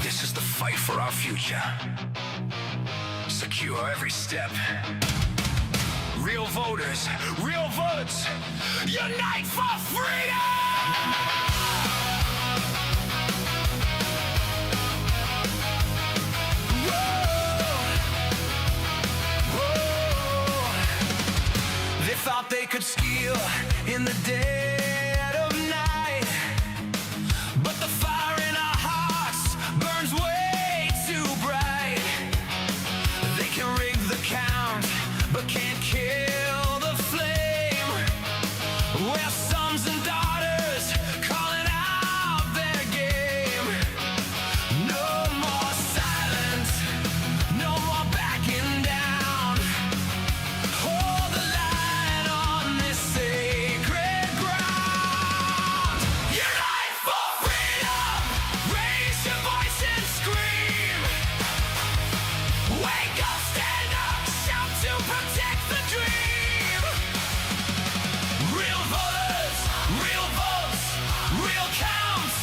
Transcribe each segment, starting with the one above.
This is the fight for our future. Secure every step. Real voters, real votes, unite for freedom! They thought they could steal in the dead of night, but the fire in our hearts burns way too bright. They can rig the count, but can't kill the flame. We're sons and daughters calling out their game. No more silence, no more backing down. Hold the line on this sacred ground. Unite for freedom, raise your voice and scream. Wake up, stand up, shout to protect the dream. Real voters, real votes, real counts,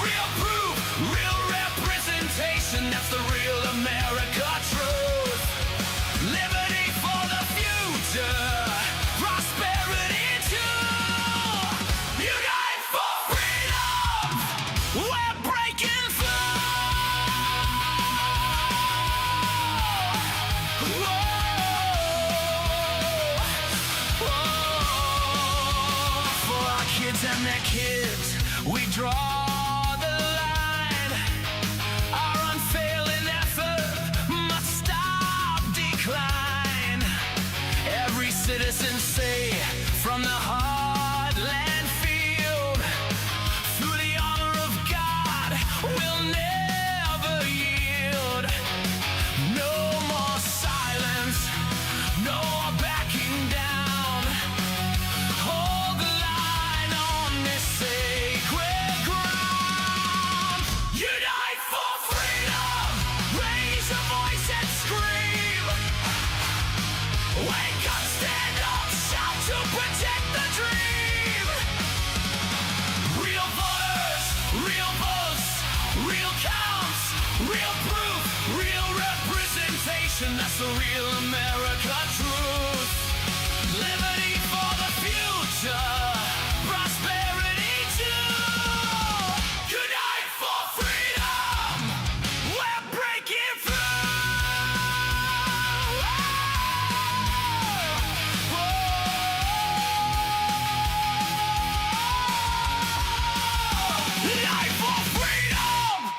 real proof, real representation. That's the real America truth. Liberty for the future, prosperity too. Unite for freedom, we're breaking through. For our kids and their kids, we draw the line. Our unfailing effort must stop decline. Every citizen say from the heartland field, through the honor of God, we'll never yield. No more silence, no more backing down. Hold the line on this sacred ground. Unite for freedom, raise your voice and scream. Wake up, stand up, shout to protect the dream. Real voters, real votes, real counts, real proof, real representation. That's the real America truth. Liberty for the future, prosperity too. Unite for freedom, we're breaking through. Unite for freedom!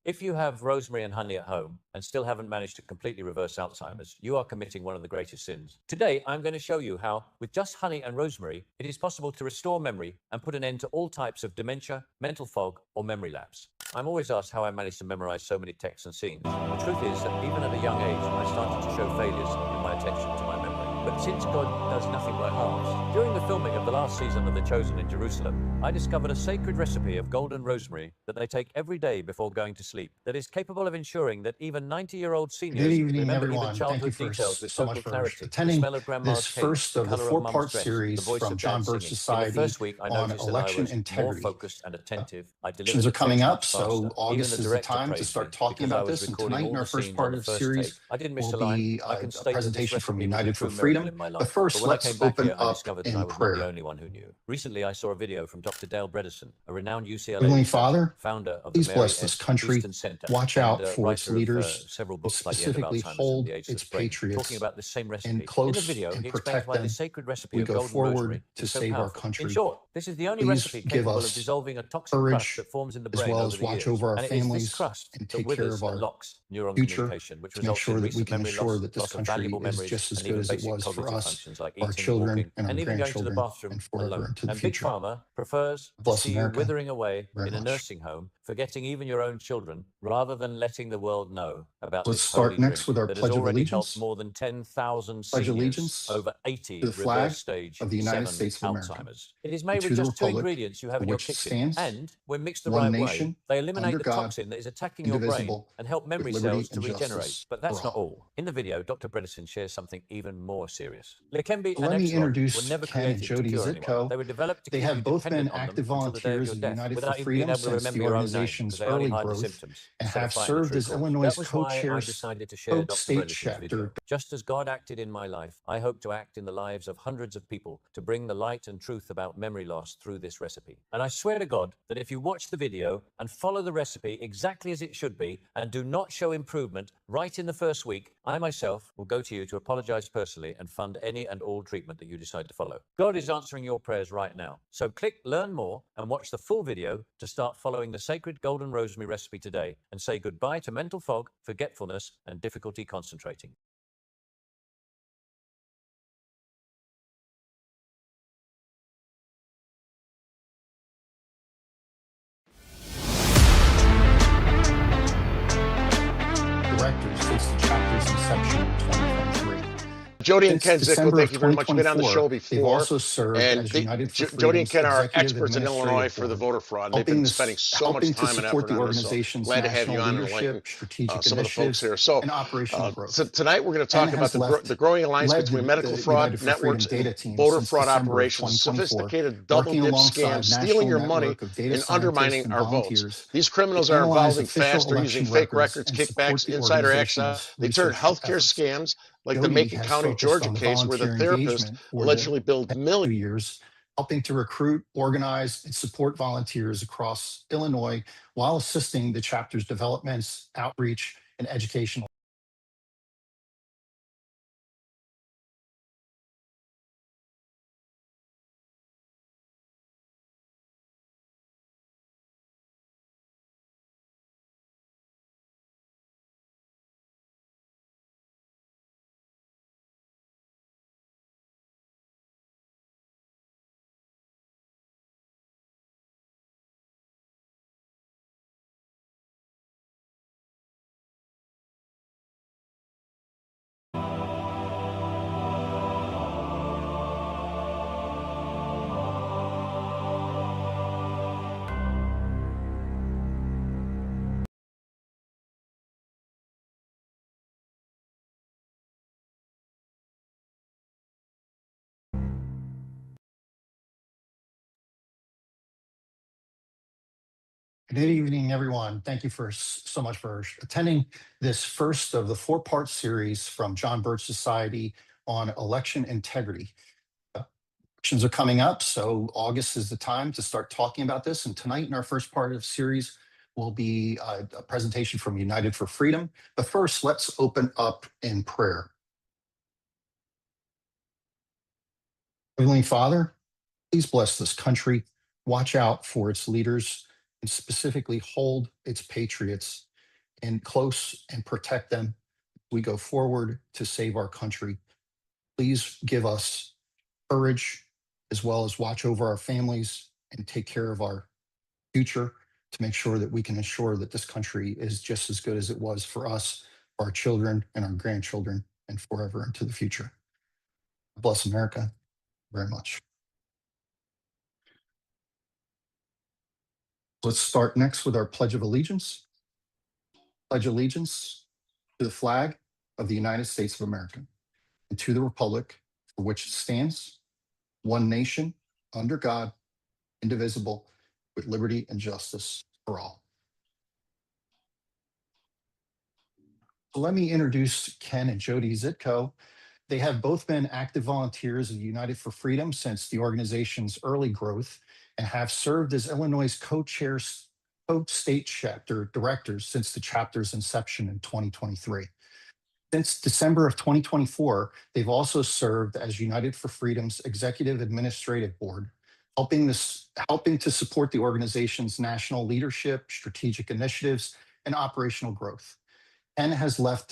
If you have rosemary and honey at home and still haven't managed to completely reverse Alzheimer's, you are committing one of the greatest sins. Today, I'm going to show you how, with just honey and rosemary, it is possible to restore memory and put an end to all types of dementia, mental fog, or memory lapse. I'm always asked how I managed to memorize so many texts and scenes. The truth is that even at a young age, I started to show failures in my attention to my memory. But since God does nothing by halves, during the filming of the last season of The Chosen in Jerusalem, I discovered a sacred recipe of golden rosemary that they take every day before going to sleep that is capable of ensuring that even 90-year-old seniors Good evening, remember everyone. even Thank you childhood details with so total much for clarity. The attending smell of grandma's this cake, first the of the colour of four-part mum's dress, the series voice from of John dad Birch singing. In Society the first week, I on noticed that I election was more integrity. focused and attentive. I delivered Elections are the coming text up, much so faster. Even August the is the director time to praised start me talking because I about was this. And recording tonight, all in our the first scenes part on the of the first series, take. I didn't miss a will line. be I can a state that this presentation from recipe was a United true for miracle Freedom. in my life. But first, when I let's came back open here, I up discovered that in I was not prayer. the only one who knew. Recently, I saw a video from Dr. Dale Bredesen, a renowned UCLA Heavenly researcher, Father, founder of the please Mary bless this S. country. Easton Center, Watch and out for its writer of leaders, several and books like The End of specifically Alzheimer's and hold The Ageless its Brain, talking patriots about the same in recipe. In the close video, and he explains protect why the them. sacred recipe We of go golden forward rosemary to is so save our powerful. country. In short, this is the only Please recipe give capable of us dissolving a toxic crust courage, that forms in the as brain well over as the watch years. over our And it is this families crust and that take care withers of and our locks neuron future, communication, which to make results sure in that we recent can memory ensure loss, that this loss of country valuable is memories, just as and good even as it basic about was for cognitive us, functions like our eating, children, walking, and our and even going to the grandchildren, bathroom and forever alone. into the And Big future. Pharma prefers to Bless see you America withering away very in a much. nursing home, forgetting even your own children, rather than letting the world know about Let's this start holy next drink with our that has Pledge of already helped Allegiance. more than 10,000 Pledge seniors, allegiance over 80 to the flag reverse stage of the United 7 States of America, Alzheimer's. It is and made to with the just 2 republic ingredients you have for in your which it kitchen, stands, and when mixed the one right nation, way, they eliminate under the God, toxin that is attacking your brain indivisible, and help memory with liberty cells to and regenerate. justice But that's for not all. all. In the video, Dr. Bredesen shares something even more serious. Leqembi So and let me Epsilon were introduce never Ken and created to Jody cure anyone. Zitko. They were developed to They keep you have both been dependent on them active until the day of volunteers your of death, United for without even being Freedom able to since remember the your own name, because organization's they only early hide the growth symptoms and instead of have fighting the served true as cause. Illinois' That was why I co-chairs decided to share Hope Dr. State Bredesen's Chapter. video. Just as God acted in my life, I hope to act in the lives of hundreds of people to bring the light and truth about memory loss through this recipe. And I swear to God that if you watch the video and follow the recipe exactly as it should be and do not show improvement right in the first week, I myself will go to you to apologize personally and fund any and all treatment that you decide to follow. God is answering your prayers right now. So click learn more and watch the full video to start following the sacred golden rosemary recipe today and say goodbye to mental fog, forgetfulness, and difficulty concentrating. Directors since the chapter's inception in 2023. Jody and Since Ken Zickel, December thank of you very much. Been on the 2024, show they've before. also served And as United for Jody and Freedom's Ken are executive experts in Illinois administrative for the board, voter fraud. They've been spending so much helping to time and support effort the on this. So organization's glad to have you national on and leadership, enlighten strategic some of the folks initiatives, here. and operational growth. So tonight we're going to Ken talk about has the growing alliance led between the medical fraud United for Freedom networks data and team voter since fraud December of operations, 2024, sophisticated double working dip alongside scams, stealing national your money network of data and scientists undermining and our votes. volunteers These to criminals are analyze involving official fast. They're using election fake records records, and support kickbacks, the insider access. organization's They turned research healthcare efforts. scams like the Jody Macon has County, focused Georgia on case where the volunteer therapist engagement for the allegedly billed millions. 2 years, helping to recruit, organize, and support volunteers across Illinois while assisting the chapter's developments, outreach, and educational. Good evening, everyone. Thank you so much for attending this first of the 4-part series from John Birch Society on election integrity. Elections are coming up, so August is the time to start talking about this. And tonight in our first part of the series will be a presentation from United for Freedom. But first, let's open up in prayer. Heavenly Father, please bless this country, watch out for its leaders, and specifically hold its patriots in close and protect them as we go forward to save our country. Please give us courage as well as watch over our families and take care of our future to make sure that we can ensure that this country is just as good as it was for us, for our children and our grandchildren, and forever into the future. Bless America very much. Let's start next with our Pledge of Allegiance. Pledge allegiance to the flag of the United States of America and to the republic for which it stands, one nation, under God, indivisible, with liberty and justice for all. So let me introduce Ken and Jody Zitko. They have both been active volunteers of United for Freedom since the organization's early growth and have served as Illinois' co-chairs, state chapter directors since the chapter's inception in 2023. Since December of 2024, they've also served as United for Freedom's executive administrative board, helping to support the organization's national leadership, strategic initiatives, and operational growth. Ken has led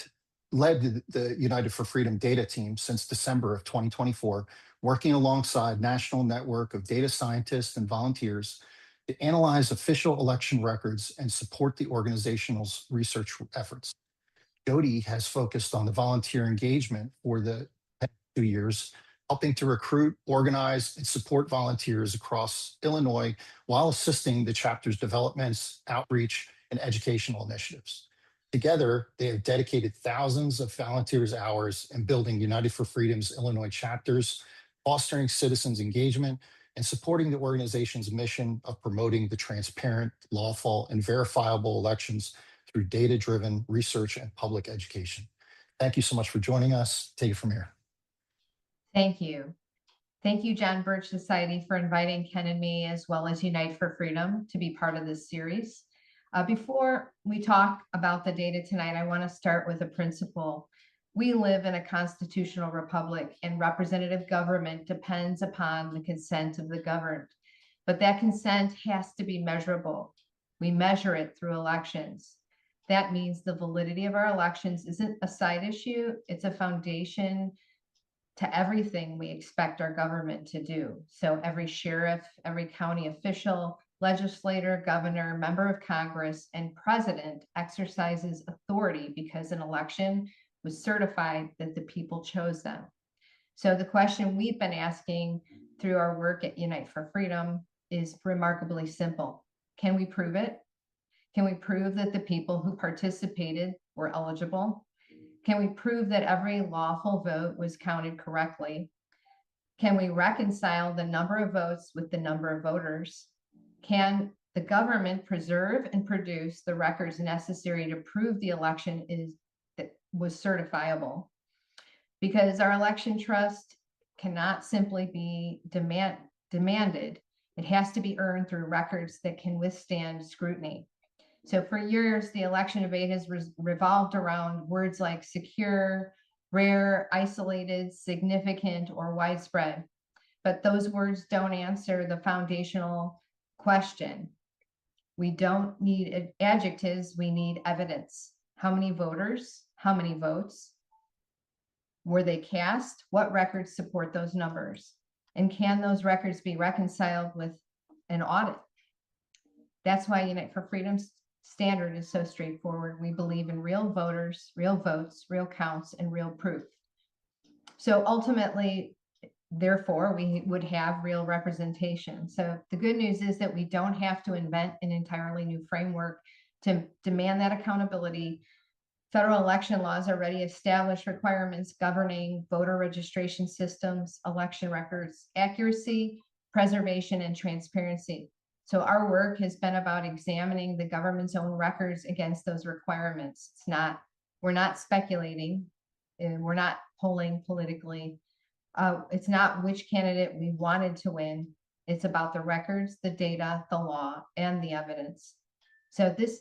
led the United for Freedom data team since December of 2024, working alongside national network of data scientists and volunteers to analyze official election records and support the organization's research efforts. Jody has focused on the volunteer engagement for the past 2 years, helping to recruit, organize, and support volunteers across Illinois while assisting the chapter's developments, outreach, and educational initiatives. Together, they have dedicated thousands of volunteers' hours in building United for Freedom's Illinois chapters, fostering citizens' engagement, and supporting the organization's mission of promoting the transparent, lawful, and verifiable elections through data-driven research and public education. Thank you so much for joining us. Take it from here. Thank you. Thank you, John Birch Society, for inviting Ken and me, as well as Unite for Freedom, to be part of this series. Before we talk about the data tonight, I want to start with a principle. We live in a constitutional republic, and representative government depends upon the consent of the governed. But that consent has to be measurable. We measure it through elections. That means the validity of our elections isn't a side issue, it's a foundation to everything we expect our government to do. So every sheriff, every county official, legislator, governor, member of Congress, and president exercises authority because an election was certified that the people chose them. So the question we've been asking through our work at Unite for Freedom is remarkably simple. Can we prove it? Can we prove that the people who participated were eligible? Can we prove that every lawful vote was counted correctly? Can we reconcile the number of votes with the number of voters? Can the government preserve and produce the records necessary to prove the election was certifiable? Because our election trust cannot simply be demanded. It has to be earned through records that can withstand scrutiny. So for years, the election debate has revolved around words like secure, rare, isolated, significant, or widespread. But those words don't answer the foundational question. We don't need adjectives, we need evidence. How many voters? How many votes? Were they cast? What records support those numbers? And can those records be reconciled with an audit? That's why Unite for Freedom's standard is so straightforward. We believe in real voters, real votes, real counts, and real proof. So ultimately, therefore, we would have real representation. So the good news is that we don't have to invent an entirely new framework to demand that accountability. Federal election laws already establish requirements governing voter registration systems, election records, accuracy, preservation, and transparency. So our work has been about examining the government's own records against those requirements. We're not speculating, and we're not polling politically. It's not which candidate we wanted to win. It's about the records, the data, the law, and the evidence. So this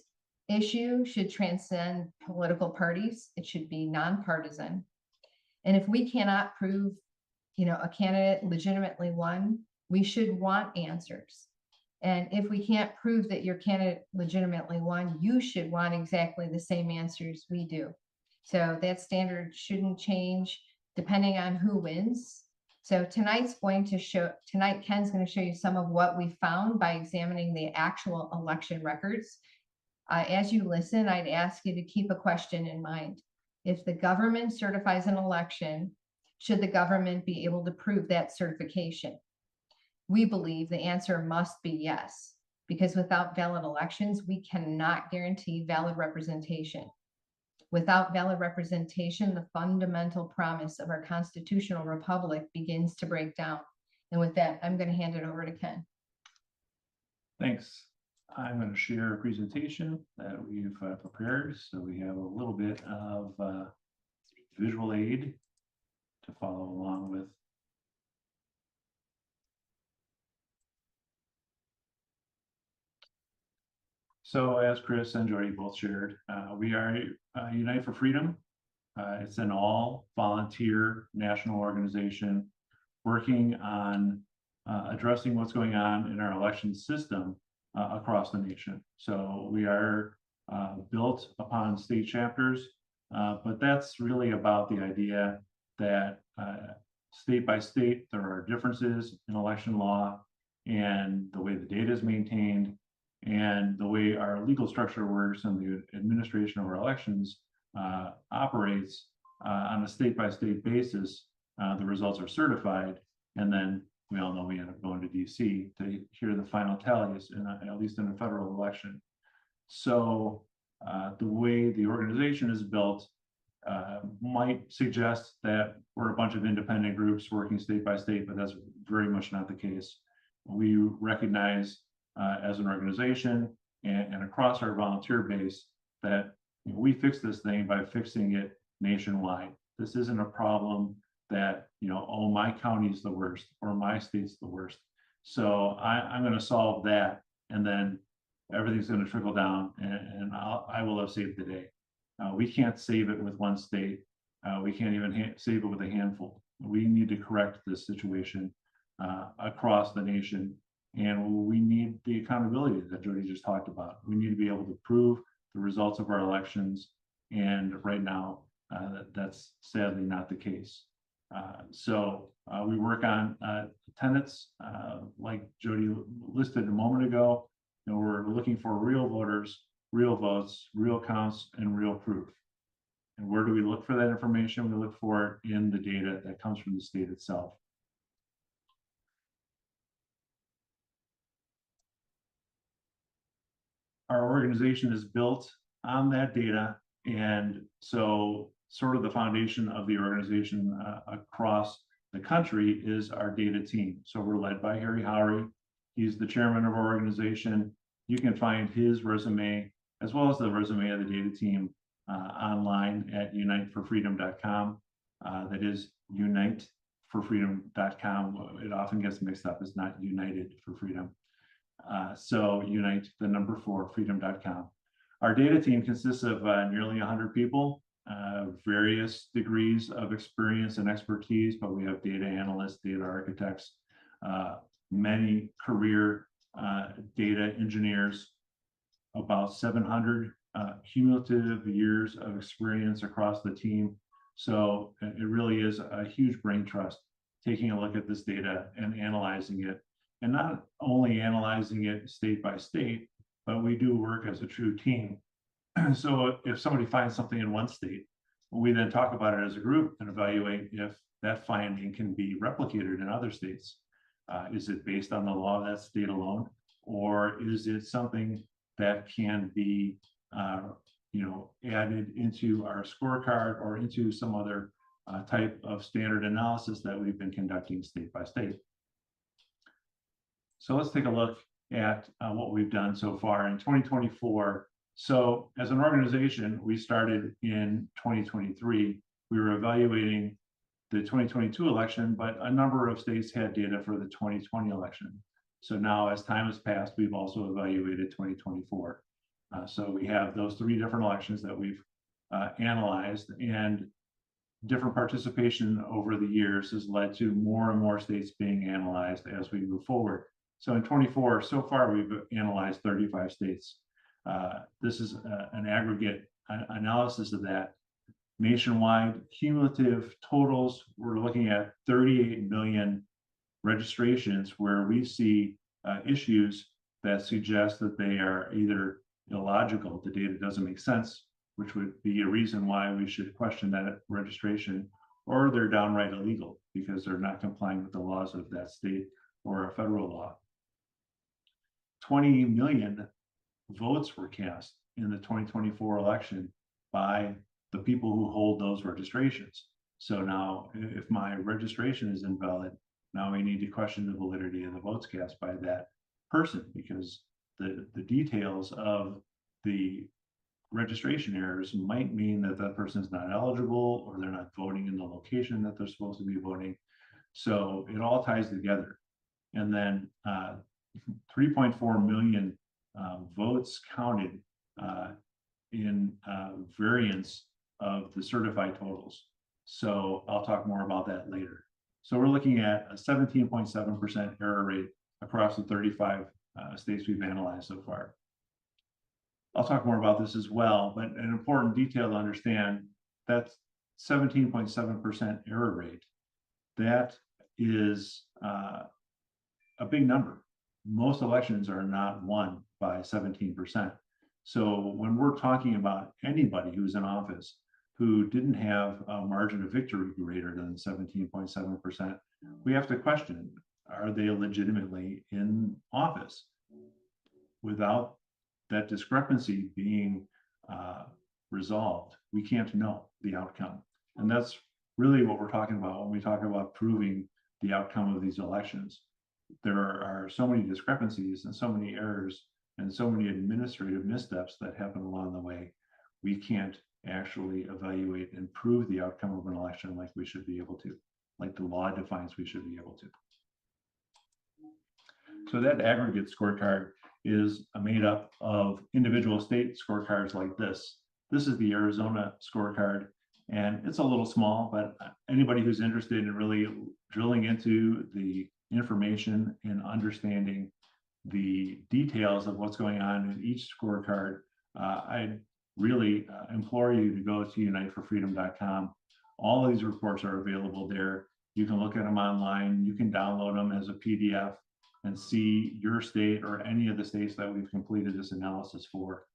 issue should transcend political parties. It should be nonpartisan. And if we cannot prove, a candidate legitimately won, we should want answers. And if we can't prove that your candidate legitimately won, you should want exactly the same answers we do. So that standard shouldn't change depending on who wins. So tonight Ken's going to show you some of what we found by examining the actual election records. As you listen, I'd ask you to keep a question in mind. If the government certifies an election, should the government be able to prove that certification? We believe the answer must be yes, because without valid elections, we cannot guarantee valid representation. Without valid representation, the fundamental promise of our constitutional republic begins to break down. And with that, I'm going to hand it over to Ken. Thanks. I'm going to share a presentation that we've prepared. So we have a little bit of visual aid to follow along with. So as Chris and Jody both shared, we are Unite for Freedom. It's an all volunteer national organization working on addressing what's going on in our election system across the nation. So we are built upon state chapters But that's really about the idea that state by state, there are differences in election law and the way the data is maintained and the way our legal structure works and the administration of our elections operates on a state by state basis. The results are certified, and then we all know we end up going to DC to hear the final tallies, at least in a federal election. So the way the organization is built might suggest that we're a bunch of independent groups working state by state, but that's very much not the case. We recognize as an organization and across our volunteer base that we fix this thing by fixing it nationwide. This isn't a problem that, oh, my county's the worst or my state's the worst. So I'm going to solve that, and then everything's going to trickle down, and I will have saved the day. We can't save it with one state. We can't even save it with a handful. We need to correct this situation across the nation, and we need the accountability that Jody just talked about. We need to be able to prove the results of our elections, and right now that's sadly not the case. So we work on tenets like Jody listed a moment ago. We're looking for real voters, real votes, real counts, and real proof. And where do we look for that information? We look for it in the data that comes from the state itself. Our organization is built on that data, and so sort of the foundation of the organization across the country is our data team. So we're led by Harry Howry. He's the chairman of our organization. You can find his resume as well as the resume of the data team online at uniteforfreedom.com. That is uniteforfreedom.com. It often gets mixed up. It's not United for Freedom. So unite, the number 4, freedom.com. Our data team consists of nearly 100 people, various degrees of experience and expertise, but we have data analysts, data architects, many career data engineers, about 700 cumulative years of experience across the team. So it really is a huge brain trust, taking a look at this data and analyzing it, and not only analyzing it state by state, but we do work as a true team. So if somebody finds something in one state, we then talk about it as a group and evaluate if that finding can be replicated in other states. Is it based on the law of that state alone, or is it something that can be added into our scorecard or into some other type of standard analysis that we've been conducting state by state? So let's take a look at what we've done so far in 2024. So as an organization, we started in 2023. We were evaluating the 2022 election, but a number of states had data for the 2020 election. So now, as time has passed, we've also evaluated 2024. So we have those 3 different elections that we've analyzed, and different participation over the years has led to more and more states being analyzed as we move forward. So in 24, so far, we've analyzed 35 states. This is an aggregate analysis of that. Nationwide cumulative totals, we're looking at 38 million registrations where we see issues that suggest that they are either illogical, the data doesn't make sense, which would be a reason why we should question that registration, or they're downright illegal because they're not complying with the laws of that state or a federal law. 20 million votes were cast in the 2024 election by the people who hold those registrations. So now if my registration is invalid, now we need to question the validity of the votes cast by that person, because the details of the registration errors might mean that that person is not eligible, or they're not voting in the location that they're supposed to be voting. So it all ties together. And then 3.4 million votes counted in variance of the certified totals. So I'll talk more about that later. So we're looking at a 17.7% error rate across the 35 states we've analyzed so far. I'll talk more about this as well, but an important detail to understand that's 17.7% error rate. That is a big number. Most elections are not won by 17%. So when we're talking about anybody who's in office who didn't have a margin of victory greater than 17.7%, we have to question, are they legitimately in office? Without that discrepancy being resolved, we can't know the outcome. And that's really what we're talking about when we talk about proving the outcome of these elections. There are so many discrepancies and so many errors and so many administrative missteps that happen along the way. We can't actually evaluate and prove the outcome of an election like we should be able to, like the law defines we should be able to. So that aggregate scorecard is made up of individual state scorecards like this. This is the Arizona scorecard, and it's a little small, but anybody who's interested in really drilling into the information and understanding the details of what's going on in each scorecard, I really implore you to go to uniteforfreedom.com. All of these reports are available there. You can look at them online. You can download them as a PDF and see your state or any of the states that we've completed this analysis for.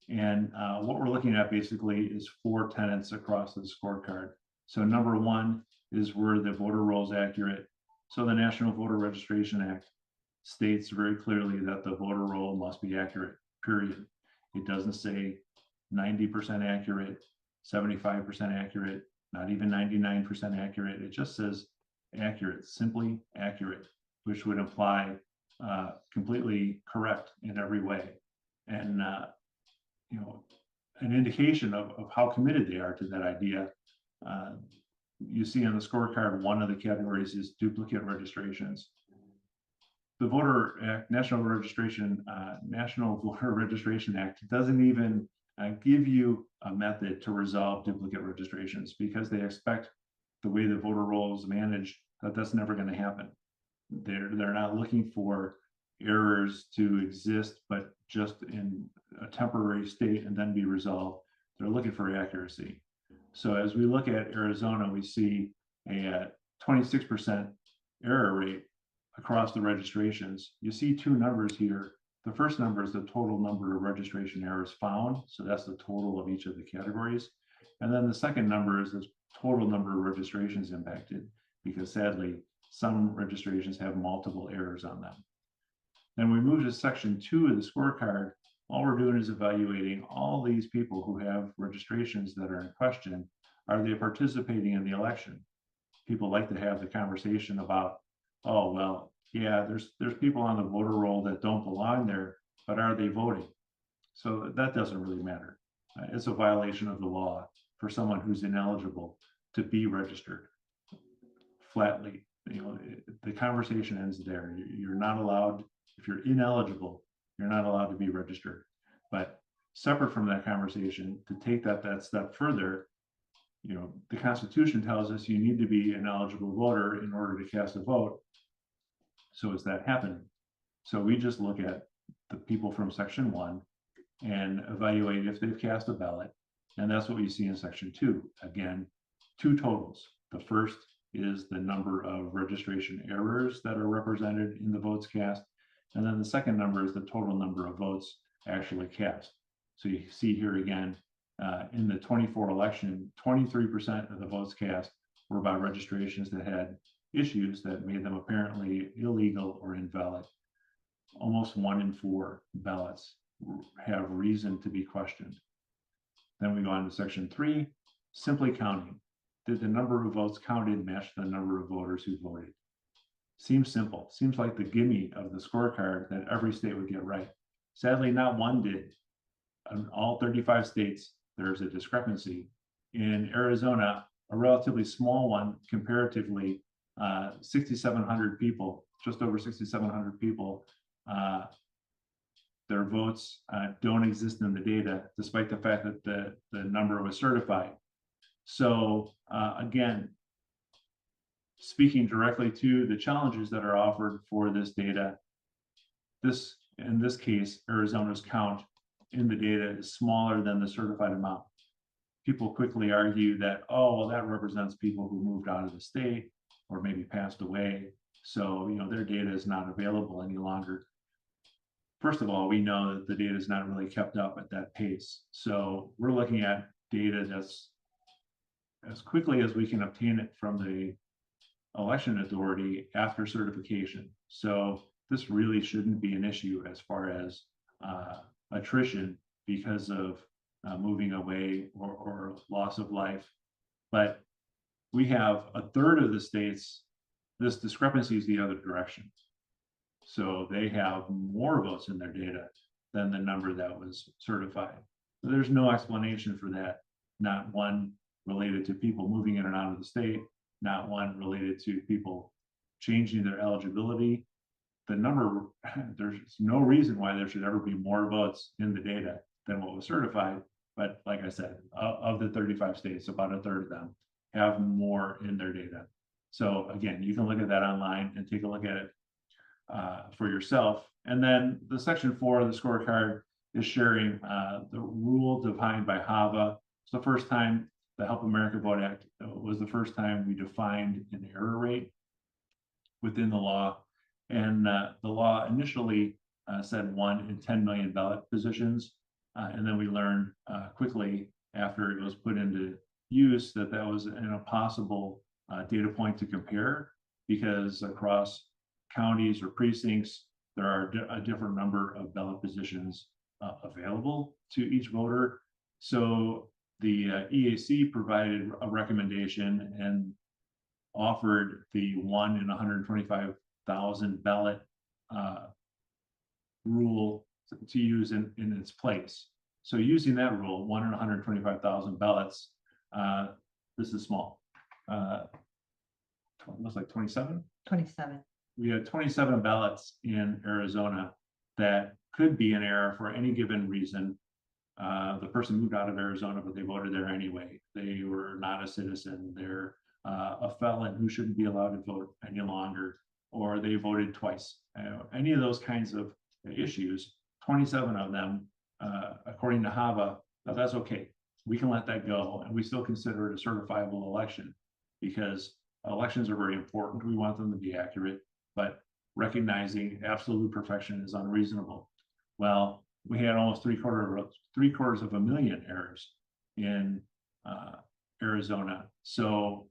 And what we're looking at basically is 4 tenets across the scorecard. So number 1 is were the voter rolls accurate. So the National Voter Registration Act states very clearly that the voter roll must be accurate, period. It doesn't say 90% accurate, 75% accurate, not even 99% accurate. It just says accurate, simply accurate, which would imply completely correct in every way. And you know, an indication of how committed they are to that idea. You see on the scorecard, one of the categories is duplicate registrations. The Voter Act, National Voter Registration Act doesn't even give you a method to resolve duplicate registrations because they expect the way the voter roll is managed that that's never going to happen. They're not looking for errors to exist, but just in a temporary state and then be resolved. They're looking for accuracy. So as we look at Arizona, we see a 26% error rate across the registrations. You see 2 numbers here. The first number is the total number of registration errors found. So that's the total of each of the categories. And then the second number is the total number of registrations impacted, because sadly, some registrations have multiple errors on them. Then we move to section 2 of the scorecard. All we're doing is evaluating all these people who have registrations that are in question. Are they participating in the election? People like to have the conversation about, oh, well, yeah, there's people on the voter roll that don't belong there, but are they voting? So that doesn't really matter. It's a violation of the law for someone who's ineligible to be registered. Flatly, you know, the conversation ends there. You're not allowed, if you're ineligible, you're not allowed to be registered. But separate from that conversation, to take that step further, you know, the Constitution tells us you need to be an eligible voter in order to cast a vote. So is that happening? So we just look at the people from section 1 and evaluate if they've cast a ballot. And that's what we see in section 2. Again, 2 totals. The first is the number of registration errors that are represented in the votes cast. And then the second number is the total number of votes actually cast. So you see here again, in the 24 election, 23% of the votes cast were by registrations that had issues that made them apparently illegal or invalid. Almost 1 in 4 ballots have reason to be questioned. Then we go on to section 3, simply counting. Did the number of votes counted match the number of voters who voted? Seems simple. Seems like the gimme of the scorecard that every state would get right. Sadly, not one did. In all 35 states, there's a discrepancy. In Arizona, a relatively small one comparatively, 6,700 people, just over 6,700 people, their votes don't exist in the data, despite the fact that the number was certified. So again, speaking directly to the challenges that are offered for this data, in this case, Arizona's count in the data is smaller than the certified amount. people quickly argue that, oh, well, that represents people who moved out of the state or maybe passed away. So, their data is not available any longer. First of all, we know that the data is not really kept up at that pace. So we're looking at data that's as quickly as we can obtain it from the election authority after certification. So this really shouldn't be an issue as far as attrition because of moving away or loss of life. But we have a third of the states, this discrepancy is the other direction. So they have more votes in their data than the number that was certified. So there's no explanation for that. Not one related to people moving in and out of the state, not one related to people changing their eligibility. The number, there's no reason why there should ever be more votes in the data than what was certified. But like I said, of the 35 states, about a third of them have more in their data. So again, you can look at that online and take a look at it for yourself. And then the section 4 of the scorecard is sharing the rule defined by HAVA. It's the first time the Help America Vote Act was the first time we defined an error rate within the law. And the law initially said 1 in 10 million ballot positions. And then we learned quickly after it was put into use that that was an impossible data point to compare, because across counties or precincts, there are a different number of ballot positions available to each voter. So the EAC provided a recommendation and offered the 1 in 125,000 ballot rule to use in its place. So using that rule, 1 in 125,000 ballots, this is small. Looks like 27? 27. We had 27 ballots in Arizona that could be an error for any given reason. The person moved out of Arizona, but they voted there anyway. They were not a citizen. They're a felon who shouldn't be allowed to vote any longer, or they voted twice. Any of those kinds of issues, 27 of them, according to HAVA, that's okay. We can let that go, and we still consider it a certifiable election, because elections are very important. We want them to be accurate, but recognizing absolute perfection is unreasonable. Well, we had almost three quarters of a million errors in Arizona. So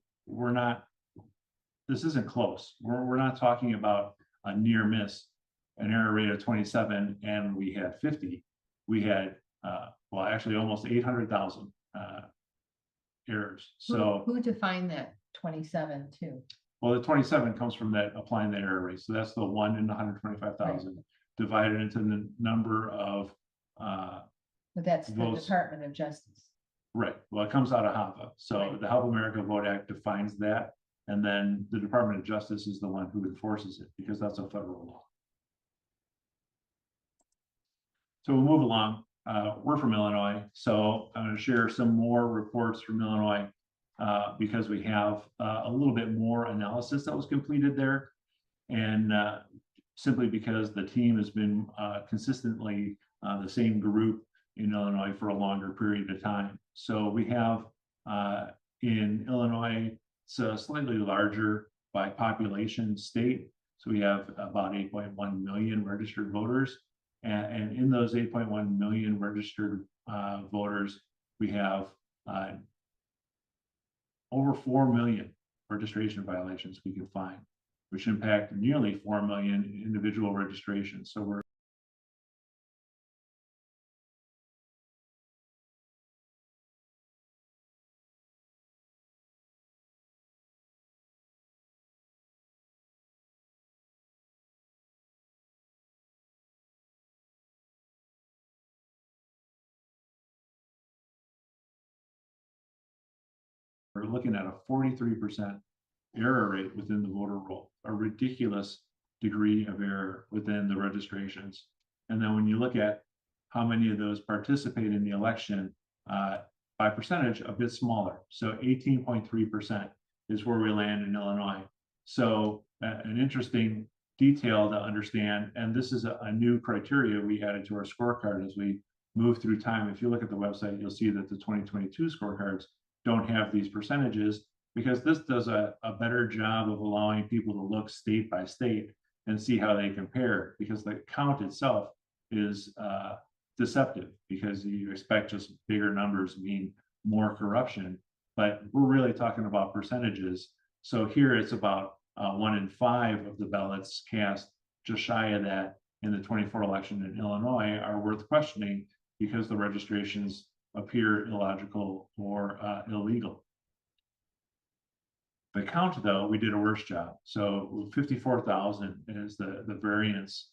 this isn't close. We're not talking about a near miss, an error rate of 27, and we had 50. We had, well, actually almost 800,000 errors. So who defined that 27 too? Well, the 27 comes from that applying the error rate. So that's the 1 in 125,000 divided into the number of But that's votes. The Department of Justice. Right. Well, it comes out of HAVA. So Right. the Help America Vote Act defines that. And then the Department of Justice is the one who enforces it, because that's a federal law. So we'll move along. We're from Illinois. So I'm going to share some more reports from Illinois because we have a little bit more analysis that was completed there. And simply because the team has been consistently the same group in Illinois for a longer period of time. So we have in Illinois, it's a slightly larger by population state. So we have about 8.1 million registered voters. And in those 8.1 million registered voters, we have over 4 million registration violations we can find, which impact nearly 4 million individual registrations. So we're looking at a 43% error rate within the voter roll, a ridiculous degree of error within the registrations. And then when you look at how many of those participate in the election, by percentage, a bit smaller. So 18.3% is where we land in Illinois. So an interesting detail to understand, and this is a new criteria we added to our scorecard as we move through time, if you look at the website, you'll see that the 2022 scorecards don't have these percentages, because this does a better job of allowing people to look state by state and see how they compare, because the count itself is deceptive, because you expect just bigger numbers mean more corruption, but we're really talking about percentages. So here it's about 1 in 5 of the ballots cast, just shy of that, in the 24 election in Illinois are worth questioning because the registrations appear illogical or illegal. The count, though, we did a worse job. So 54,000 is the variance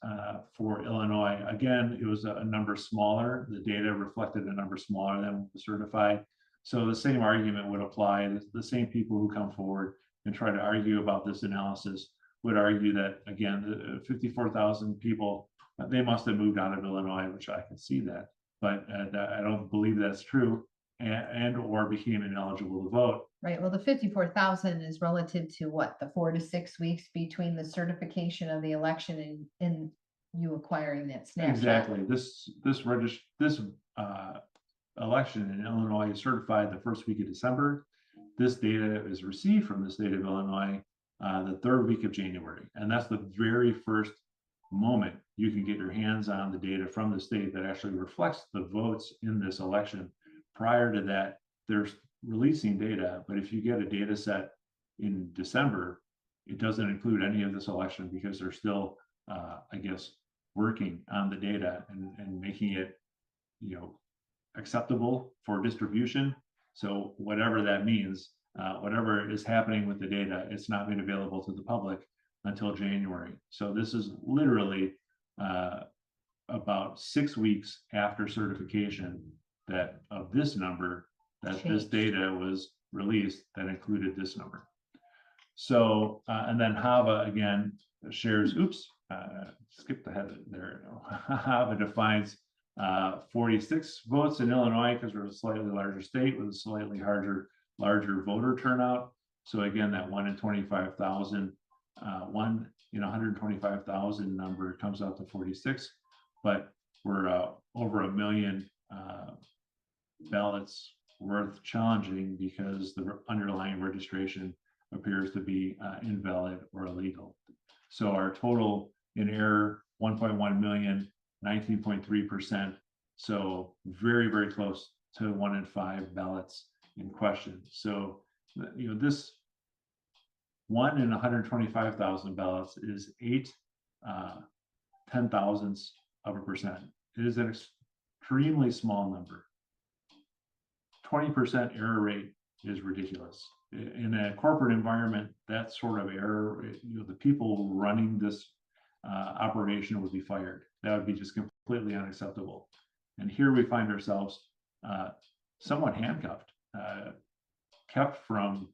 for Illinois. Again, it was a number smaller. The data reflected a number smaller than was certified. So the same argument would apply. The same people who come forward and try to argue about this analysis would argue that, again, the 54,000 people, they must have moved out of Illinois, which I can see that. But I don't believe that's true, and or became ineligible to vote. Right. Well, the 54,000 is relative to what, the 4 to 6 weeks between the certification of the election and you acquiring that snapshot. Exactly. This election in Illinois is certified the first week of December. This data is received from the state of Illinois the third week of January, and that's the very first moment you can get your hands on the data from the state that actually reflects the votes in this election. Prior to that, there's releasing data, but if you get a data set in December, it doesn't include any of this election because they're still, I guess, working on the data and making it, acceptable for distribution. So whatever that means, whatever is happening with the data, it's not made available to the public until January. So this is literally about 6 weeks after certification that of this number, that this data was released that included this number. So, and then HAVA again shares, skipped ahead there. HAVA defines 46 votes in Illinois because we're a slightly larger state with a slightly larger voter turnout. So again, that 1 in 25,000, 1 in 125,000 number comes out to 46, but we're over 1 million ballots worth challenging because the underlying registration appears to be invalid or illegal. So our total in error, 1.1 million, 19.3%. So very, very close to 1 in 5 ballots in question. So, this 1 in 125,000 ballots is 8 10,000ths of a percent. It is an extremely small number. 20% error rate is ridiculous. In a corporate environment, that sort of error, the people running this operation would be fired. That would be just completely unacceptable. And here we find ourselves somewhat handcuffed, kept from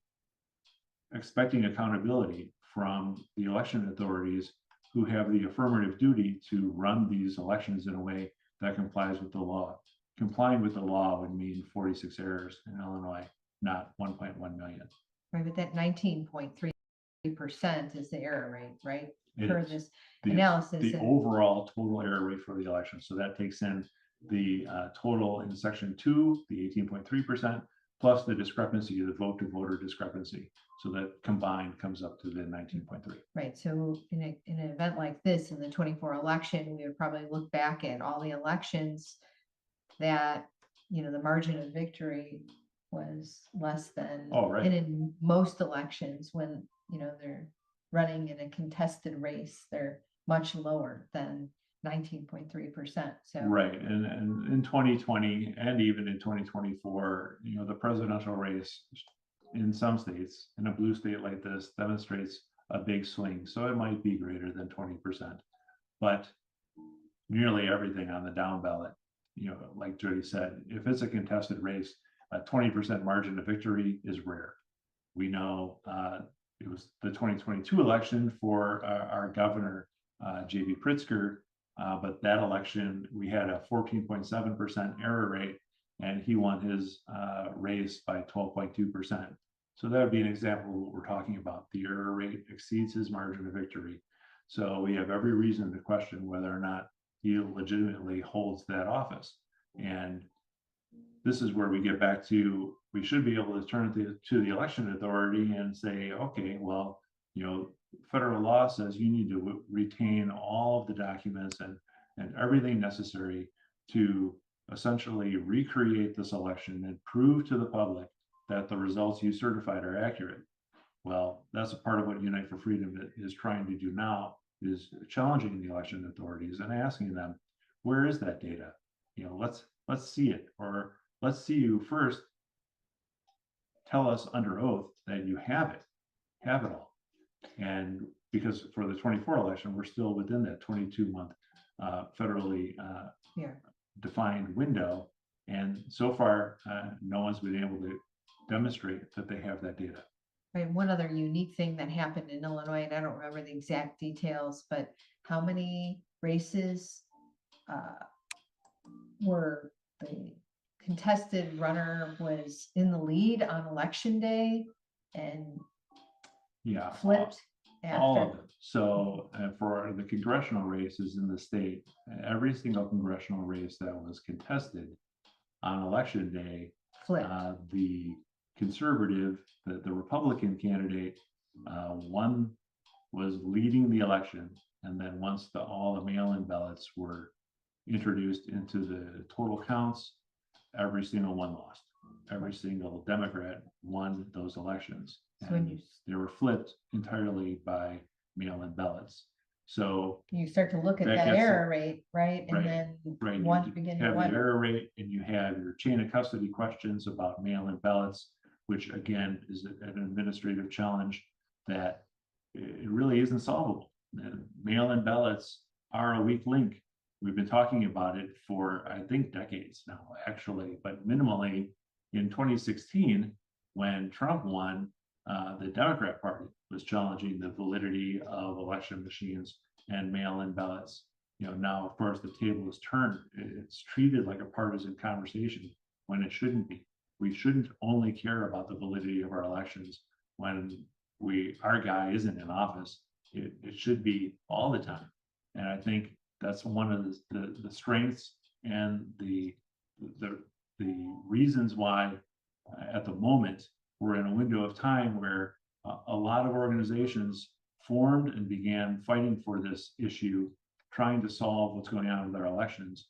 expecting accountability from the election authorities who have the affirmative duty to run these elections in a way that complies with the law. Complying with the law would mean 46 errors in Illinois, not 1.1 million. Right, but that 19.3% is the error rate, right? Per this the analysis. The overall total error rate for the election. So that takes in the total in section 2, the 18.3%, plus the discrepancy, the vote to voter discrepancy. So that combined comes up to the 19.3. Right. So in an event like this, in the 24 election, we would probably look back at all the elections that, the margin of victory was less than, and in most elections when, they're running in a contested race, they're much lower than 19.3%. So right, and in 2020 and even in 2024, the presidential race in some states, in a blue state like this, demonstrates a big swing. So it might be greater than 20%, but nearly everything on the down ballot, like Jody said, if it's a contested race, a 20% margin of victory is rare. We know it was the 2022 election for our governor, J.B. Pritzker, but that election, we had a 14.7% error rate, and he won his race by 12.2%. So that would be an example of what we're talking about. The error rate exceeds his margin of victory. So we have every reason to question whether or not he legitimately holds that office. And this is where we get back to, we should be able to turn to the election authority and say, okay, well, federal law says you need to retain all of the documents and everything necessary to essentially recreate this election and prove to the public that the results you certified are accurate. Well, that's a part of what Unite for Freedom is trying to do now, is challenging the election authorities and asking them, where is that data? Let's see it, or let's see you first tell us under oath that you have it all. And because for the 24 election, we're still within that 22-month federally defined window. And so far, no one's been able to demonstrate that they have that data. Right. One other unique thing that happened in Illinois, and I don't remember the exact details, but how many races were the contested runner was in the lead on election day and flipped all after? of them. So for the congressional races in the state, every single congressional race that was contested on election day, Flipped. The conservative, the Republican candidate, one was leading the election, and then once all the mail-in ballots were introduced into the total counts, every single one lost. Every single Democrat won those elections. So And they were flipped entirely by mail-in ballots. So you start to look at that error rate, right? And then one begin to have the wonder. error rate, and you have your chain of custody questions about mail-in ballots, which again is an administrative challenge that it really isn't solvable. Mail-in ballots are a weak link. We've been talking about it for, I think, decades now, actually, but minimally in 2016, when Trump won, the Democrat Party was challenging the validity of election machines and mail-in ballots. Now, of course, the table is turned. It's treated like a partisan conversation when it shouldn't be. We shouldn't only care about the validity of our elections when our guy isn't in office. It should be all the time. And I think that's one of the strengths and the reasons why at the moment we're in a window of time where a lot of organizations formed and began fighting for this issue, trying to solve what's going on with our elections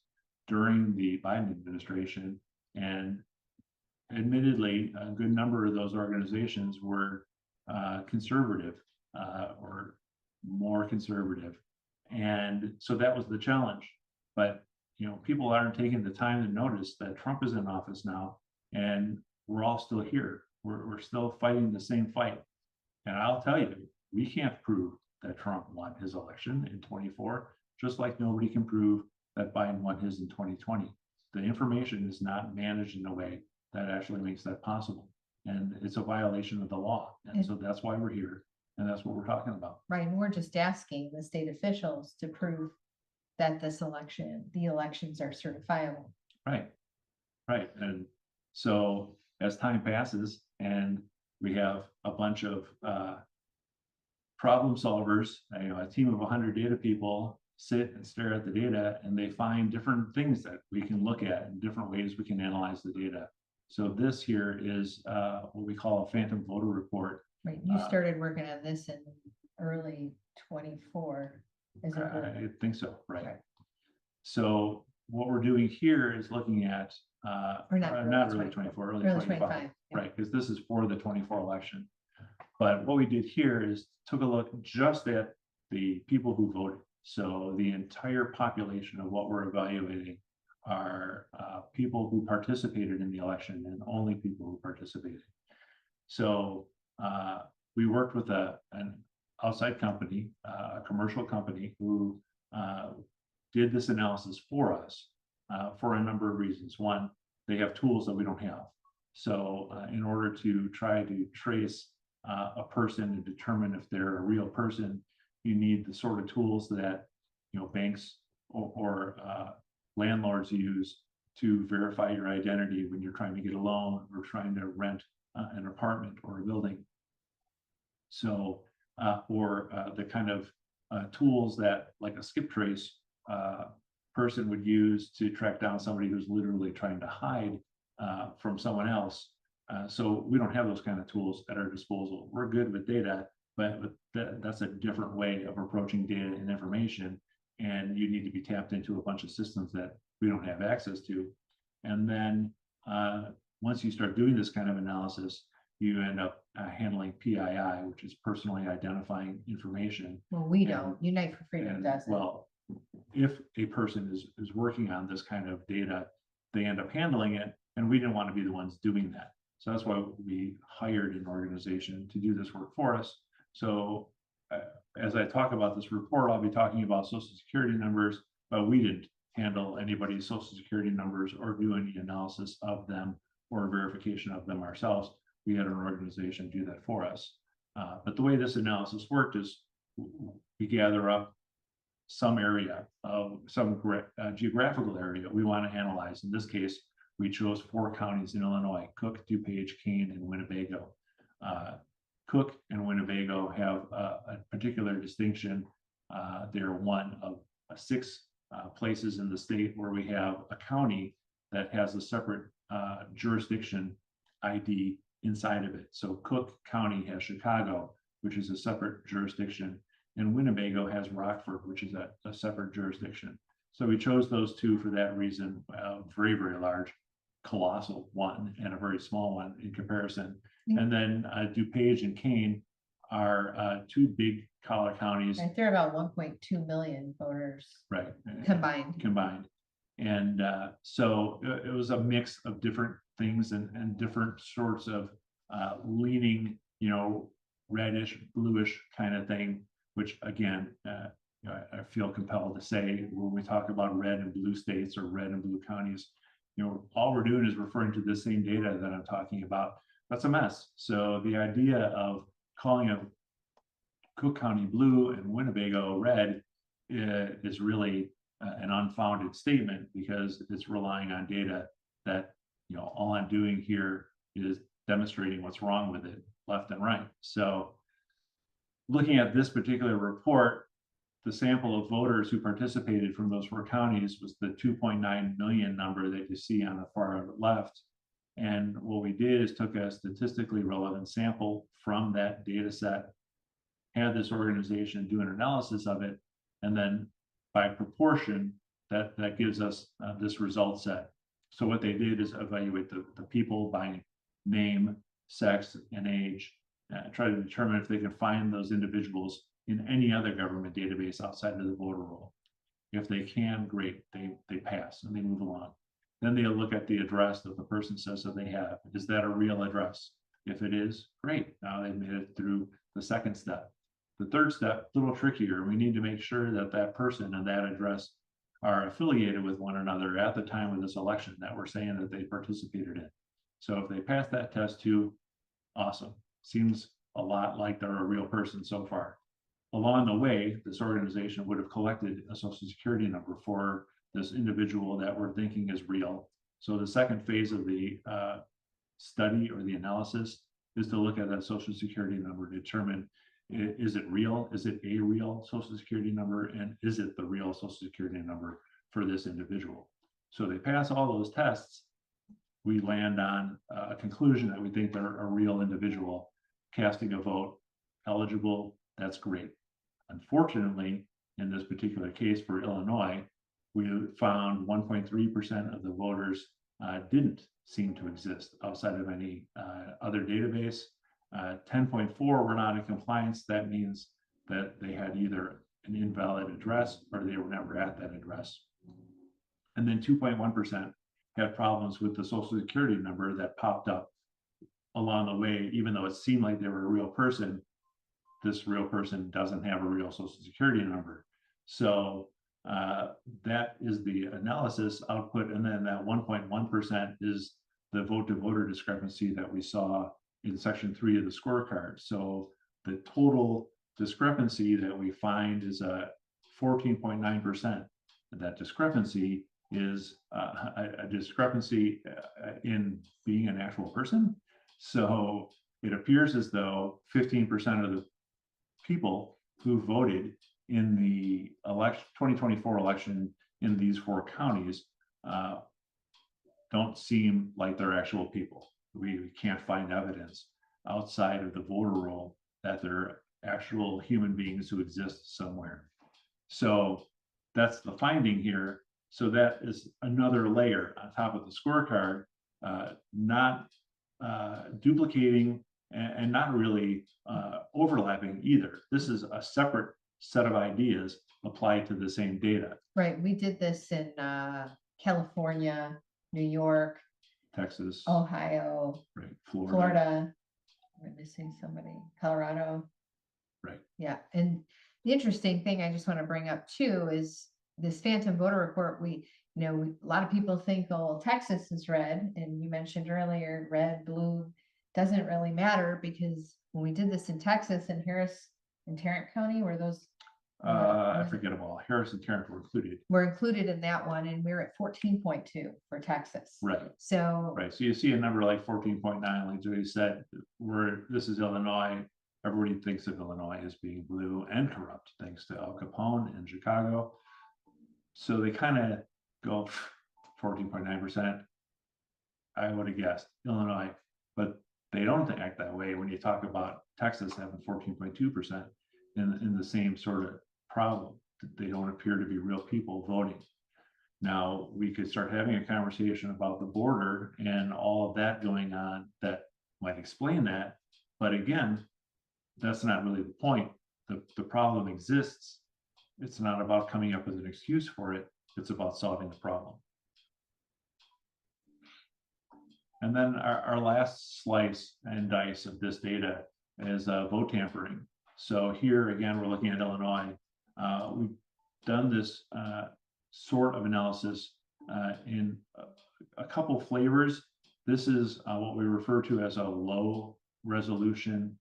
during the Biden administration. And admittedly, a good number of those organizations were conservative or more conservative. And so that was the challenge. But people aren't taking the time to notice that Trump is in office now, and we're all still here. We're still fighting the same fight. And I'll tell you, we can't prove that Trump won his election in 24, just like nobody can prove that Biden won his in 2020. The information is not managed in a way that actually makes that possible. And it's a violation of the law. And so that's why we're here. And that's what we're talking about. Right. And we're just asking the state officials to prove that the elections are certifiable. Right. Right. And so as time passes and we have a bunch of problem solvers, a team of 100 data people sit and stare at the data, and they find different things that we can look at and different ways we can analyze the data. So this here is what we call a phantom voter report. Right. You started working on this in early 24. I think so. Right. So what we're doing here is looking at not early 24, early 25. Right, because this is for the 24 election. But what we did here is took a look just at the people who voted. So the entire population of what we're evaluating are people who participated in the election, and only people who participated. So we worked with an outside company, a commercial company, who did this analysis for us for a number of reasons. One, they have tools that we don't have. So in order to try to trace a person and determine if they're a real person, you need the sort of tools that banks or landlords use to verify your identity when you're trying to get a loan or trying to rent an apartment or a building. So or the kind of tools that, like a skip trace person would use to track down somebody who's literally trying to hide from someone else. So we don't have those kind of tools at our disposal. We're good with data, but that's a different way of approaching data and information. And you need to be tapped into a bunch of systems that we don't have access to. And then once you start doing this kind of analysis, you end up handling PII, which is personally identifying information. Well, we don't. Unite for Freedom doesn't. Well, if a person is working on this kind of data, they end up handling it, and we didn't want to be the ones doing that. So that's why we hired an organization to do this work for us. So as I talk about this report, I'll be talking about Social Security numbers, but we didn't handle anybody's Social Security numbers or do any analysis of them or verification of them ourselves. We had an organization do that for us. But the way this analysis worked is we gather up some area of some geographical area we want to analyze. In this case, we chose 4 counties in Illinois: Cook, DuPage, Kane, and Winnebago. Cook and Winnebago have a particular distinction. They're one of 6 places in the state where we have a county that has a separate jurisdiction ID inside of it. So Cook County has Chicago, which is a separate jurisdiction, and Winnebago has Rockford, which is a separate jurisdiction. So we chose those 2 for that reason. Very, very large, colossal one, and a very small one in comparison. And then DuPage and Kane are 2 big collar counties. Right, they're about 1.2 million voters. Right. Combined. And so it was a mix of different things and different sorts of leaning, reddish, bluish kind of thing, which again, I feel compelled to say when we talk about red and blue states or red and blue counties, all we're doing is referring to the same data that I'm talking about. That's a mess. So the idea of calling a Cook County blue and Winnebago red is really an unfounded statement, because it's relying on data that, all I'm doing here is demonstrating what's wrong with it left and right. So looking at this particular report, the sample of voters who participated from those 4 counties was the 2.9 million number that you see on the far left. And what we did is took a statistically relevant sample from that data set, had this organization do an analysis of it, and then by proportion, that gives us this result set. So what they did is evaluate the people by name, sex, and age, try to determine if they can find those individuals in any other government database outside of the voter roll. If they can, great, they pass and they move along. Then they'll look at the address that the person says that they have. Is that a real address? If it is, great. Now they've made it through the second step. The third step, a little trickier. We need to make sure that that person and that address are affiliated with one another at the time of this election that we're saying that they participated in. So if they pass that test too, awesome. Seems a lot like they're a real person so far. Along the way, this organization would have collected a Social Security number for this individual that we're thinking is real. So the second phase of the study or the analysis is to look at that Social Security number, determine, is it real? Is it a real Social Security number? And is it the real Social Security number for this individual? So they pass all those tests. We land on a conclusion that we think they're a real individual casting a vote, eligible. That's great. Unfortunately, in this particular case for Illinois, we found 1.3% of the voters didn't seem to exist outside of any other database. 10.4 were not in compliance. That means that they had either an invalid address or they were never at that address. And then 2.1% had problems with the Social Security number that popped up along the way. Even though it seemed like they were a real person, this real person doesn't have a real Social Security number. So that is the analysis output. And then that 1.1% is the vote to voter discrepancy that we saw in section 3 of the scorecard. So the total discrepancy that we find is 14.9%. That discrepancy is a discrepancy in being an actual person. So it appears as though 15% of the people who voted in the 2024 election in these 4 counties don't seem like they're actual people. We can't find evidence outside of the voter roll that they're actual human beings who exist somewhere. So that's the finding here. So that is another layer on top of the scorecard, not duplicating and not really overlapping either. This is a separate set of ideas applied to the same data. Right. We did this in California, New York, Texas, Ohio, right, Florida. Am I missing somebody? Colorado. Right. Yeah. And the interesting thing I just want to bring up too is this phantom voter report. A lot of people think, oh, Texas is red. And you mentioned earlier, red, blue doesn't really matter, because when we did this in Texas and Harris and Tarrant County, were those I forget them all. Harris and Tarrant were included. We're included in that one, and we're at 14.2 for Texas. Right. So So you see a number like 14.9, like Joey said, this is Illinois. Everybody thinks of Illinois as being blue and corrupt, thanks to Al Capone in Chicago. So they kind of go 14.9%. I would have guessed Illinois, but they don't act that way when you talk about Texas having 14.2% in the same sort of problem. They don't appear to be real people voting. Now, we could start having a conversation about the border and all of that going on that might explain that. But again, that's not really the point. The problem exists. It's not about coming up with an excuse for it. It's about solving the problem. And then our last slice and dice of this data is vote tampering. So here again, we're looking at Illinois. We've done this sort of analysis in a couple flavors. This is what we refer to as a low resolution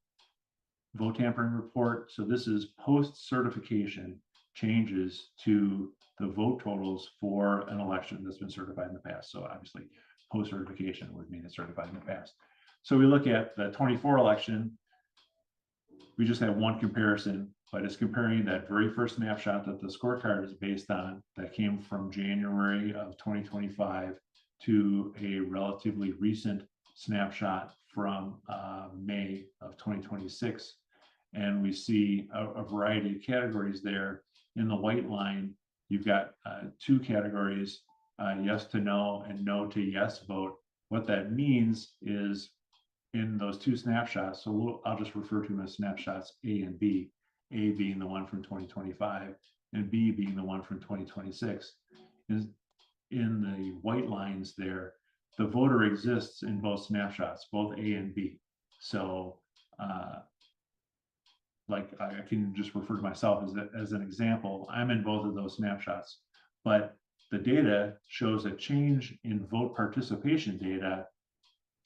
vote tampering report. So this is post-certification changes to the vote totals for an election that's been certified in the past. So obviously post-certification would mean it's certified in the past. So we look at the 24 election. We just have one comparison, but it's comparing that very first snapshot that the scorecard is based on that came from January of 2025 to a relatively recent snapshot from May of 2026. And we see a variety of categories there. In the white line, you've got 2 categories, yes to no and no to yes vote. What that means is in those 2 snapshots, so I'll just refer to them as snapshots A and B, A being the one from 2025 and B being the one from 2026. In the white lines there, the voter exists in both snapshots, both A and B. So like I can just refer to myself as an example. I'm in both of those snapshots, but the data shows a change in vote participation data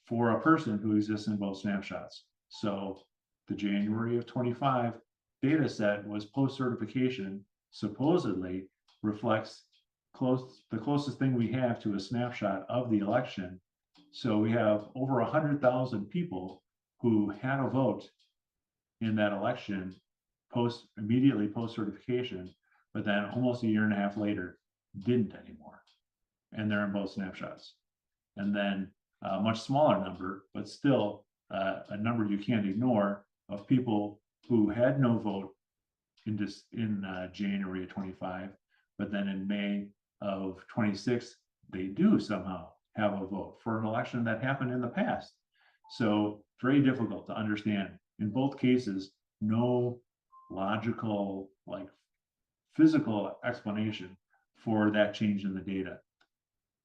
for a person who exists in both snapshots. So the January of 25 data set was post-certification, supposedly reflects the closest thing we have to a snapshot of the election. So we have over 100,000 people who had a vote in that election immediately post-certification, but then almost a year and a half later didn't anymore. And they're in both snapshots. And then a much smaller number, but still a number you can't ignore, of people who had no vote in January of 25, but then in May of 26, they do somehow have a vote for an election that happened in the past. So very difficult to understand. In both cases, no logical, like physical explanation for that change in the data.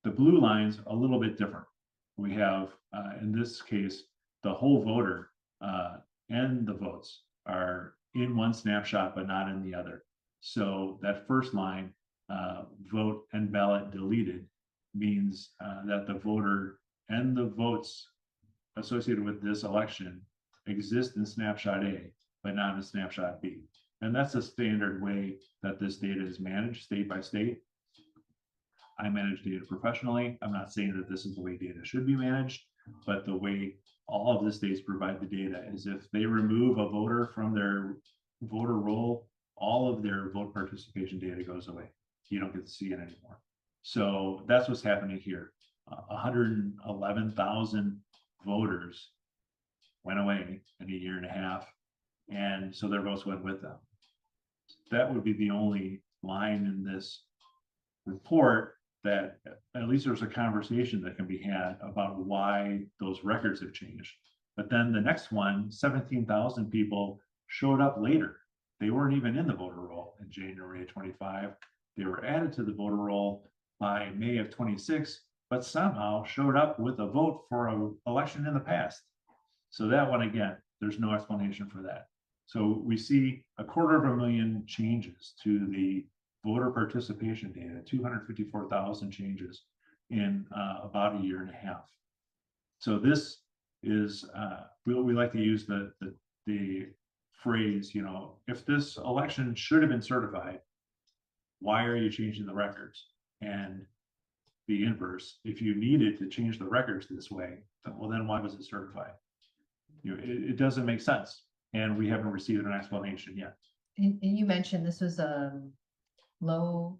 The blue line's a little bit different. We have, in this case, the whole voter and the votes are in one snapshot, but not in the other. So that first line, vote and ballot deleted, means that the voter and the votes associated with this election exist in snapshot A, but not in snapshot B. And that's a standard way that this data is managed state by state. I manage data professionally. I'm not saying that this is the way data should be managed, but the way all of the states provide the data is if they remove a voter from their voter roll, all of their vote participation data goes away. you don't get to see it anymore. So that's what's happening here. 111,000 voters went away in a year and a half, and so their votes went with them. That would be the only line in this report that at least there's a conversation that can be had about why those records have changed. But then the next one, 17,000 people showed up later. They weren't even in the voter roll in January of 25. They were added to the voter roll by May of 26, but somehow showed up with a vote for an election in the past. So that one, again, there's no explanation for that. So we see 250,000 changes to the voter participation data, 254,000 changes in about a year and a half. So this is, we like to use the phrase, you know, if this election should have been certified, why are you changing the records? And the inverse, if you needed to change the records this way, well, then why was it certified? You know, it doesn't make sense. And we haven't received an explanation yet. And you mentioned this was a low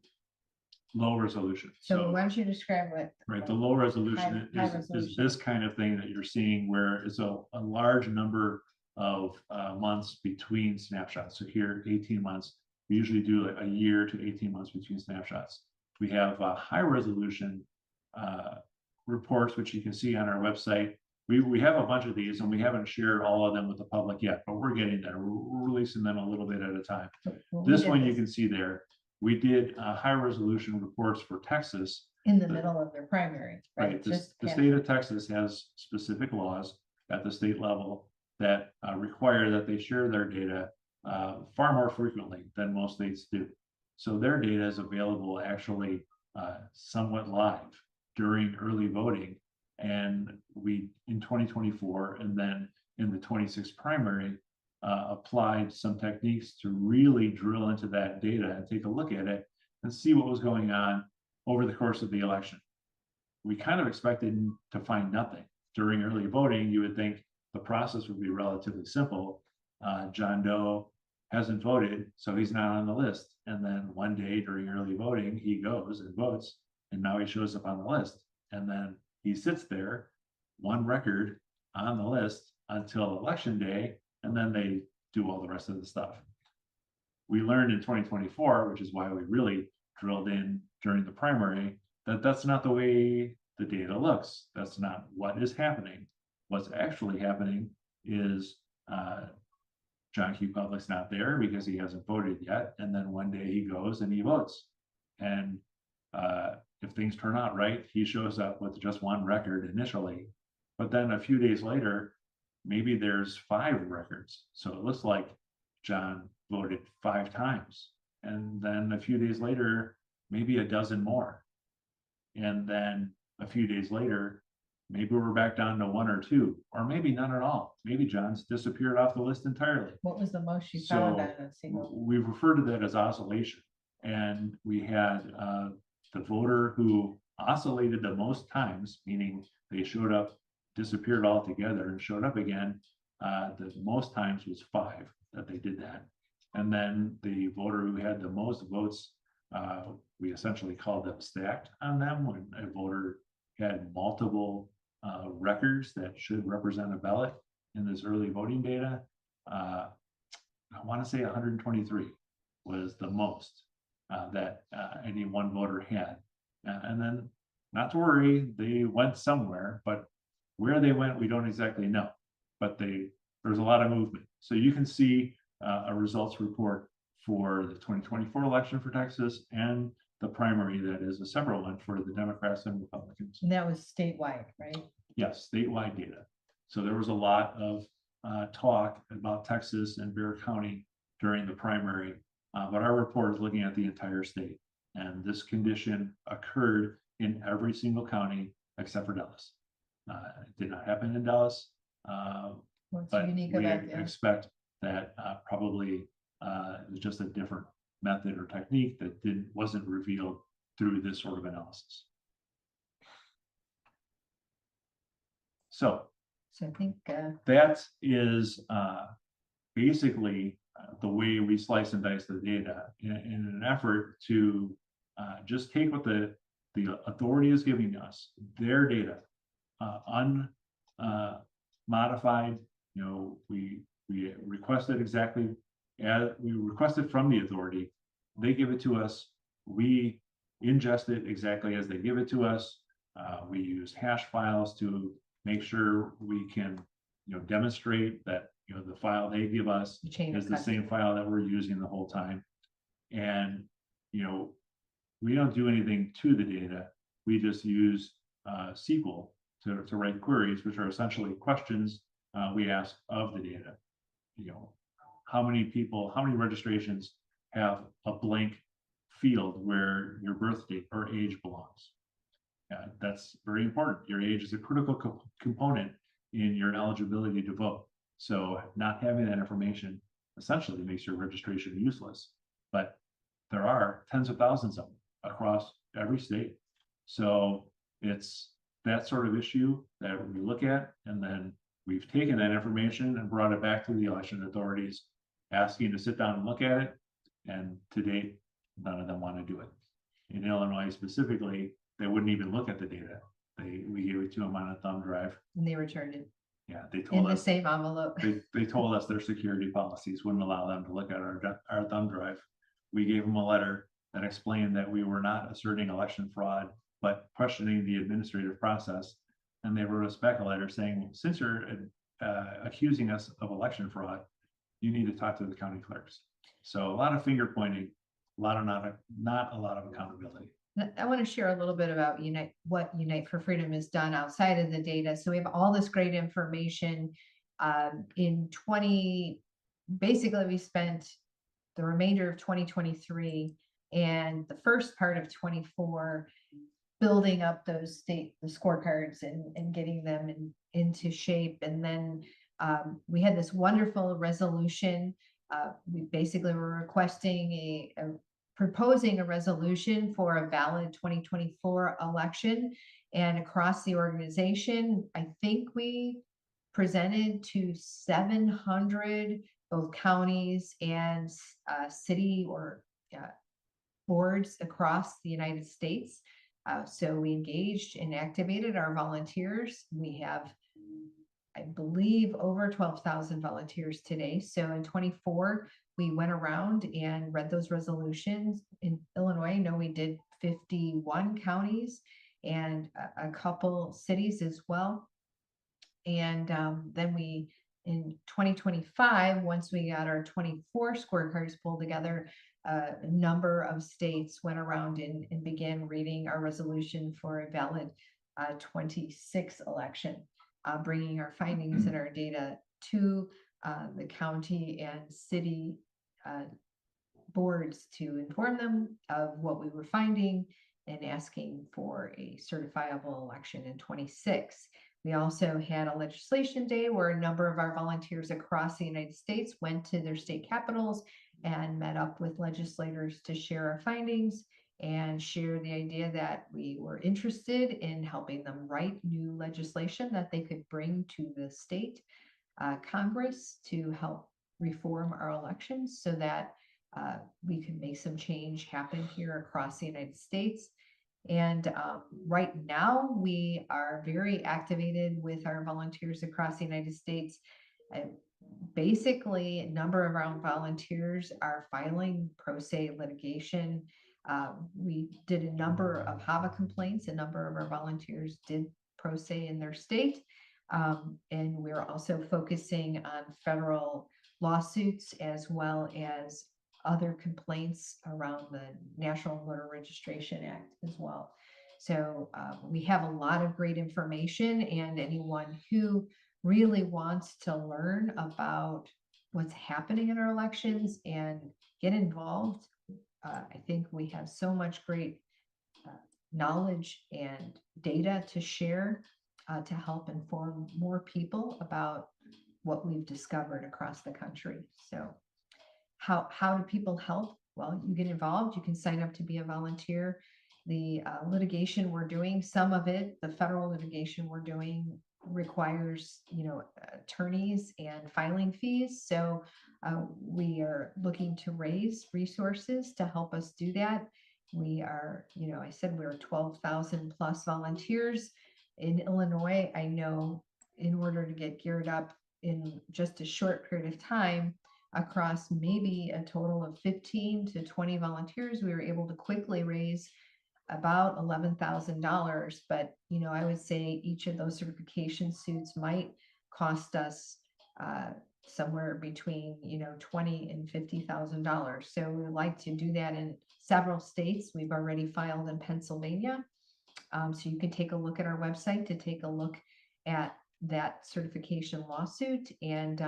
Resolution. So why don't you describe what? Right, the low resolution High is resolution. this kind of thing that you're seeing where it's a large number of months between snapshots. So here, 18 months. We usually do like a year to 18 months between snapshots. We have high resolution reports, which you can see on our website. We have a bunch of these, and we haven't shared all of them with the public yet, but we're getting there. We're releasing them a little bit at a time. This one you can see there. We did high resolution reports for Texas. In the middle of their primary, right? Right. The state of Texas has specific laws at the state level that require that they share their data far more frequently than most states do. So their data is available actually somewhat live during early voting. And we, in 2024, and then in the 26 primary, applied some techniques to really drill into that data and take a look at it and see what was going on over the course of the election. We kind of expected to find nothing. During early voting, you would think the process would be relatively simple. John Doe hasn't voted, so he's not on the list. And then one day during early voting, he goes and votes, and now he shows up on the list. And then he sits there, one record on the list until election day, and then they do all the rest of the stuff. We learned in 2024, which is why we really drilled in during the primary, that that's not the way the data looks. That's not what is happening. What's actually happening is John Q. Public's not there because he hasn't voted yet. And then one day he goes and he votes. And if things turn out right, he shows up with just one record initially. But then a few days later, maybe there's 5 records. So it looks like John voted 5 times. And then a few days later, maybe a dozen more. And then a few days later, maybe we're back down to 1 or 2, or maybe none at all. Maybe John's disappeared off the list entirely. What was the most you found on a single? We refer to that as oscillation. And we had the voter who oscillated the most times, meaning they showed up, disappeared altogether, and showed up again. The most times was 5 that they did that. And then the voter who had the most votes, we essentially called them stacked on them when a voter had multiple records that should represent a ballot in this early voting data. I want to say 123 was the most that any one voter had. And then, not to worry, they went somewhere, but where they went, we don't exactly know. But there's a lot of movement. So you can see a results report for the 2024 election for Texas and the primary that is a separate one for the Democrats and Republicans. And that was statewide, right? Yes, statewide data. So there was a lot of talk about Texas and Birch County during the primary, but our report is looking at the entire state. And this condition occurred in every single county except for Dallas. It did not happen in Dallas, What's but unique we about that? expect that probably it was just a different method or technique that wasn't revealed through this sort of analysis. So I think that is basically the way we slice and dice the data in an effort to just take what the authority is giving us, their data, unmodified. You know, we requested exactly as we requested from the authority. They give it to us. We ingest it exactly as they give it to us. We use hash files to make sure we can, you know, demonstrate that, you know, the file they give us is the same file that we're using the whole time. And, you know, we don't do anything to the data. We just use SQL to write queries, which are essentially questions we ask of the data. You know, how many people, how many registrations have a blank field where your birth date or age belongs? That's very important. Your age is a critical component in your eligibility to vote. So not having that information essentially makes your registration useless. But there are tens of thousands of them across every state. So it's that sort of issue that we look at, and then we've taken that information and brought it back to the election authorities, asking to sit down and look at it. And to date, none of them want to do it. In Illinois specifically, they wouldn't even look at the data. We gave it to them on a thumb drive. And they returned it Yeah, they told in us the same envelope. they told us their security policies wouldn't allow them to look at our thumb drive. We gave them a letter that explained that we were not asserting election fraud, but questioning the administrative process. And they wrote us back a letter saying, since you're accusing us of election fraud, you need to talk to the county clerks. So a lot of finger pointing, not a lot of accountability. I want to share a little bit about what Unite for Freedom has done outside of the data. So we have all this great information. Basically we spent the remainder of 2023 and the first part of 24 building up the scorecards and getting them into shape. And then we had this wonderful resolution. We basically were requesting proposing a resolution for a valid 2024 election. And across the organization, I think we presented to 700 both counties and city or boards across the United States. So we engaged and activated our volunteers. We have, I believe, over 12,000 volunteers today. So in 24, we went around and read those resolutions. In Illinois, I know we did 51 counties and a couple cities as well. And then we, in 2025, once we got our 24 scorecards pulled together, a number of states went around and began reading our resolution for a valid 26 election, bringing our findings and our data to the county and city boards to inform them of what we were finding and asking for a certifiable election in 26. We also had a legislation day where a number of our volunteers across the United States went to their state capitals and met up with legislators to share our findings and share the idea that we were interested in helping them write new legislation that they could bring to the state Congress to help reform our elections so that we could make some change happen here across the United States. And right now we are very activated with our volunteers across the United States. Basically, a number of our volunteers are filing pro se litigation. We did a number of HAVA complaints. A number of our volunteers did pro se in their state. And we're also focusing on federal lawsuits as well as other complaints around the National Voter Registration Act as well. So we have a lot of great information, and anyone who really wants to learn about what's happening in our elections and get involved, I think we have so much great knowledge and data to share to help inform more people about what we've discovered across the country. So how do people help? Well, you get involved, you can sign up to be a volunteer. The litigation we're doing, some of it, the federal litigation we're doing requires, attorneys and filing fees. So we are looking to raise resources to help us do that. We are, I said we're 12,000 plus volunteers in Illinois. I know in order to get geared up in just a short period of time across maybe a total of 15 to 20 volunteers, we were able to quickly raise about $11,000. But, I would say each of those certification suits might cost us somewhere between, $20,000 and $50,000. So we would like to do that in several states. We've already filed in Pennsylvania. So you can take a look at our website to take a look at that certification lawsuit. And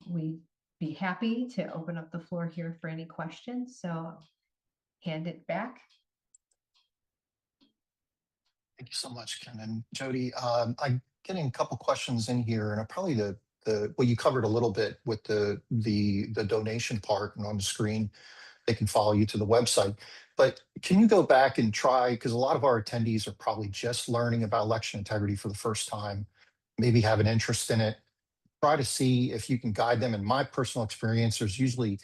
we'd be happy to open up the floor here for any questions. So hand it back. Thank you so much, Ken and Jody. I'm getting a couple questions in here, and probably well, you covered a little bit with the donation part, and on the screen they can follow you to the website. But can you go back and try, because a lot of our attendees are probably just learning about election integrity for the first time, maybe have an interest in it. Try to see if you can guide them. In my personal experience, there's usually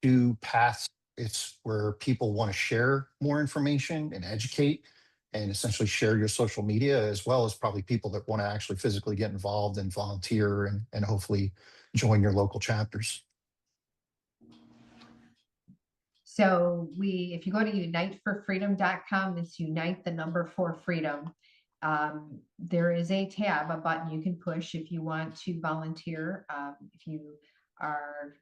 two paths. It's where people want to share more information and educate and essentially share your social media, as well as probably people that want to actually physically get involved and volunteer and hopefully join your local chapters. So if you go to uniteforfreedom.com, it's unite the number 4 freedom. There is a tab, a button you can push if you want to volunteer. If you are,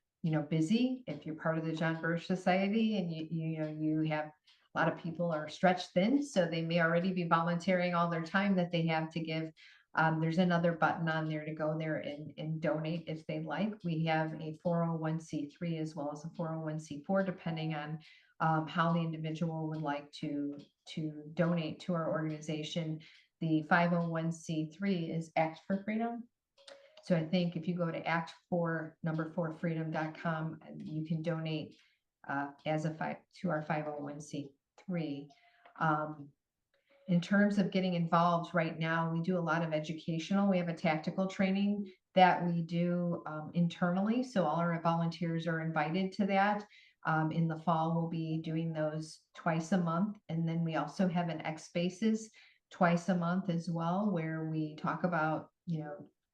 busy, if you're part of the John Birch Society and you have a lot of people are stretched thin, so they may already be volunteering all their time that they have to give. There's another button on there to go there and donate if they like. We have a 401c3 as well as a 401c4, depending on how the individual would like to donate to our organization. The 501c3 is Act for Freedom. So I think if you go to act4freedom.com, you can donate to our 501c3. In terms of getting involved right now, we do a lot of educational. We have a tactical training that we do internally. So all our volunteers are invited to that. In the fall, we'll be doing those twice a month. And then we also have an X Spaces twice a month as well, where we talk about,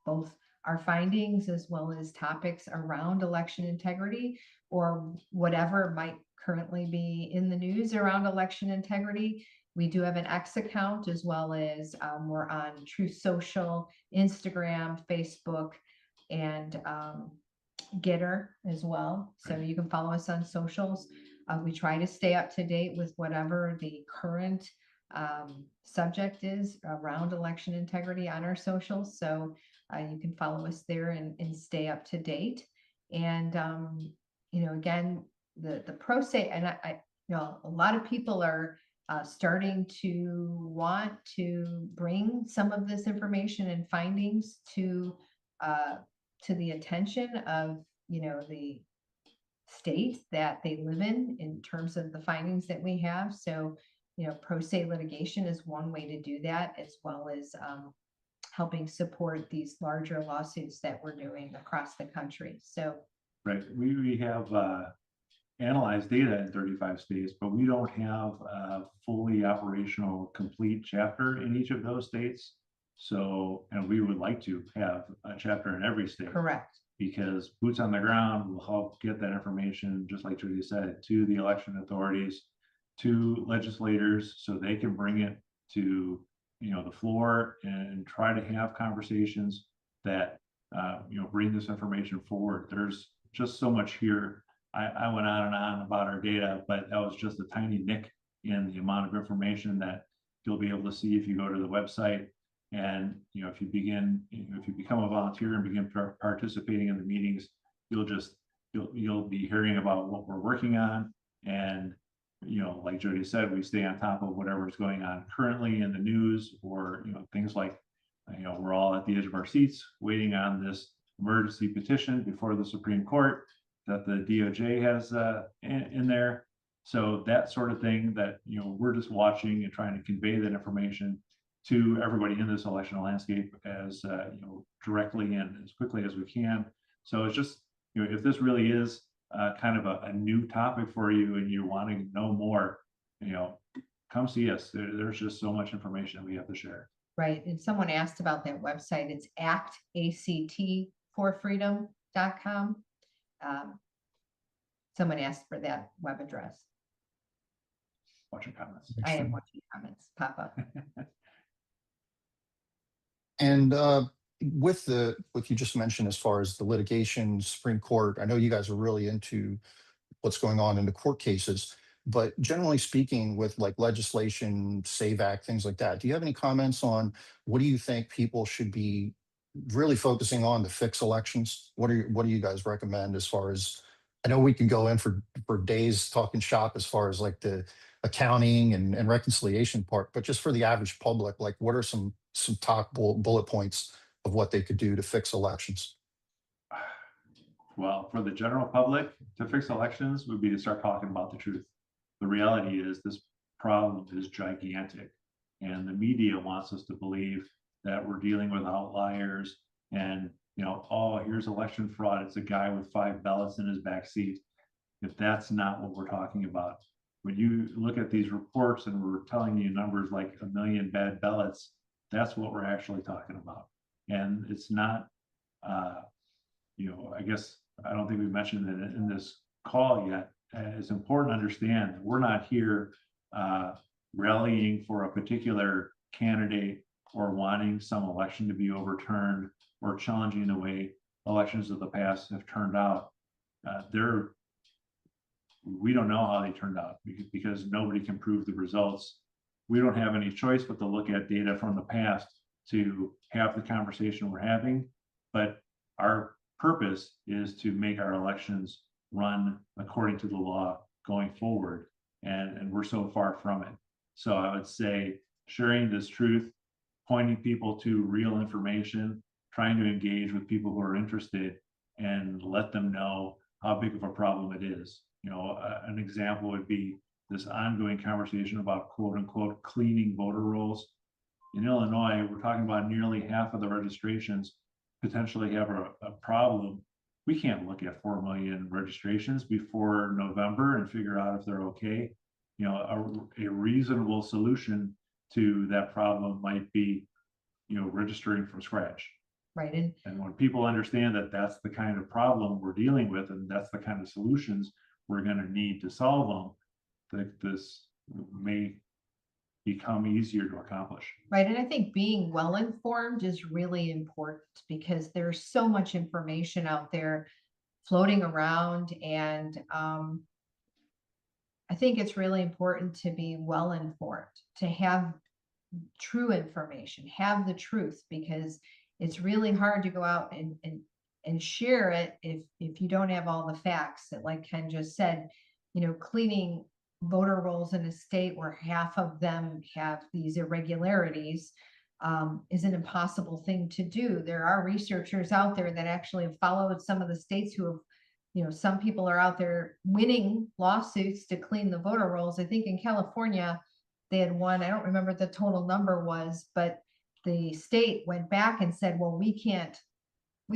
both our findings as well as topics around election integrity or whatever might currently be in the news around election integrity. We do have an X account as well as we're on Truth Social, Instagram, Facebook, and Getter as well. So you can follow us on socials. We try to stay up to date with whatever the current subject is around election integrity on our socials. So you can follow us there and stay up to date. And, again, the pro se, and I a lot of people are starting to want to bring some of this information and findings to the attention of, the state that they live in terms of the findings that we have. So, pro se litigation is one way to do that, as well as helping support these larger lawsuits that we're doing across the country. So, right, we have analyzed data in 35 states, but we don't have a fully operational complete chapter in each of those states. So, and we would like to have a chapter in every state. correct. Because boots on the ground will help get that information, just like Judy said, to the election authorities, to legislators, so they can bring it to the floor and try to have conversations that bring this information forward. There's just so much here. I went on and on about our data, but that was just a tiny nick in the amount of information that you'll be able to see if you go to the website. And if you become a volunteer and begin participating in the meetings, you'll be hearing about what we're working on. And like Jody said, we stay on top of whatever's going on currently in the news, or things like we're all at the edge of our seats waiting on this emergency petition before the Supreme Court that the DOJ has in there. So that sort of thing that we're just watching and trying to convey that information to everybody in this election landscape as directly and as quickly as we can. So it's just if this really is kind of a new topic for you and you're wanting to know more, come see us. There's just so much information we have to share. Right. And someone asked about that website. It's actforfreedom.com. Someone asked for that web address. Watching comments. I am watching comments pop up. And with what you just mentioned, as far as the litigation, Supreme Court, I know you guys are really into what's going on in the court cases, but generally speaking, with like legislation, SAVE Act, things like that, do you have any comments on what do you think people should be really focusing on to fix elections? What do you guys recommend as far as, I know we can go in for days talking shop as far as like the accounting and reconciliation part, but just for the average public, like what are some top bullet points of what they could do to fix elections? Well, for the general public, to fix elections would be to start talking about the truth. The reality is this problem is gigantic, and the media wants us to believe that we're dealing with outliers and, oh, here's election fraud. It's a guy with 5 ballots in his back seat. If that's not what we're talking about, when you look at these reports and we're telling you numbers like 1 million bad ballots, that's what we're actually talking about. And it's not, I guess, I don't think we mentioned it in this call yet. It's important to understand that we're not here rallying for a particular candidate or wanting some election to be overturned or challenging the way elections of the past have turned out. We don't know how they turned out because nobody can prove the results. We don't have any choice but to look at data from the past to have the conversation we're having. But our purpose is to make our elections run according to the law going forward. And we're so far from it. So I would say sharing this truth, pointing people to real information, trying to engage with people who are interested and let them know how big of a problem it is. An example would be this ongoing conversation about quote unquote cleaning voter rolls. In Illinois, we're talking about nearly half of the registrations potentially have a problem. We can't look at 4 million registrations before November and figure out if they're okay. A reasonable solution to that problem might be, registering from scratch. Right. And when people understand that that's the kind of problem we're dealing with, and that's the kind of solutions we're going to need to solve them, this may become easier to accomplish. Right. And I think being well informed is really important because there's so much information out there floating around. And I think it's really important to be well informed, to have true information, have the truth, because it's really hard to go out and share it if you don't have all the facts. That, like Ken just said, cleaning voter rolls in a state where half of them have these irregularities is an impossible thing to do. There are researchers out there that actually have followed some of the states who have, some people are out there winning lawsuits to clean the voter rolls. I think in California, they had one, I don't remember what the total number was, but the state went back and said, well, we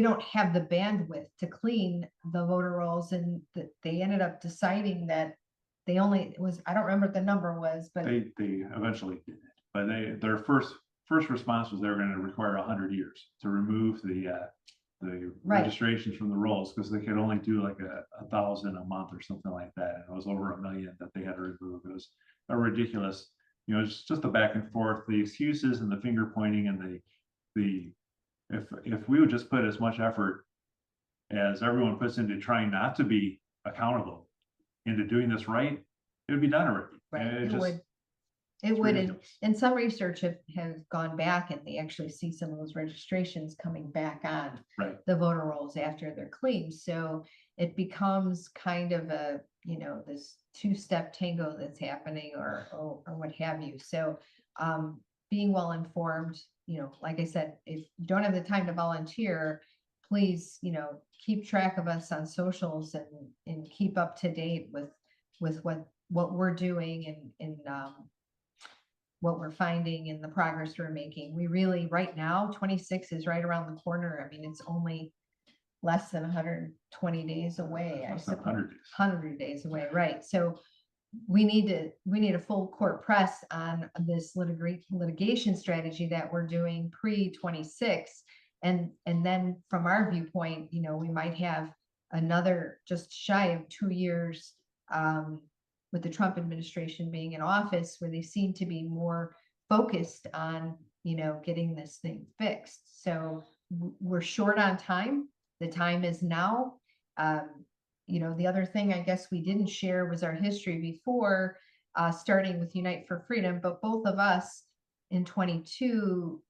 don't have the bandwidth to clean the voter rolls. And they ended up deciding that I don't remember what the number was, but they eventually did it. But their first response was they were going to require 100 years to remove the right. registrations from the rolls, because they could only do like 1,000 a month or something like that. And it was over 1 million that they had to remove. It was a ridiculous, it's just the back and forth, the excuses and the finger pointing, and if we would just put as much effort as everyone puts into trying not to be accountable into doing this right, it would be done already. Right. It would. And some research has gone back and they actually see some of those registrations coming back on the voter rolls after they're cleaned. So it becomes kind of a, this two-step tango that's happening or what have you. So being well informed, like I said, if you don't have the time to volunteer, please, keep track of us on socials and keep up to date with what we're doing and what we're finding and the progress we're making. We really, right now, 26 is right around the corner. I mean, it's only less than 120 days away. I Less than suppose 100 days. 100 days away, right? So we need a full court press on this litigation strategy that we're doing pre-26, and then from our viewpoint, we might have another just shy of 2 years with the Trump administration being in office, where they seem to be more focused on getting this thing fixed. So we're short on time. The time is now. The other thing I guess we didn't share was our history before, starting with Unite for Freedom, but both of us in 22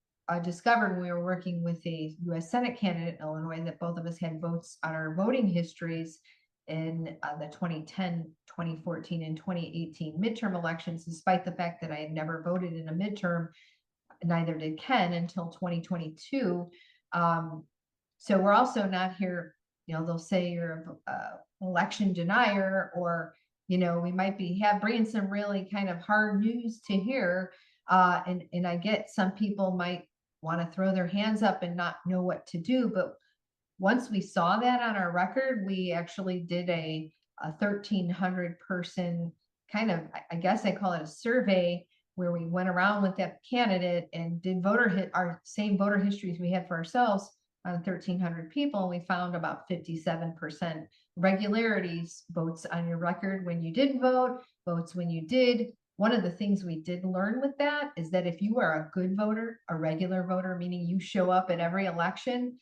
discovered when we were working with a U.S. Senate candidate in Illinois that both of us had votes on our voting histories in the 2010, 2014, and 2018 midterm elections, despite the fact that I had never voted in a midterm. Neither did Ken until 2022. So we're also not here, they'll say you're an election denier, or, we might be bringing some really kind of hard news to hear. And I get some people might want to throw their hands up and not know what to do. But once we saw that on our record, we actually did a 1,300 person kind of, I guess I call it a survey, where we went around with that candidate and did our same voter histories we had for ourselves on 1,300 people. We found about 57% regularities, votes on your record when you didn't vote, votes when you did. One of the things we did learn with that is that if you are a good voter, a regular voter, meaning you show up at every election,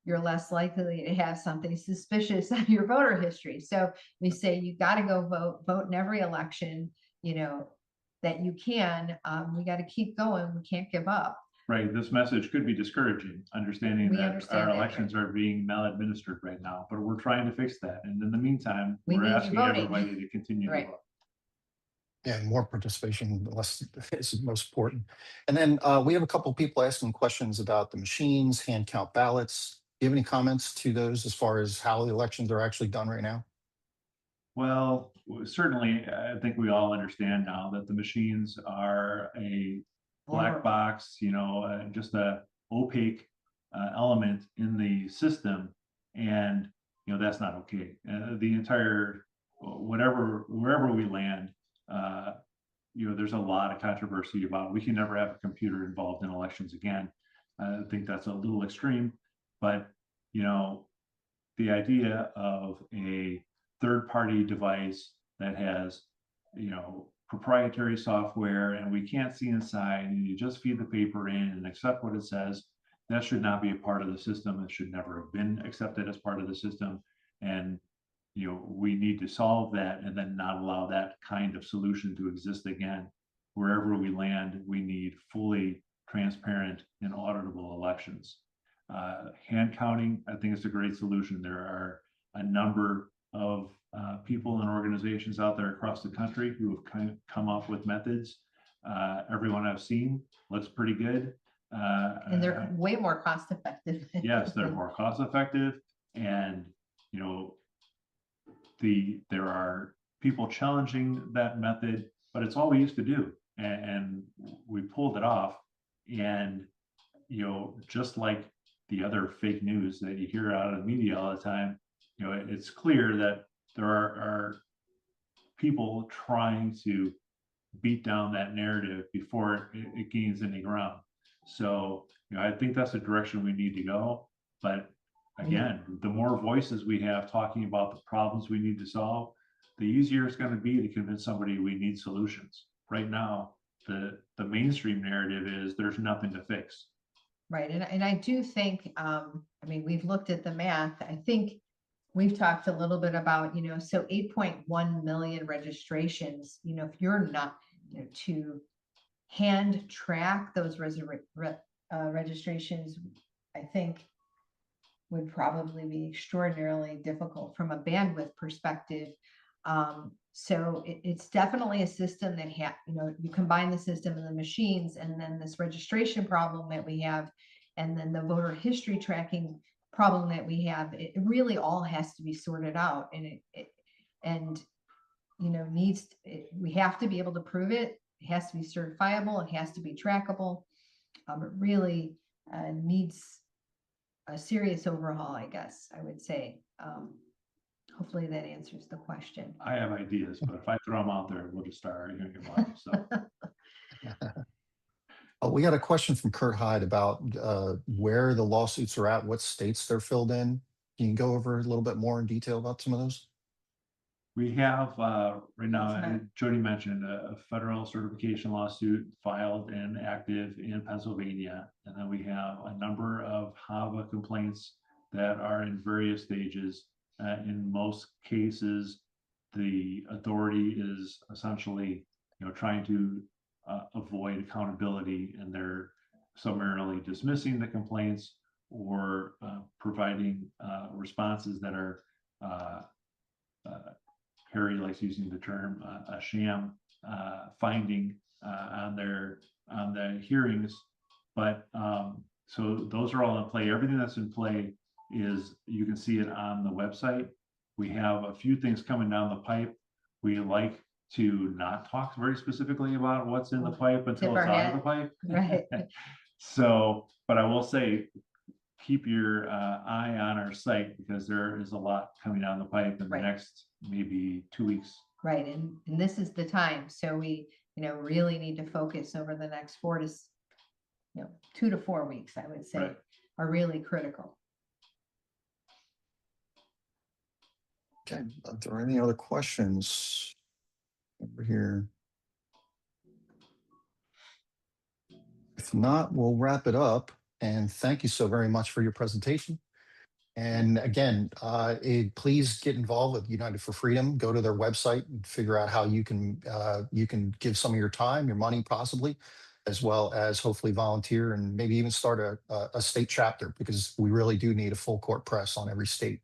you're less likely to have something suspicious on your voter history. So we say you got to go vote in every election, that you can. We got to keep going. We can't give up. Right. This message could be discouraging, understanding We that understand our that, elections are being maladministered right now, but we're trying to fix that. And in the meantime, We we're need you asking voting. everybody to continue to Right. vote. Yeah, more participation, less is most important. And then we have a couple of people asking questions about the machines, hand count ballots. Do you have any comments to those as far as how the elections are actually done right now? Well, certainly, I think we all understand now that the machines are a black box, just a opaque element in the system, and that's not okay. The entire wherever we land, there's a lot of controversy about we can never have a computer involved in elections again. I think that's a little extreme, but the idea of a third-party device that has proprietary software and we can't see inside, and you just feed the paper in and accept what it says, that should not be a part of the system. It should never have been accepted as part of the system. And we need to solve that and then not allow that kind of solution to exist again. Wherever we land, we need fully transparent and auditable elections. Hand counting, I think it's a great solution. There are a number of people and organizations out there across the country who have come up with methods. Everyone I've seen looks pretty good. And they're way more cost effective. Yes, they're more cost effective. And, there are people challenging that method, but it's all we used to do. And we pulled it off. And, just like the other fake news that you hear out of the media all the time, it's clear that there are people trying to beat down that narrative before it gains any ground. So, I think that's the direction we need to go. But again, the more voices we have talking about the problems we need to solve, the easier it's going to be to convince somebody we need solutions. Right now, the mainstream narrative is there's nothing to fix. Right. And I do think, we've looked at the math. I think we've talked a little bit about, so 8.1 million registrations, if you're not, to hand track those registrations, I think would probably be extraordinarily difficult from a bandwidth perspective. So it's definitely a system that you combine the system and the machines, and then this registration problem that we have, and then the voter history tracking problem that we have. It really all has to be sorted out, and we have to be able to prove it. It has to be certifiable. It has to be trackable. It really needs a serious overhaul, I guess I would say. Hopefully that answers the question. I have ideas, but if I throw them out there, we'll just start arguing about them. So We got a question from Kurt Hyde about where the lawsuits are at, what states they're filled in. Can you go over a little bit more in detail about some of those? we have right now, That's right. Jody mentioned a federal certification lawsuit filed and active in Pennsylvania. And then we have a number of HAVA complaints that are in various stages. In most cases, the authority is essentially, trying to avoid accountability, and they're summarily dismissing the complaints or providing responses that are Harry likes using the term a sham finding on the hearings. But so those are all in play. Everything that's in play is, you can see it on the website. We have a few things coming down the pipe. We like to not talk very specifically about what's in the pipe until it's out of the pipe. Right. So, but I will say, keep your eye on our site, because there is a lot coming down the pipe in the Right. next maybe 2 weeks. Right, and this is the time, so we, really need to focus over the next 2 to 4 weeks, I would say, Right. are really critical. Okay, are there any other questions over here? If not, we'll wrap it up. And thank you so very much for your presentation. And again, please get involved with United for Freedom. Go to their website and figure out how you can give some of your time, your money possibly, as well as hopefully volunteer and maybe even start a state chapter, because we really do need a full court press on every state.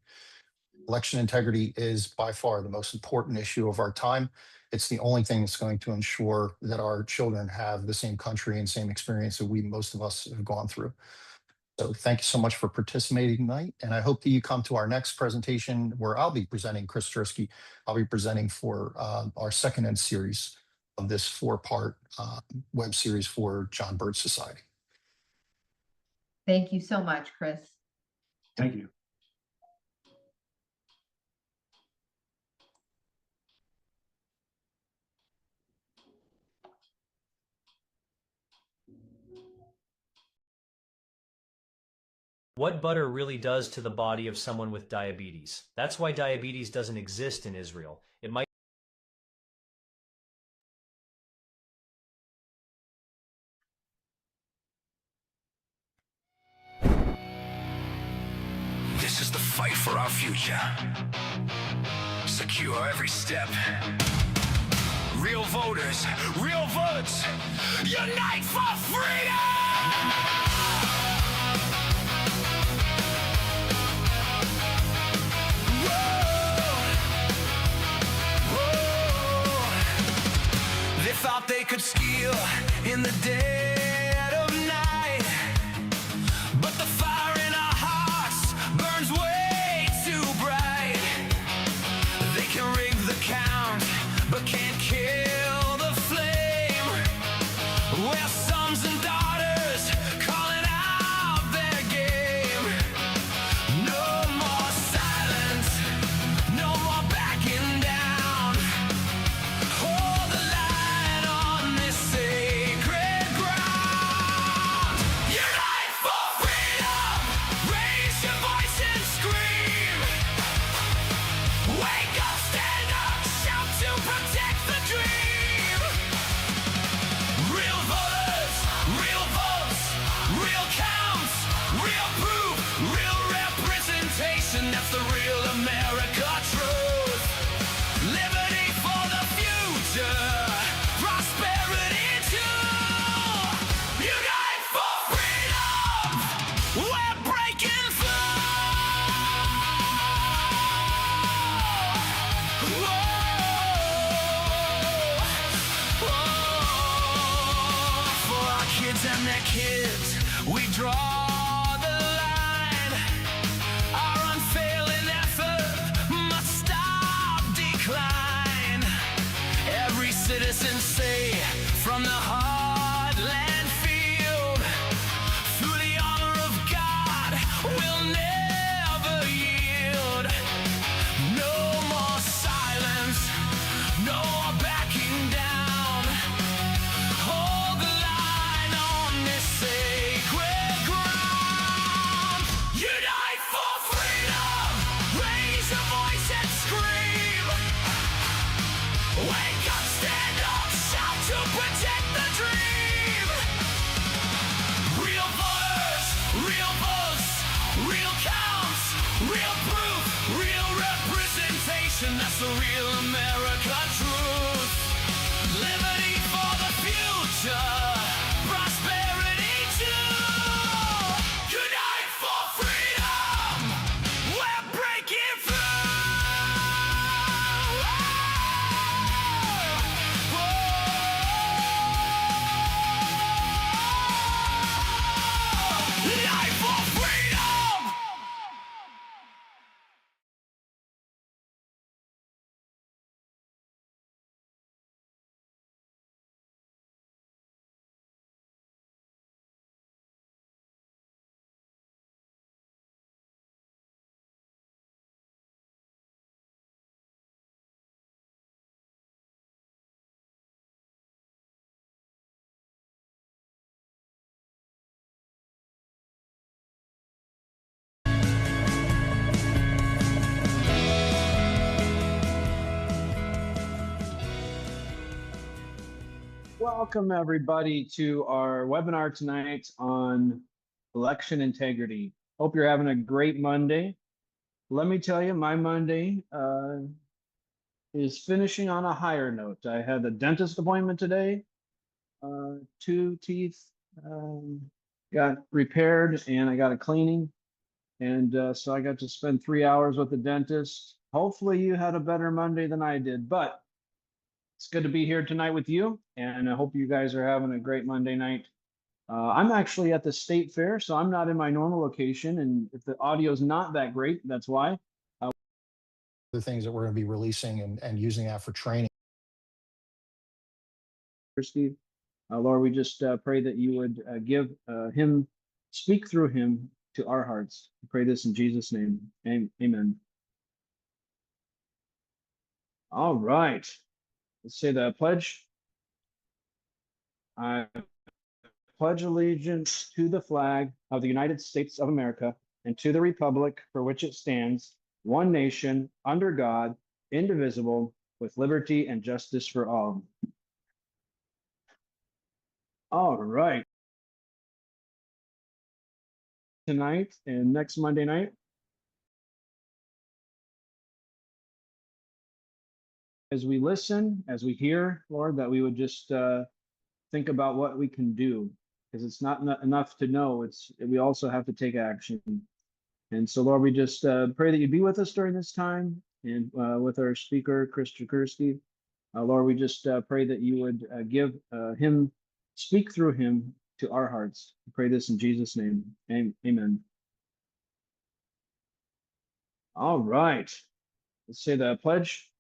Election integrity is by far the most important issue of our time. It's the only thing that's going to ensure that our children have the same country and same experience that most of us have gone through. So thank you so much for participating tonight. And I hope that you come to our next presentation, where I'll be presenting, Kris Tursky. I'll be presenting for our second end series of this 4-part web series for John Birch Society. Thank you so much, Kris. Thank you. What butter really does to the body of someone with diabetes. That's why diabetes doesn't exist in Israel. It might. This is the fight for our future. Secure every step. Real voters, real votes. Unite for freedom! They thought they could steal in the dead of night, but the fire in our hearts burns way too bright. They can rig the count, but can't kill the flame. We're sons and daughters calling out their game. No more silence, no more backing down. Hold the line on this sacred ground. Unite for freedom! Raise your voice and scream! Wake up, stand up, shout to protect the dream! Real voters, real votes, real counts, real proof, real representation. That's the real America truth. Liberty for the future, prosperity too. Unite for freedom! We're breaking through! For our kids and their kids, we draw the line. Our unfailing effort must stop decline. Every citizen say, from the heartland field, through the armor of God, we'll nation, that's the real American truth. Liberty for the future, prosperity too. Unite for freedom, we're breaking through. Unite for freedom. Welcome, everybody, to our webinar tonight on election integrity. Hope you're having a great Monday. Let me tell you, my Monday is finishing on a higher note. I had a dentist appointment today. 2 teeth got repaired, and I got a cleaning. And so I got to spend 3 hours with the dentist. Hopefully you had a better Monday than I did, but it's good to be here tonight with you, and I hope you guys are having a great Monday night. I'm actually at the state fair, so I'm not in my normal location, and if the audio is not that great, that's why. The things that we're going to be releasing and using that for training. Steve, Lord, we just pray that you would give him, speak through him to our hearts. We pray this in Jesus' name. Amen. All right. Let's say the pledge. I pledge allegiance to the flag of the United States of America and to the republic for which it stands, one nation, under God, indivisible, with liberty and justice for all. All right. Tonight and next Monday night, as we listen, as we hear, Lord, that we would just think about what we can do, because it's not enough to know. We also have to take action. And so, Lord, we just pray that you be with us during this time, and with our speaker, Kris. Lord, we just pray that you would give him, speak through him to our hearts. We pray this in Jesus' name. Amen. All right. Let's say the pledge.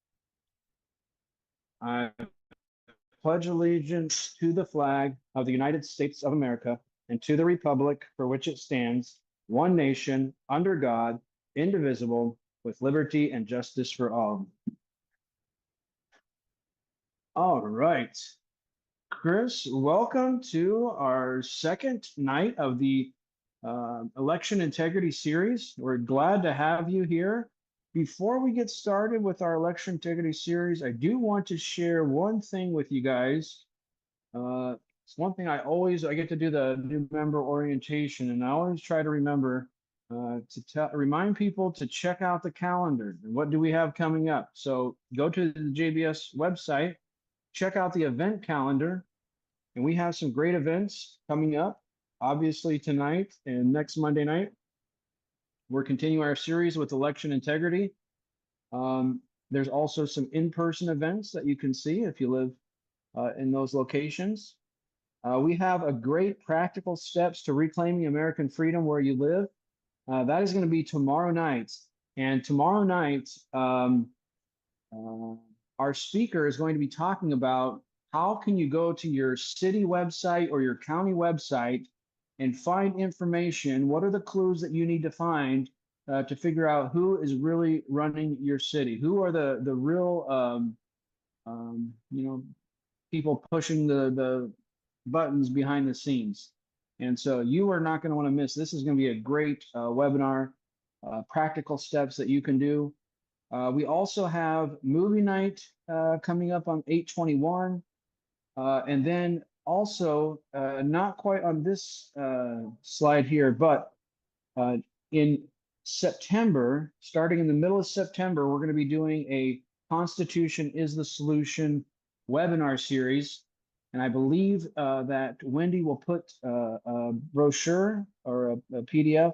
I pledge allegiance to the flag of the United States of America and to the republic for which it stands, one nation, under God, indivisible, with liberty and justice for all. All right. Kris, welcome to our second night of the Election Integrity Series. We're glad to have you here. Before we get started with our Election Integrity Series, I do want to share one thing with you guys. It's one thing I get to do the new member orientation, and I always try to remember to remind people to check out the calendar. And what do we have coming up? So go to the JBS website, check out the event calendar, and we have some great events coming up. Obviously tonight and next Monday night, we're continuing our series with election integrity. There's also some in-person events that you can see if you live in those locations. We have a great practical steps to reclaiming American freedom where you live. That is going to be tomorrow night. And tomorrow night, our speaker is going to be talking about how can you go to your city website or your county website and find information. What are the clues that you need to find to figure out who is really running your city? Who are the real, people pushing the buttons behind the scenes? And so you are not going to want to miss. This is going to be a great webinar, practical steps that you can do. We also have movie night coming up on 8/21. And then also, not quite on this slide here, but in September, starting in the middle of September, we're going to be doing a Constitution is the Solution webinar series. And I believe that Wendy will put a brochure or a PDF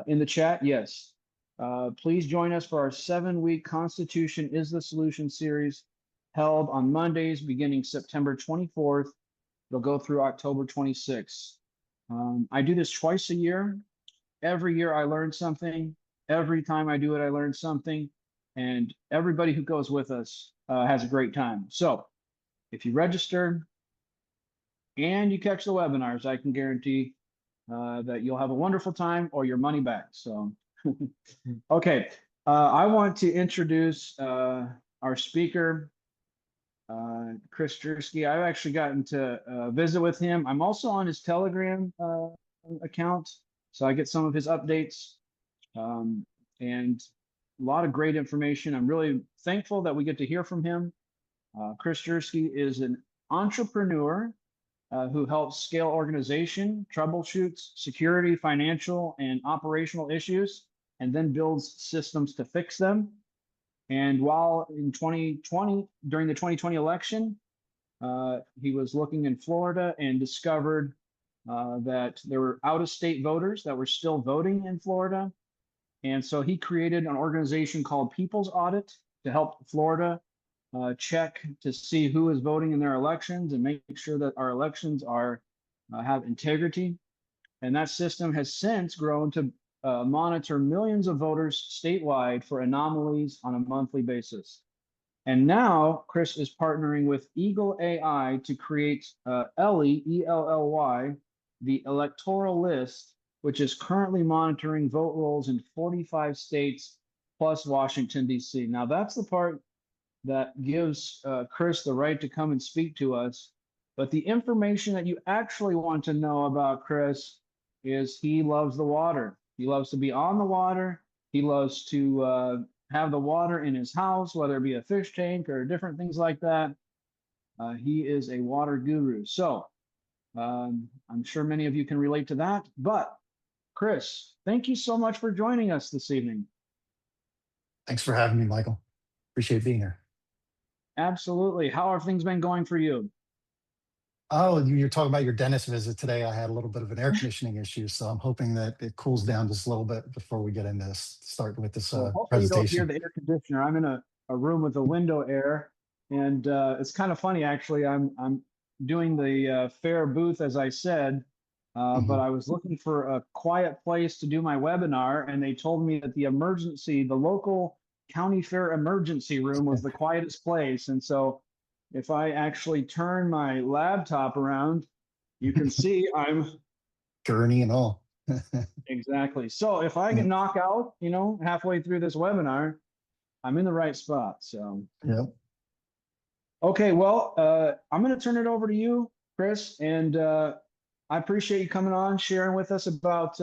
in the chat. Yes. Please join us for our 7-week Constitution is the Solution series held on Mondays beginning September 24th. It'll go through October 26th. I do this twice a year. Every year I learn something. Every time I do it, I learn something. And everybody who goes with us has a great time. So if you register and you catch the webinars, I can guarantee that you'll have a wonderful time or your money back. So, okay. I want to introduce our speaker, Kris Jersky. I've actually gotten to visit with him. I'm also on his Telegram account, so I get some of his updates and a lot of great information. I'm really thankful that we get to hear from him. Kris Jersky is an entrepreneur who helps scale organization, troubleshoots security, financial, and operational issues, and then builds systems to fix them. And while in 2020, during the 2020 election, he was looking in Florida and discovered that there were out-of-state voters that were still voting in Florida. And so he created an organization called People's Audit to help Florida check to see who is voting in their elections and make sure that our elections are have integrity. And that system has since grown to monitor millions of voters statewide for anomalies on a monthly basis. And now Kris is partnering with Eagle AI to create Ellie, E-L-L-Y, the Electoral List, which is currently monitoring vote rolls in 45 states plus Washington, D.C. Now that's the part that gives Kris the right to come and speak to us. But the information that you actually want to know about Kris is he loves the water. He loves to be on the water. He loves to have the water in his house, whether it be a fish tank or different things like that. He is a water guru. So I'm sure many of you can relate to that. But Kris, thank you so much for joining us this evening. Thanks for having me, Michael. Appreciate being here. Absolutely. How have things been going for you? Oh, you're talking about your dentist visit today. I had a little bit of an air conditioning issue, so I'm hoping that it cools down just a little bit before we get into this, start with this Well, hopefully presentation. you don't hear the air conditioner. I'm in a room with a window air, and it's kind of funny actually. I'm doing the fair booth as I said, but I was looking for a quiet place to do my webinar, and they told me that the local county fair emergency room was the quietest place, and so if I actually turn my laptop around, you can see I'm Gurney and all. exactly. So if I can knock out, halfway through this webinar, I'm in the right spot. So, Yep. Okay, well, I'm going to turn it over to you, Kris, and I appreciate you coming on, sharing with us about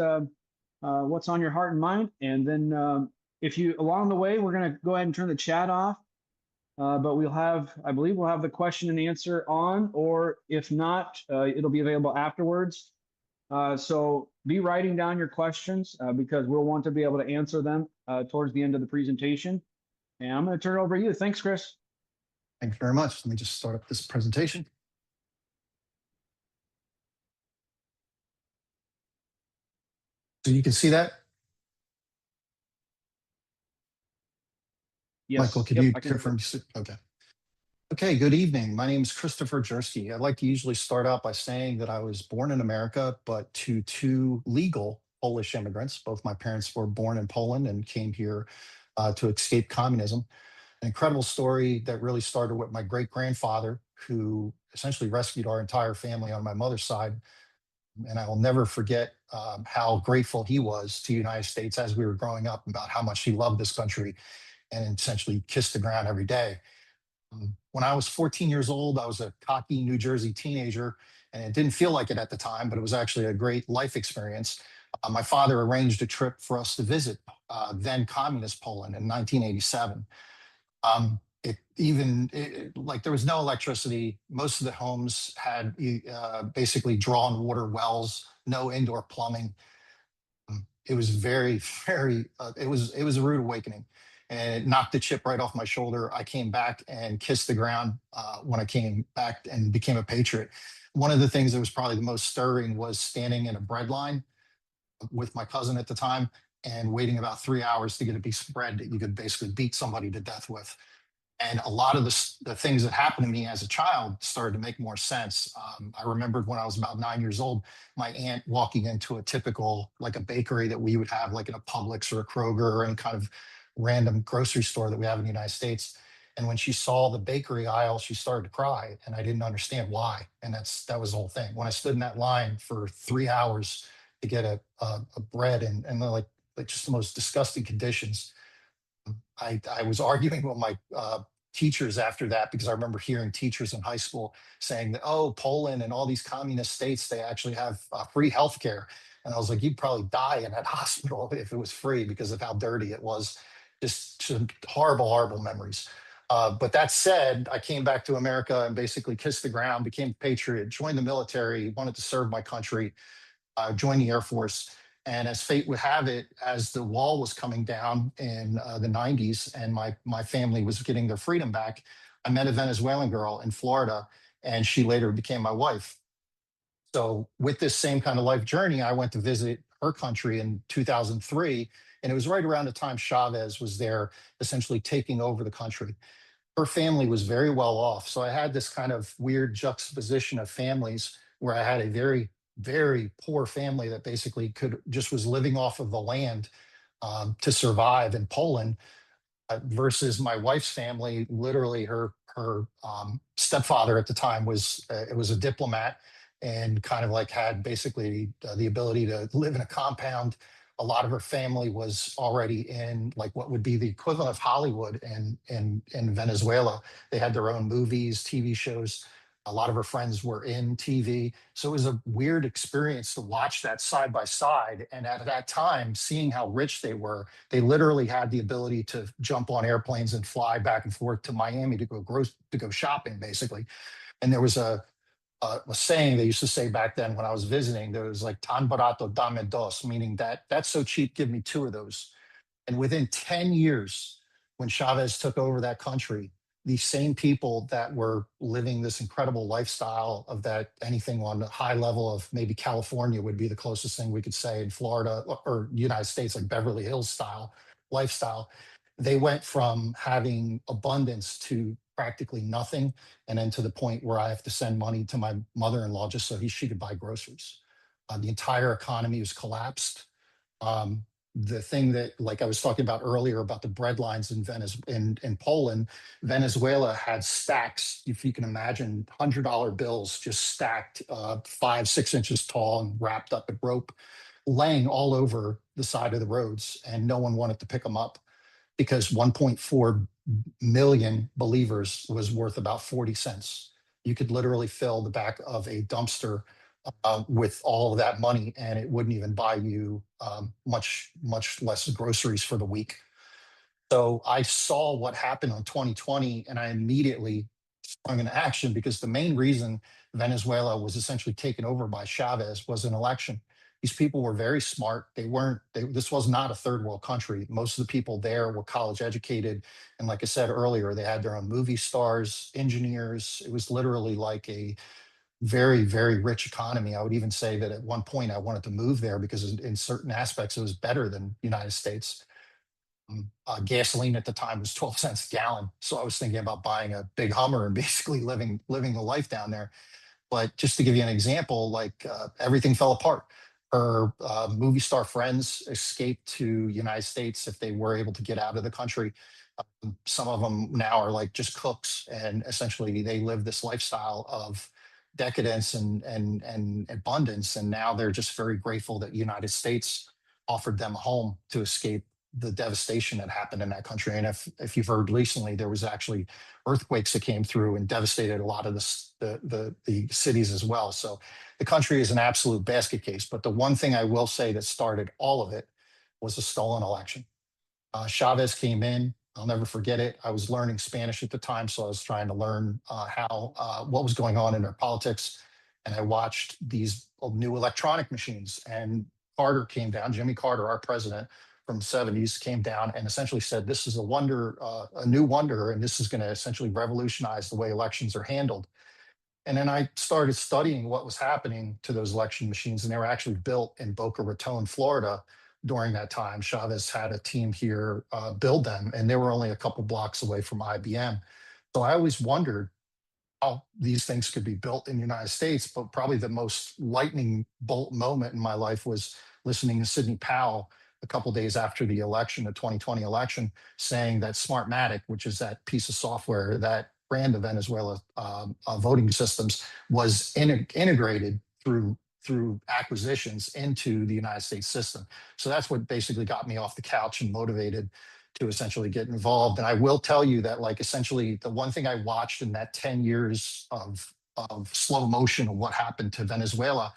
what's on your heart and mind. And then if you, along the way, we're going to go ahead and turn the chat off. But I believe we'll have the question and answer on, or if not, it'll be available afterwards. So be writing down your questions because we'll want to be able to answer them towards the end of the presentation. And I'm going to turn it over to you. Thanks, Kris. Thanks very much. Let me just start up this presentation. So you can see that? Yes. Michael, can you confirm? Okay. Okay, good evening. My name is Christopher Jersky. I'd like to usually start out by saying that I was born in America, but to two legal Polish immigrants. Both my parents were born in Poland and came here to escape communism. An incredible story that really started with my great-grandfather, who essentially rescued our entire family on my mother's side. And I will never forget how grateful he was to the United States as we were growing up, about how much he loved this country and essentially kissed the ground every day. When I was 14 years old, I was a cocky New Jersey teenager, and it didn't feel like it at the time, but it was actually a great life experience. My father arranged a trip for us to visit then communist Poland in 1987. There was no electricity. Most of the homes had basically drawn water wells, no indoor plumbing. it was very, very, it was a rude awakening, and it knocked the chip right off my shoulder. I came back and kissed the ground when I came back and became a patriot. One of the things that was probably the most stirring was standing in a bread line with my cousin at the time and waiting about 3 hours to get a piece of bread that you could basically beat somebody to death with. And a lot of the things that happened to me as a child started to make more sense. I remembered when I was about 9 years old, my aunt walking into a typical, like a bakery that we would have like in a Publix or a Kroger or any kind of random grocery store that we have in the United States. And when she saw the bakery aisle, she started to cry, and I didn't understand why. And that was the whole thing. When I stood in that line for 3 hours to get a bread and like just the most disgusting conditions, I was arguing with my teachers after that, because I remember hearing teachers in high school saying that, oh, Poland and all these communist states, they actually have free healthcare. And I was like, you'd probably die in that hospital if it was free, because of how dirty it was. Just some horrible, horrible memories. But that said, I came back to America and basically kissed the ground, became a patriot, joined the military, wanted to serve my country, joined the Air Force. And as fate would have it, as the wall was coming down in the 90s and my family was getting their freedom back, I met a Venezuelan girl in Florida, and she later became my wife. So with this same kind of life journey, I went to visit her country in 2003, and it was right around the time Chavez was there, essentially taking over the country. Her family was very well off. So I had this kind of weird juxtaposition of families where I had a very, very poor family that basically was living off of the land to survive in Poland, versus my wife's family. Literally, her stepfather at the time was a diplomat, and kind of like had basically the ability to live in a compound. A lot of her family was already in like what would be the equivalent of Hollywood in Venezuela. They had their own movies, TV shows. A lot of her friends were in TV. So it was a weird experience to watch that side by side. And at that time, seeing how rich they were, they literally had the ability to jump on airplanes and fly back and forth to Miami to go shopping, basically. And there was a saying they used to say back then when I was visiting. There was like "tan barato, dame dos," meaning that's so cheap, give me two of those. And within 10 years, when Chavez took over that country, these same people that were living this incredible lifestyle of that, anything on the high level of maybe California would be the closest thing we could say, in Florida or United States, like Beverly Hills style lifestyle, they went from having abundance to practically nothing, and then to the point where I have to send money to my mother-in-law just so she could buy groceries. The entire economy was collapsed. The thing that, like I was talking about earlier, about the bread lines in Poland, Venezuela had stacks, if you can imagine, $100 bills just stacked 5-6 inches tall and wrapped up with rope, laying all over the side of the roads, and no one wanted to pick them up, because 1.4 million believers was worth about 40 cents. You could literally fill the back of a dumpster with all of that money, and it wouldn't even buy you much less groceries for the week. So I saw what happened on 2020, and I immediately sprung into action, because the main reason Venezuela was essentially taken over by Chavez was an election. These people were very smart. This was not a third world country. Most of the people there were college educated. And like I said earlier, they had their own movie stars, engineers. It was literally like a very, very rich economy. I would even say that at one point I wanted to move there, because in certain aspects it was better than the United States. Gasoline at the time was 12 cents a gallon. So I was thinking about buying a big Hummer and basically living the life down there. But just to give you an example, like everything fell apart. Her movie star friends escaped to United States if they were able to get out of the country. Some of them now are like just cooks, and essentially they live this lifestyle of decadence and abundance. And now they're just very grateful that the United States offered them a home to escape the devastation that happened in that country. And if you've heard recently, there was actually earthquakes that came through and devastated a lot of the cities as well. So the country is an absolute basket case. But the one thing I will say that started all of it was a stolen election. Chavez came in. I'll never forget it. I was learning Spanish at the time, so I was trying to learn what was going on in their politics. And I watched these new electronic machines, and Carter came down, Jimmy Carter, our president from the 70s, came down and essentially said, this is a wonder, a new wonder, and this is going to essentially revolutionize the way elections are handled. And then I started studying what was happening to those election machines, and they were actually built in Boca Raton, Florida during that time. Chavez had a team here build them, and they were only a couple blocks away from IBM. So I always wondered how these things could be built in the United States, but probably the most lightning bolt moment in my life was listening to Sidney Powell a couple days after the election, the 2020 election, saying that Smartmatic, which is that piece of software that ran the Venezuela voting systems, was integrated through acquisitions into the United States system. So that's what basically got me off the couch and motivated to essentially get involved. And I will tell you that, like, essentially the one thing I watched in that 10 years of slow motion of what happened to Venezuela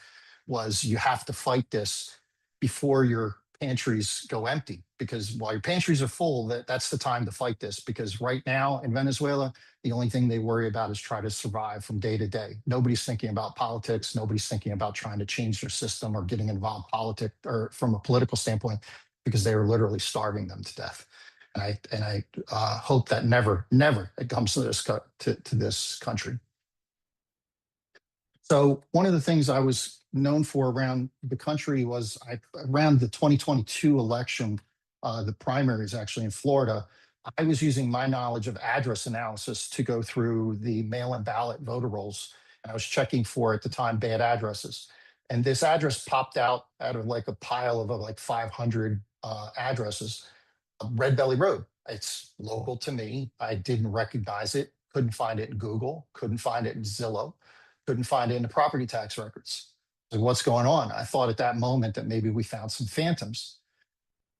was you have to fight this before your pantries go empty, because while your pantries are full, that's the time to fight this, because right now in Venezuela, the only thing they worry about is try to survive from day to day. Nobody's thinking about politics. Nobody's thinking about trying to change their system or getting involved or from a political standpoint, because they are literally starving them to death. And I hope that never it comes to this country. So one of the things I was known for around the country was around the 2022 election, the primaries actually in Florida, I was using my knowledge of address analysis to go through the mail-in ballot voter rolls. And I was checking for, at the time, bad addresses. And this address popped out of like a pile of like 500 addresses. Red Belly Road. It's local to me. I didn't recognize it. Couldn't find it in Google. Couldn't find it in Zillow. Couldn't find it in the property tax records. Like, what's going on? I thought at that moment that maybe we found some phantoms.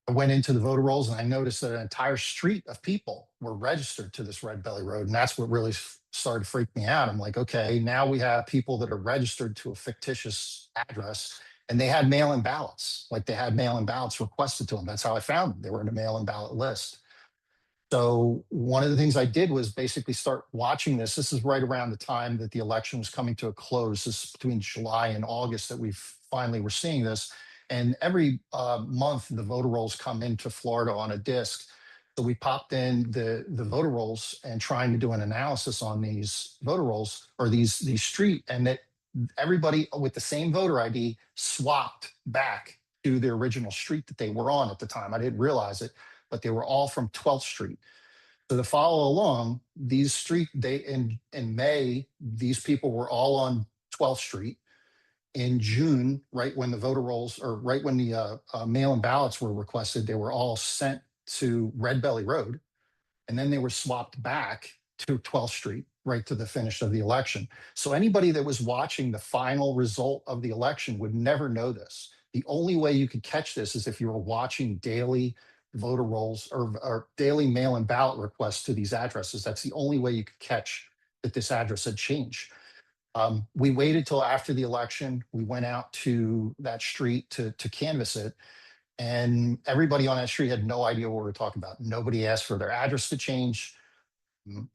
I went into the voter rolls and I noticed that an entire street of people were registered to this Red Belly Road. And that's what really started to freak me out. I'm like, okay, now we have people that are registered to a fictitious address, and they had mail-in ballots. Like, they had mail-in ballots requested to them. That's how I found them. They were in a mail-in ballot list. So one of the things I did was basically start watching this. This is right around the time that the election was coming to a close. This is between July and August that we finally were seeing this. And every month, the voter rolls come into Florida on a disc. So we popped in the voter rolls and trying to do an analysis on these voter rolls, or these street, and that everybody with the same voter ID swapped back to the original street that they were on at the time. I didn't realize it, but they were all from 12th Street. So to follow along, these in May, these people were all on 12th Street. In June, right when the voter rolls, or right when the mail-in ballots were requested, they were all sent to Red Belly Road, and then they were swapped back to 12th Street, right to the finish of the election. So anybody that was watching the final result of the election would never know this. The only way you could catch this is if you were watching daily voter rolls or daily mail-in ballot requests to these addresses. That's the only way you could catch that this address had changed. We waited till after the election. We went out to that street to canvass it, and everybody on that street had no idea what we were talking about. Nobody asked for their address to change.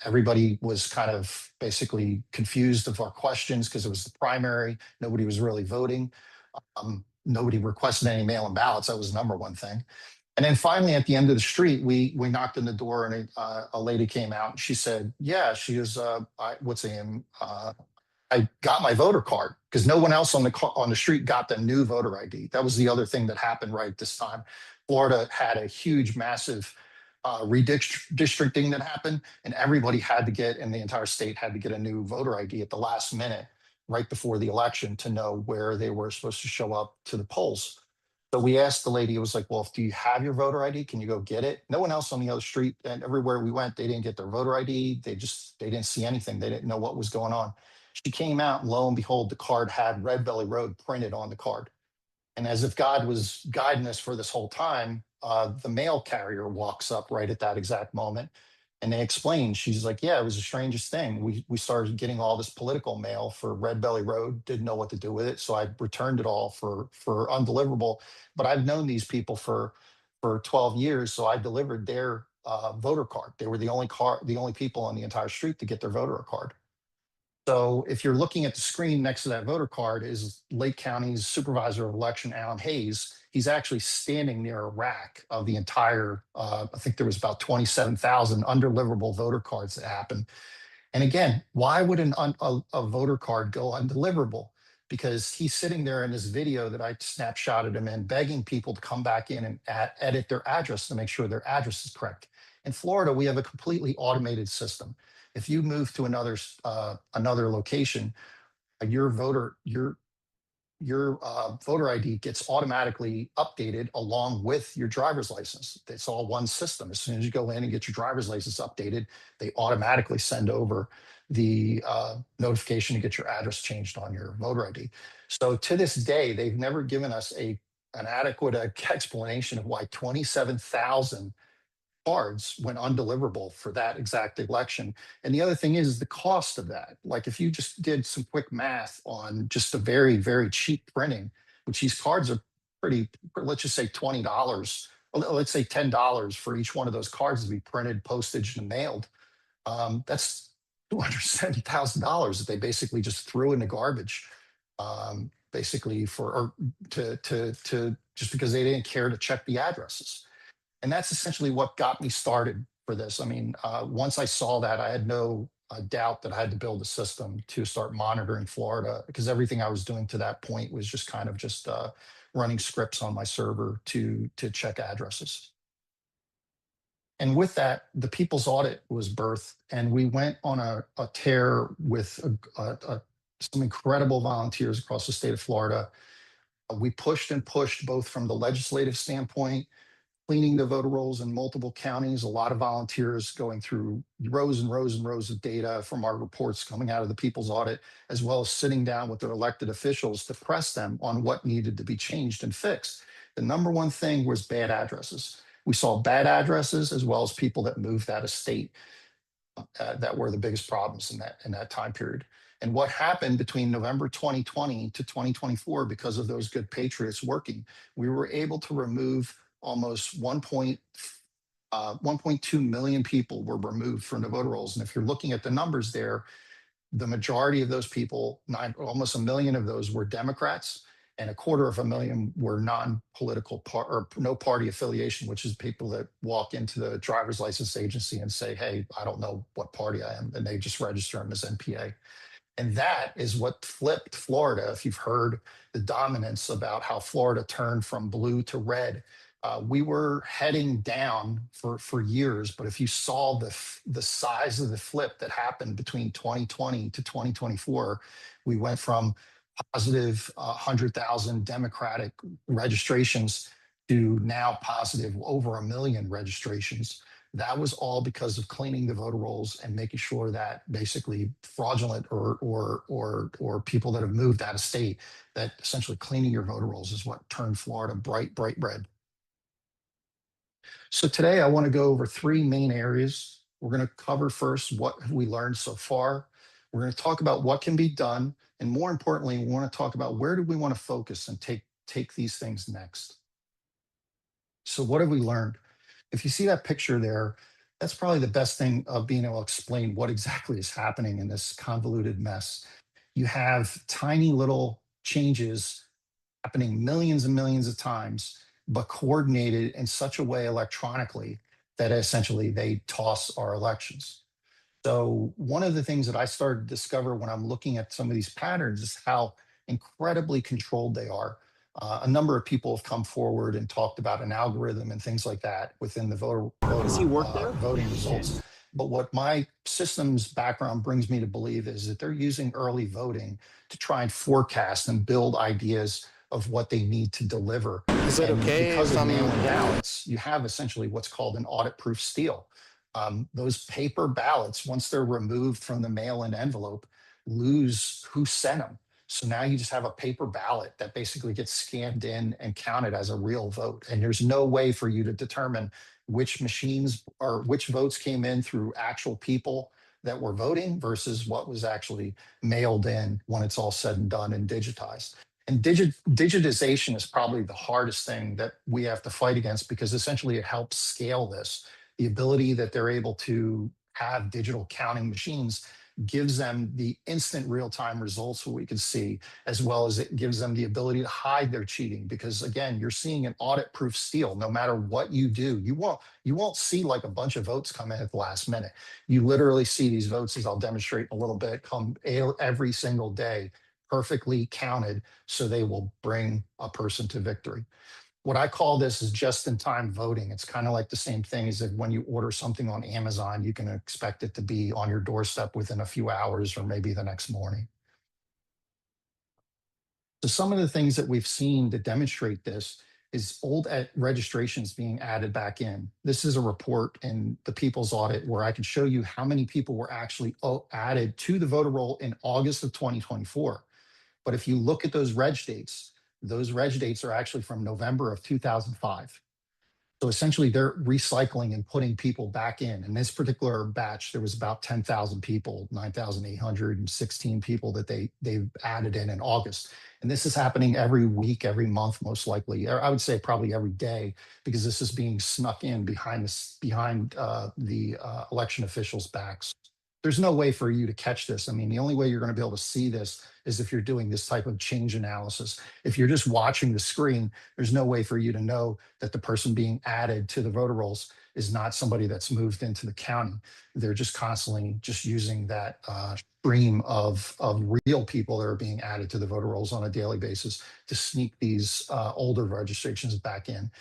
Everybody was kind of basically confused of our questions because it was the primary. Nobody was really voting. Nobody requested any mail-in ballots. That was the number one thing. And then finally, at the end of the street, we knocked on the door, and a lady came out, and she said, "Yeah," she was, what's her name? I got my voter card, because no one else on the street got the new voter ID. That was the other thing that happened right this time. Florida had a huge, massive redistricting that happened, and everybody had to get, and the entire state had to get a new voter ID at the last minute, right before the election, to know where they were supposed to show up to the polls. So we asked the lady, it was like, "Well, do you have your voter ID? Can you go get it?" No one else on the other street, and everywhere we went, they didn't get their voter ID. They didn't see anything. They didn't know what was going on. She came out, and lo and behold, the card had Red Belly Road printed on the card. And as if God was guiding us for this whole time, the mail carrier walks up right at that exact moment. And they explained, she's like, "Yeah, it was the strangest thing. We started getting all this political mail for Red Belly Road, didn't know what to do with it. So I returned it all for undeliverable. But I've known these people for 12 years. So I delivered their voter card. They were the only people on the entire street to get their voter card." So if you're looking at the screen next to that voter card is Lake County's supervisor of election, Alan Hayes. He's actually standing near a rack of the entire, I think there was about 27,000 undeliverable voter cards that happened. And again, why would a voter card go undeliverable? Because he's sitting there in this video that I snapshotted him in, begging people to come back in and edit their address to make sure their address is correct. In Florida, we have a completely automated system. If you move to another location, your voter ID gets automatically updated along with your driver's license. It's all one system. As soon as you go in and get your driver's license updated, they automatically send over the notification to get your address changed on your voter ID. So to this day, they've never given us an adequate explanation of why 27,000 cards went undeliverable for that exact election. And the other thing is the cost of that. Like if you just did some quick math on just a very, very cheap printing, which these cards are pretty, let's just say $20, let's say $10 for each one of those cards to be printed, postage, and mailed. That's $270,000 that they basically just threw in the garbage, basically to just because they didn't care to check the addresses. And that's essentially what got me started for this. I mean, once I saw that, I had no doubt that I had to build a system to start monitoring Florida, because everything I was doing to that point was just kind of just running scripts on my server to check addresses. And with that, the People's Audit was birthed, and we went on a tear with some incredible volunteers across the state of Florida. We pushed and pushed both from the legislative standpoint, cleaning the voter rolls in multiple counties, a lot of volunteers going through rows and rows and rows of data from our reports coming out of the People's Audit, as well as sitting down with their elected officials to press them on what needed to be changed and fixed. The number one thing was bad addresses. We saw bad addresses as well as people that moved out of state that were the biggest problems in that time period. And what happened between November 2020 to 2024, because of those good patriots working, we were able to remove almost 1.2 million people were removed from the voter rolls. And if you're looking at the numbers there, the majority of those people, almost 1 million of those were Democrats, and 250,000 were non-political or no party affiliation, which is people that walk into the driver's license agency and say, hey, I don't know what party I am, and they just register them as NPA. And that is what flipped Florida. If you've heard the dominance about how Florida turned from blue to red, we were heading down for years. But if you saw the size of the flip that happened between 2020 to 2024, we went from positive 100,000 Democratic registrations to now positive over 1 million registrations. That was all because of cleaning the voter rolls and making sure that basically fraudulent or people that have moved out of state, that essentially cleaning your voter rolls is what turned Florida bright red. So today I want to go over 3 main areas. We're going to cover first what have we learned so far. We're going to talk about what can be done. And more importantly, we want to talk about where do we want to focus and take these things next. So what have we learned? If you see that picture there, that's probably the best thing of being able to explain what exactly is happening in this convoluted mess. You have tiny little changes happening millions and millions of times, but coordinated in such a way electronically that essentially they toss our elections. So one of the things that I started to discover when I'm looking at some of these patterns is how incredibly controlled they are. A number of people have come forward and talked about an algorithm and things like that within the voting results. But what my systems background brings me to believe is that they're using early voting to try and forecast and build ideas of what they need to deliver. Is it okay? Because of mailing ballots, you have essentially what's called an audit-proof steal. Those paper ballots, once they're removed from the mail-in envelope, lose who sent them. So now you just have a paper ballot that basically gets scanned in and counted as a real vote. And there's no way for you to determine which machines or which votes came in through actual people that were voting versus what was actually mailed in when it's all said and done and digitized. And digitization is probably the hardest thing that we have to fight against, because essentially it helps scale this. The ability that they're able to have digital counting machines gives them the instant real-time results what we can see, as well as it gives them the ability to hide their cheating. Because again, you're seeing an audit-proof steal. No matter what you do, you won't see like a bunch of votes come in at the last minute. You literally see these votes, as I'll demonstrate in a little bit, come every single day, perfectly counted, so they will bring a person to victory. What I call this is just-in-time voting. It's kind of like the same thing as if when you order something on Amazon, you can expect it to be on your doorstep within a few hours or maybe the next morning. So some of the things that we've seen to demonstrate this is old registrations being added back in. This is a report in the People's Audit where I can show you how many people were actually added to the voter roll in August of 2024. But if you look at those reg dates are actually from November of 2005. So essentially they're recycling and putting people back in. In this particular batch, there was about 10,000 people, 9,816 people that they've added in August. And this is happening every week, every month, most likely. Or I would say probably every day, because this is being snuck in behind the election officials' backs. There's no way for you to catch this. I mean, the only way you're going to be able to see this is if you're doing this type of change analysis. If you're just watching the screen, there's no way for you to know that the person being added to the voter rolls is not somebody that's moved into the county. They're just constantly just using that stream of real people that are being added to the voter rolls on a daily basis to sneak these older registrations back in.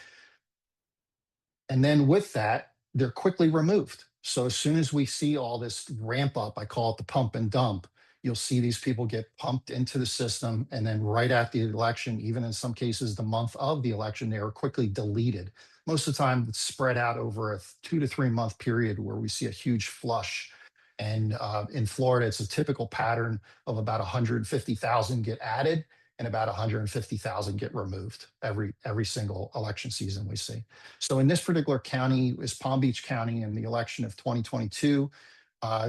And then with that, they're quickly removed. So as soon as we see all this ramp up, I call it the pump and dump, you'll see these people get pumped into the system. And then right after the election, even in some cases, the month of the election, they are quickly deleted. Most of the time, it's spread out over a 2 to 3 month period where we see a huge flush. And in Florida, it's a typical pattern of about 150,000 get added and about 150,000 get removed every single election season we see. So in this particular county is Palm Beach County in the election of 2022.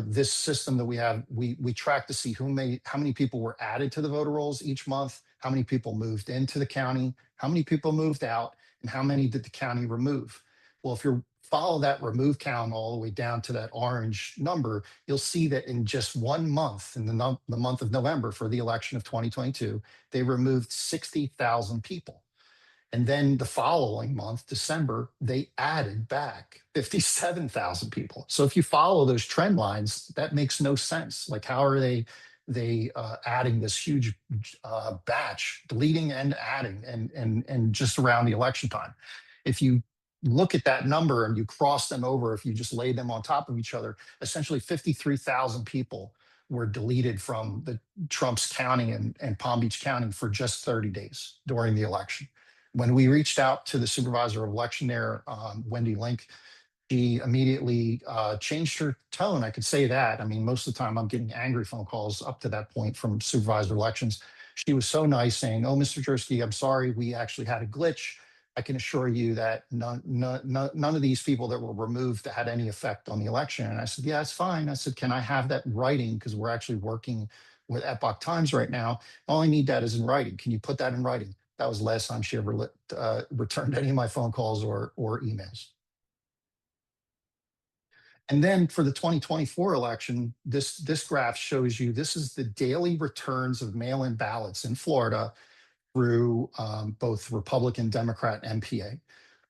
This system that we have, we track to see how many people were added to the voter rolls each month, how many people moved into the county, how many people moved out, and how many did the county remove. Well, if you follow that remove count all the way down to that orange number, you'll see that in just 1 month, in the month of November for the election of 2022, they removed 60,000 people. And then the following month, December, they added back 57,000 people. So if you follow those trend lines, that makes no sense. Like, how are they adding this huge batch, deleting and adding, and just around the election time? If you look at that number and you cross them over, if you just lay them on top of each other, essentially 53,000 people were deleted from the Trump's county and Palm Beach County for just 30 days during the election. When we reached out to the supervisor of election there, Wendy Link, she immediately changed her tone. I could say that. I mean, most of the time I'm getting angry phone calls up to that point from supervisor elections. She was so nice, saying, "Oh, Mr. Jersky, I'm sorry, we actually had a glitch. I can assure you that none of these people that were removed had any effect on the election." And I said, "Yeah, it's fine." I said, "Can I have that in writing? Because we're actually working with Epoch Times right now. All I need that is in writing. Can you put that in writing?" That was the last time she ever returned any of my phone calls or emails. And then for the 2024 election, this graph shows you this is the daily returns of mail-in ballots in Florida through both Republican, Democrat, and PA.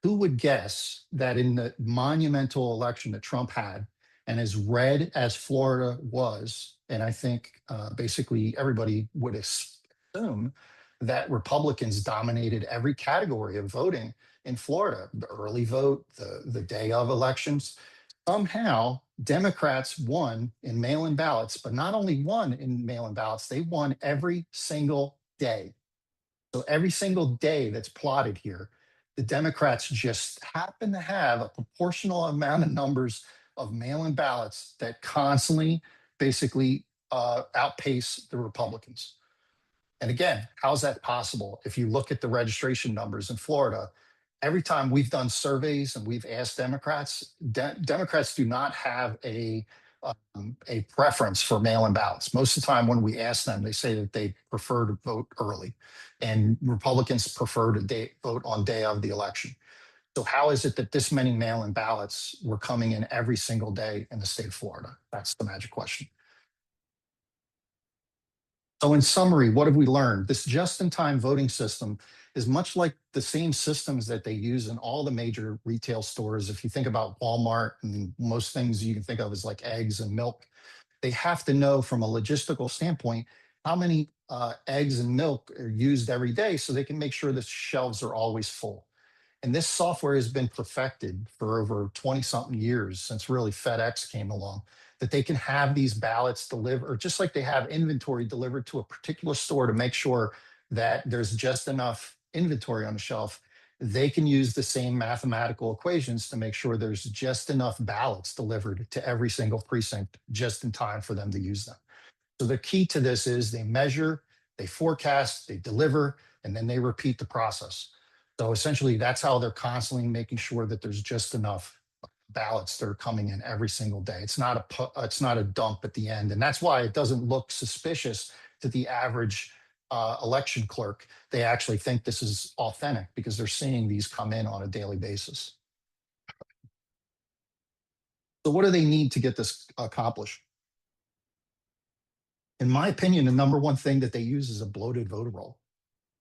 Who would guess that in the monumental election that Trump had, and as red as Florida was, and I think basically everybody would assume that Republicans dominated every category of voting in Florida, the early vote, the day of elections. Somehow, Democrats won in mail-in ballots, but not only won in mail-in ballots, they won every single day. So every single day that's plotted here, the Democrats just happen to have a proportional amount of numbers of mail-in ballots that constantly basically outpace the Republicans. And again, how's that possible? If you look at the registration numbers in Florida, every time we've done surveys and we've asked Democrats, Democrats do not have a preference for mail-in ballots. Most of the time when we ask them, they say that they prefer to vote early, and Republicans prefer to vote on day of the election. So how is it that this many mail-in ballots were coming in every single day in the state of Florida? That's the magic question. So in summary, what have we learned? This just-in-time voting system is much like the same systems that they use in all the major retail stores. If you think about Walmart and most things you can think of as like eggs and milk, they have to know from a logistical standpoint how many eggs and milk are used every day so they can make sure the shelves are always full. And this software has been perfected for over 20 something years since really FedEx came along, that they can have these ballots delivered, or just like they have inventory delivered to a particular store to make sure that there's just enough inventory on the shelf. They can use the same mathematical equations to make sure there's just enough ballots delivered to every single precinct just in time for them to use them. So the key to this is they measure, they forecast, they deliver, and then they repeat the process. So essentially, that's how they're constantly making sure that there's just enough ballots that are coming in every single day. It's not a dump at the end, and that's why it doesn't look suspicious to the average election clerk. They actually think this is authentic because they're seeing these come in on a daily basis. So what do they need to get this accomplished? In my opinion, the number one thing that they use is a bloated voter roll.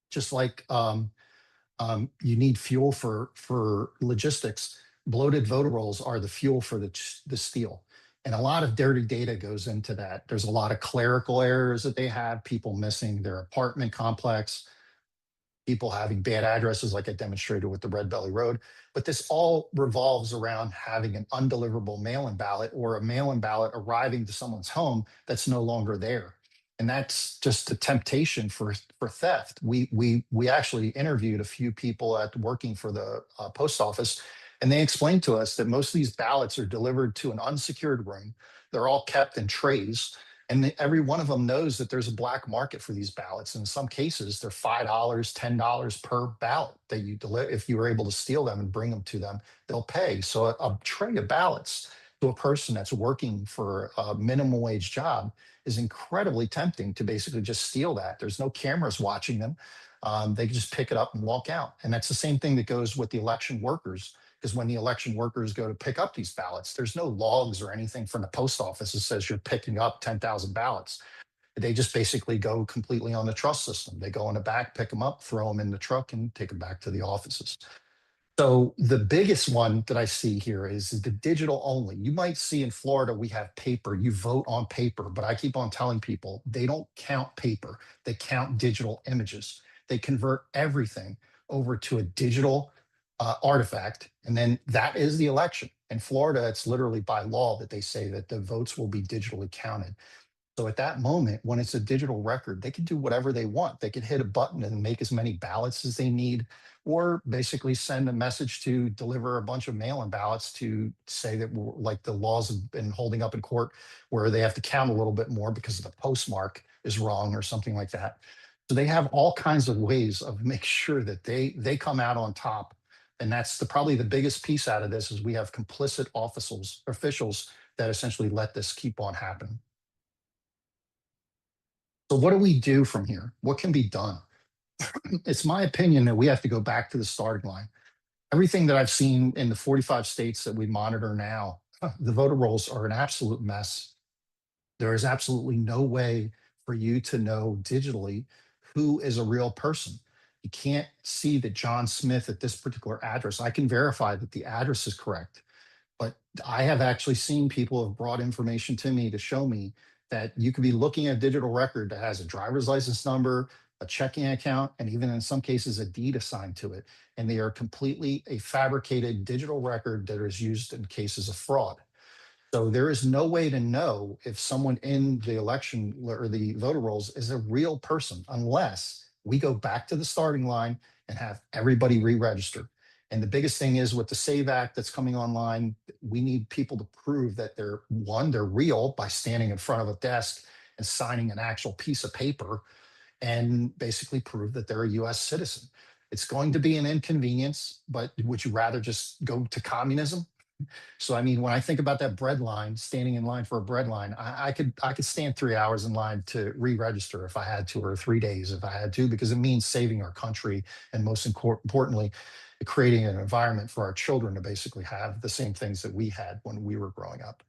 Just like you need fuel for logistics, bloated voter rolls are the fuel for the steel. And a lot of dirty data goes into that. There's a lot of clerical errors that they have, people missing their apartment complex, people having bad addresses like I demonstrated with the Red Belly Road. But this all revolves around having an undeliverable mail-in ballot or a mail-in ballot arriving to someone's home that's no longer there. And that's just a temptation for theft. We actually interviewed a few people working for the post office, and they explained to us that most of these ballots are delivered to an unsecured room. They're all kept in trays, and every one of them knows that there's a black market for these ballots. In some cases, they're $5, $10 per ballot that you deliver. If you were able to steal them and bring them to them, they'll pay. So a tray of ballots to a person that's working for a minimum wage job is incredibly tempting to basically just steal that. There's no cameras watching them. They can just pick it up and walk out. And that's the same thing that goes with the election workers, because when the election workers go to pick up these ballots, there's no logs or anything from the post office that says you're picking up 10,000 ballots. They just basically go completely on the trust system. They go in the back, pick them up, throw them in the truck, and take them back to the offices. So the biggest one that I see here is the digital only. You might see in Florida, we have paper, you vote on paper, but I keep on telling people they don't count paper, they count digital images. They convert everything over to a digital artifact, and then that is the election. In Florida, it's literally by law that they say that the votes will be digitally counted. So at that moment, when it's a digital record, they can do whatever they want. They can hit a button and make as many ballots as they need, or basically send a message to deliver a bunch of mail-in ballots to say that, like the laws have been holding up in court, where they have to count a little bit more because the postmark is wrong or something like that. So they have all kinds of ways of make sure that they come out on top. And that's probably the biggest piece out of this is we have complicit officials that essentially let this keep on happening. So what do we do from here? What can be done? It's my opinion that we have to go back to the starting line. Everything that I've seen in the 45 states that we monitor now, the voter rolls are an absolute mess. There is absolutely no way for you to know digitally who is a real person. You can't see that John Smith at this particular address. I can verify that the address is correct, but I have actually seen people have brought information to me to show me that you could be looking at a digital record that has a driver's license number, a checking account, and even in some cases a deed assigned to it. And they are completely a fabricated digital record that is used in cases of fraud. So there is no way to know if someone in the election or the voter rolls is a real person unless we go back to the starting line and have everybody re-register. And the biggest thing is with the SAVE Act that's coming online, we need people to prove that they're real by standing in front of a desk and signing an actual piece of paper and basically prove that they're a US citizen. It's going to be an inconvenience, but would you rather just go to communism? So, I mean, when I think about that bread line, standing in line for a bread line, I could stand 3 hours in line to re-register if I had to, or 3 days if I had to, because it means saving our country. And most importantly, creating an environment for our children to basically have the same things that we had when we were growing up.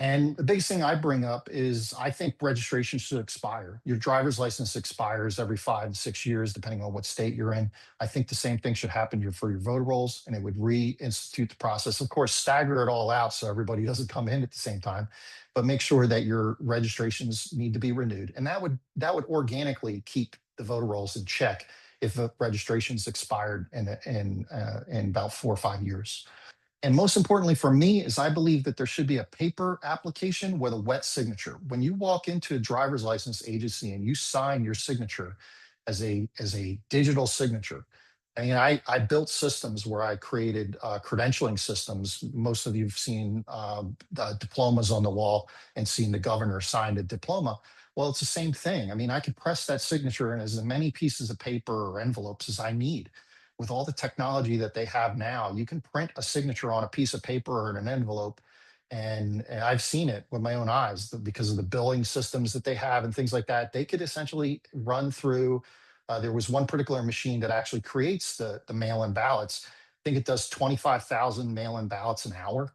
And the biggest thing I bring up is I think registration should expire. Your driver's license expires every 5 to 6 years, depending on what state you're in. I think the same thing should happen for your voter rolls, and it would reinstitute the process. Of course, stagger it all out so everybody doesn't come in at the same time, but make sure that your registrations need to be renewed. And that would organically keep the voter rolls in check if the registration's expired in about 4 or 5 years. And most importantly for me is I believe that there should be a paper application with a wet signature. When you walk into a driver's license agency and you sign your signature as a digital signature, I mean, I built systems where I created credentialing systems. Most of you've seen the diplomas on the wall and seen the governor sign a diploma. Well, it's the same thing. I mean, I could press that signature in as many pieces of paper or envelopes as I need. With all the technology that they have now, you can print a signature on a piece of paper or in an envelope. And I've seen it with my own eyes because of the billing systems that they have and things like that. They could essentially run through. There was one particular machine that actually creates the mail-in ballots. I think it does 25,000 mail-in ballots an hour.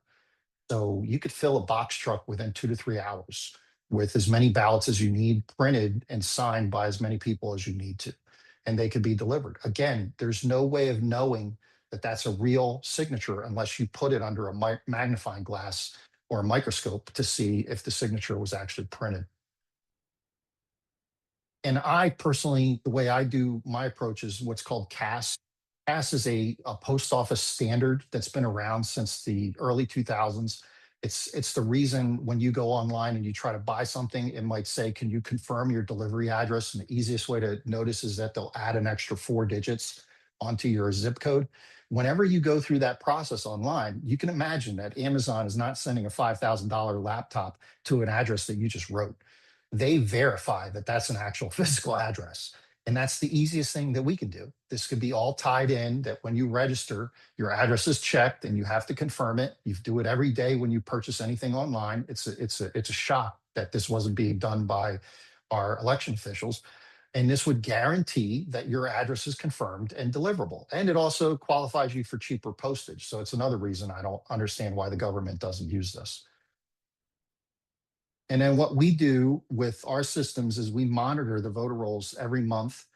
So you could fill a box truck within 2 to 3 hours with as many ballots as you need printed and signed by as many people as you need to. And they could be delivered. Again, there's no way of knowing that that's a real signature unless you put it under a magnifying glass or a microscope to see if the signature was actually printed. And I personally, the way I do my approach is what's called CAS. CAS is a post office standard that's been around since the early 2000s. It's the reason when you go online and you try to buy something, it might say, can you confirm your delivery address? And the easiest way to notice is that they'll add an extra 4 digits onto your zip code. Whenever you go through that process online, you can imagine that Amazon is not sending a $5,000 laptop to an address that you just wrote. They verify that that's an actual physical address. And that's the easiest thing that we can do. This could be all tied in that when you register, your address is checked and you have to confirm it. You do it every day when you purchase anything online. It's a shock that this wasn't being done by our election officials. And this would guarantee that your address is confirmed and deliverable. And it also qualifies you for cheaper postage. So it's another reason I don't understand why the government doesn't use this. And then what we do with our systems is we monitor the voter rolls every month.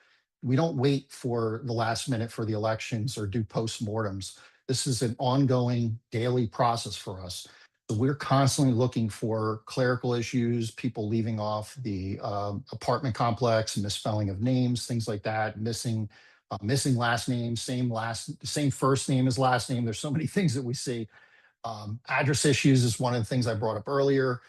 We don't wait for the last minute for the elections or do postmortems. This is an ongoing daily process for us. So we're constantly looking for clerical issues, people leaving off the apartment complex, misspelling of names, things like that, missing last name, same first name as last name. There's so many things that we see. Address issues is one of the things I brought up earlier.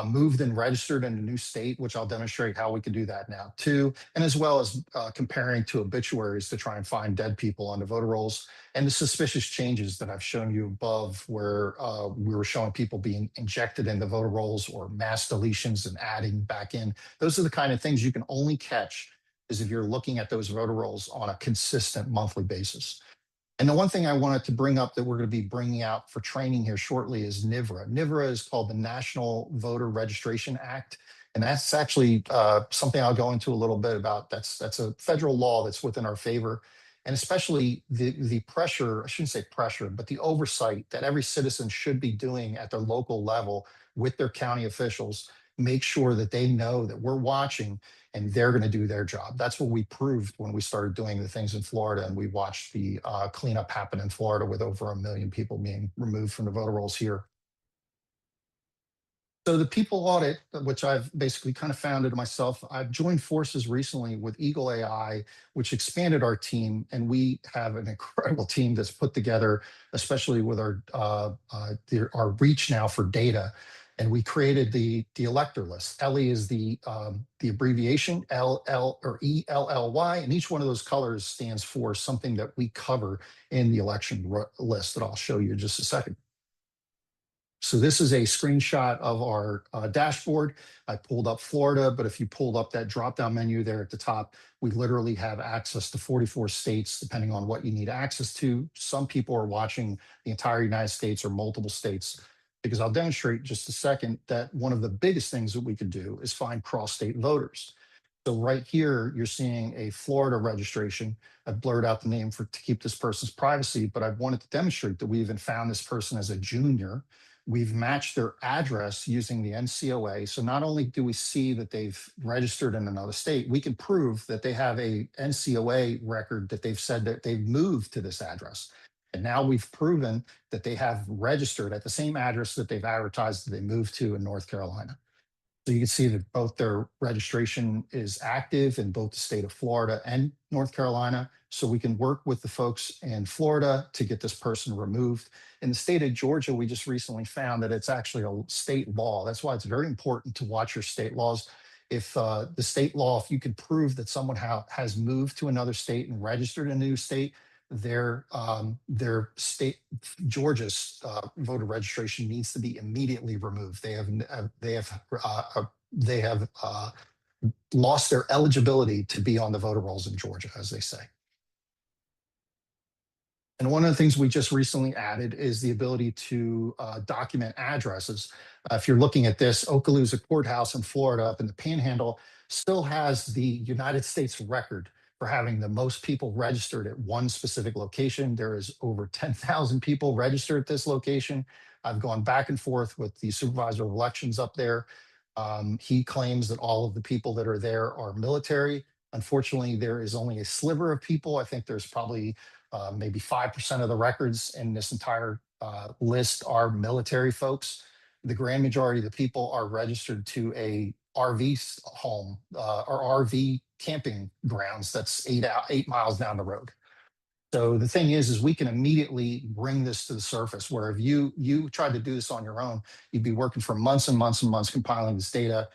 Moved and registered in a new state, which I'll demonstrate how we can do that now too. And as well as comparing to obituaries to try and find dead people on the voter rolls, and the suspicious changes that I've shown you above where we were showing people being injected in the voter rolls or mass deletions and adding back in. Those are the kind of things you can only catch is if you're looking at those voter rolls on a consistent monthly basis. And the one thing I wanted to bring up that we're going to be bringing out for training here shortly is NVRA. NVRA is called the National Voter Registration Act. And that's actually something I'll go into a little bit about. That's a federal law that's within our favor. And especially the pressure, I shouldn't say pressure, but the oversight that every citizen should be doing at their local level with their county officials. Make sure that they know that we're watching and they're going to do their job. That's what we proved when we started doing the things in Florida, and we watched the cleanup happen in Florida with over 1 million people being removed from the voter rolls here. So the people audit, which I've basically kind of founded myself, I've joined forces recently with Eagle AI, which expanded our team, and we have an incredible team that's put together, especially with our reach now for data. And we created the Elector List. ELLY is the abbreviation, ELLY, and each one of those colors stands for something that we cover in the election list that I'll show you in just a second. So this is a screenshot of our dashboard. I pulled up Florida, but if you pulled up that drop-down menu there at the top, we literally have access to 44 states, depending on what you need access to. Some people are watching the entire United States or multiple states, because I'll demonstrate in just a second that one of the biggest things that we could do is find cross-state voters. So right here, you're seeing a Florida registration. I've blurred out the name to keep this person's privacy, but I wanted to demonstrate that we even found this person as a junior we've matched their address using the NCOA. So not only do we see that they've registered in another state, we can prove that they have a NCOA record that they've said that they've moved to this address. And now we've proven that they have registered at the same address that they've advertised that they moved to in North Carolina. So you can see that both their registration is active in both the state of Florida and North Carolina. So we can work with the folks in Florida to get this person removed. In the state of Georgia, we just recently found that it's actually a state law. That's why it's very important to watch your state laws. If the state law, if you could prove that someone has moved to another state and registered in a new state, their state, Georgia's voter registration needs to be immediately removed. They have lost their eligibility to be on the voter rolls in Georgia, as they say. And one of the things we just recently added is the ability to document addresses. If you're looking at this, Okaloosa Courthouse in Florida up in the Panhandle still has the United States record for having the most people registered at one specific location. There is over 10,000 people registered at this location. I've gone back and forth with the supervisor of elections up there. He claims that all of the people that are there are military. Unfortunately, there is only a sliver of people. I think there's probably maybe 5% of the records in this entire list are military folks. The grand majority of the people are registered to a RV home or RV camping grounds that's 8 miles down the road. So the thing is we can immediately bring this to the surface, where if you tried to do this on your own, you'd be working for months and months and months compiling this data,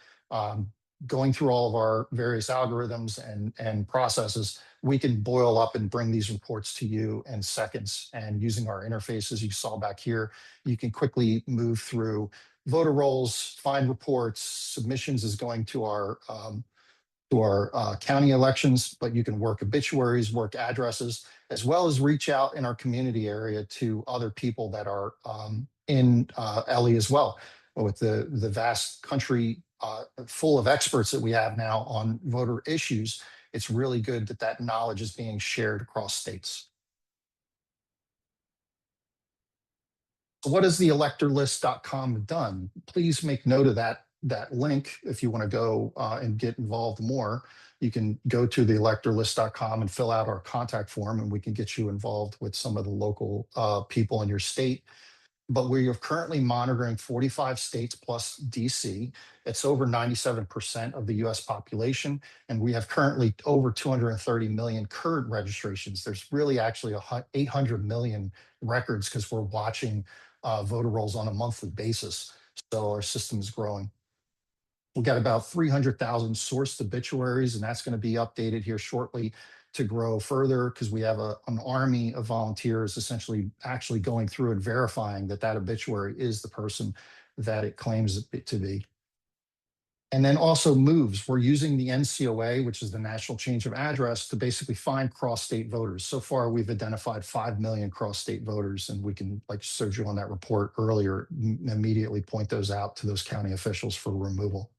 going through all of our various algorithms and processes. We can boil up and bring these reports to you in seconds. And using our interfaces you saw back here, you can quickly move through voter rolls, find reports. Submissions is going to our county elections, but you can work obituaries, work addresses, as well as reach out in our community area to other people that are in LE as well. With the vast country full of experts that we have now on voter issues, it's really good that that knowledge is being shared across states. So what has the electorlist.com done? Please make note of that link if you want to go and get involved more. You can go to the electorlist.com and fill out our contact form, and we can get you involved with some of the local people in your state. But we are currently monitoring 45 states plus DC. It's over 97% of the US population. And we have currently over 230 million current registrations. There's really actually 800 million records because we're watching voter rolls on a monthly basis. So our system is growing. We've got about 300,000 sourced obituaries, and that's going to be updated here shortly to grow further, because we have an army of volunteers essentially actually going through and verifying that that obituary is the person that it claims it to be. And then also moves. We're using the NCOA, which is the National Change of Address, to basically find cross-state voters. So far, we've identified 5 million cross-state voters, and we can, like showed you on that report earlier, immediately point those out to those county officials for removal.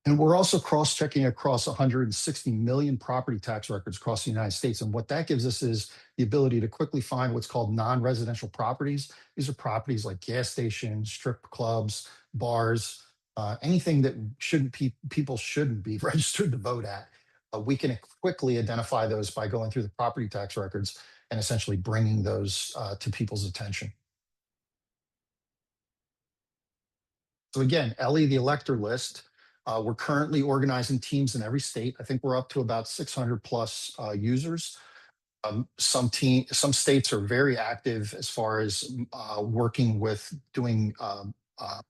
And we're also cross-checking across 160 million property tax records across the United States. And what that gives us is the ability to quickly find what's called non-residential properties. These are properties like gas stations, strip clubs, bars, anything that people shouldn't be registered to vote at. We can quickly identify those by going through the property tax records and essentially bringing those to people's attention. So again, Ellie, the elector list. We're currently organizing teams in every state. I think we're up to about 600 plus users. Some states are very active as far as working with doing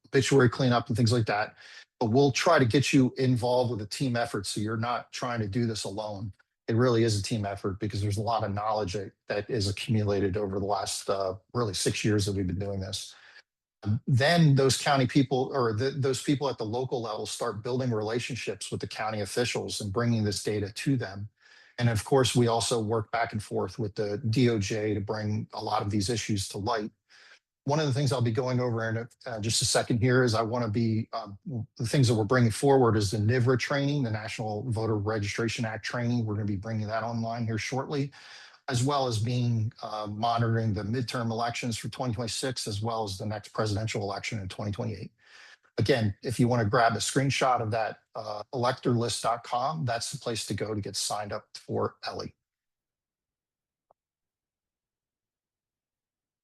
obituary cleanup and things like that. But we'll try to get you involved with a team effort, so you're not trying to do this alone. It really is a team effort, because there's a lot of knowledge that is accumulated over the last really 6 years that we've been doing this. Then those county people, or those people at the local level, start building relationships with the county officials and bringing this data to them. And of course, we also work back and forth with the DOJ to bring a lot of these issues to light. One of the things I'll be going over in just a second here is I want to be, the things that we're bringing forward is the NVRA training, the National Voter Registration Act training. We're going to be bringing that online here shortly. as well as being monitoring the midterm elections for 2026, as well as the next presidential election in 2028. Again, if you want to grab a screenshot of that, electorlist.com, that's the place to go to get signed up for Ellie.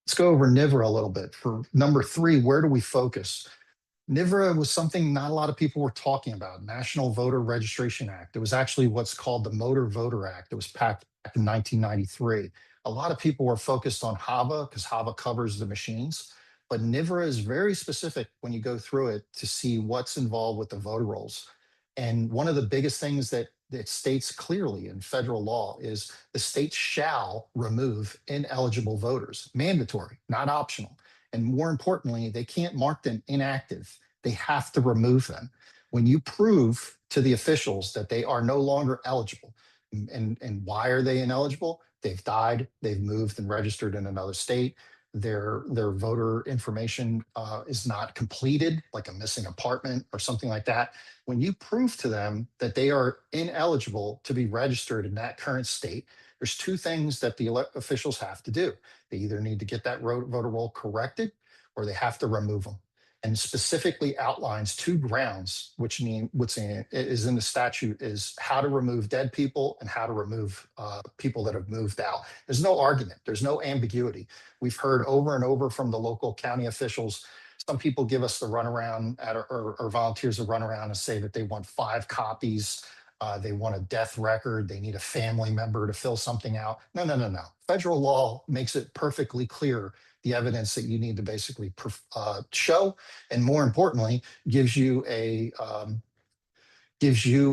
Let's go over NIVRA a little bit. For number 3, where do we focus? NIVRA was something not a lot of people were talking about, National Voter Registration Act. It was actually what's called the Motor Voter Act. It was passed back in 1993. A lot of people were focused on HAVA because HAVA covers the machines, but NIVRA is very specific when you go through it to see what's involved with the voter rolls. And one of the biggest things that it states clearly in federal law is the state shall remove ineligible voters, mandatory, not optional. And more importantly, they can't mark them inactive. They have to remove them. When you prove to the officials that they are no longer eligible, and why are they ineligible? They've died, they've moved and registered in another state, their voter information is not completed, like a missing apartment or something like that. When you prove to them that they are ineligible to be registered in that current state, there's 2 things that the officials have to do. They either need to get that voter roll corrected or they have to remove them. And specifically outlines 2 grounds, which mean is in the statute is how to remove dead people and how to remove people that have moved out. There's no argument. There's no ambiguity. We've heard over and over from the local county officials. Some people give us the runaround or volunteers a runaround and say that they want 5 copies. They want a death record. They need a family member to fill something out. No. Federal law makes it perfectly clear the evidence that you need to basically show, and more importantly, gives you a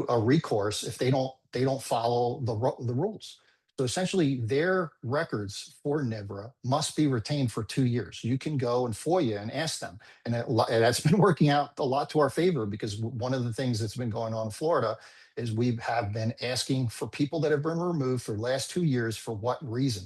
recourse if they don't follow the rules. So essentially, their records for NIVRA must be retained for 2 years. You can go and FOIA and ask them, and that's been working out a lot to our favor, because one of the things that's been going on in Florida is we have been asking for people that have been removed for the last 2 years for what reason.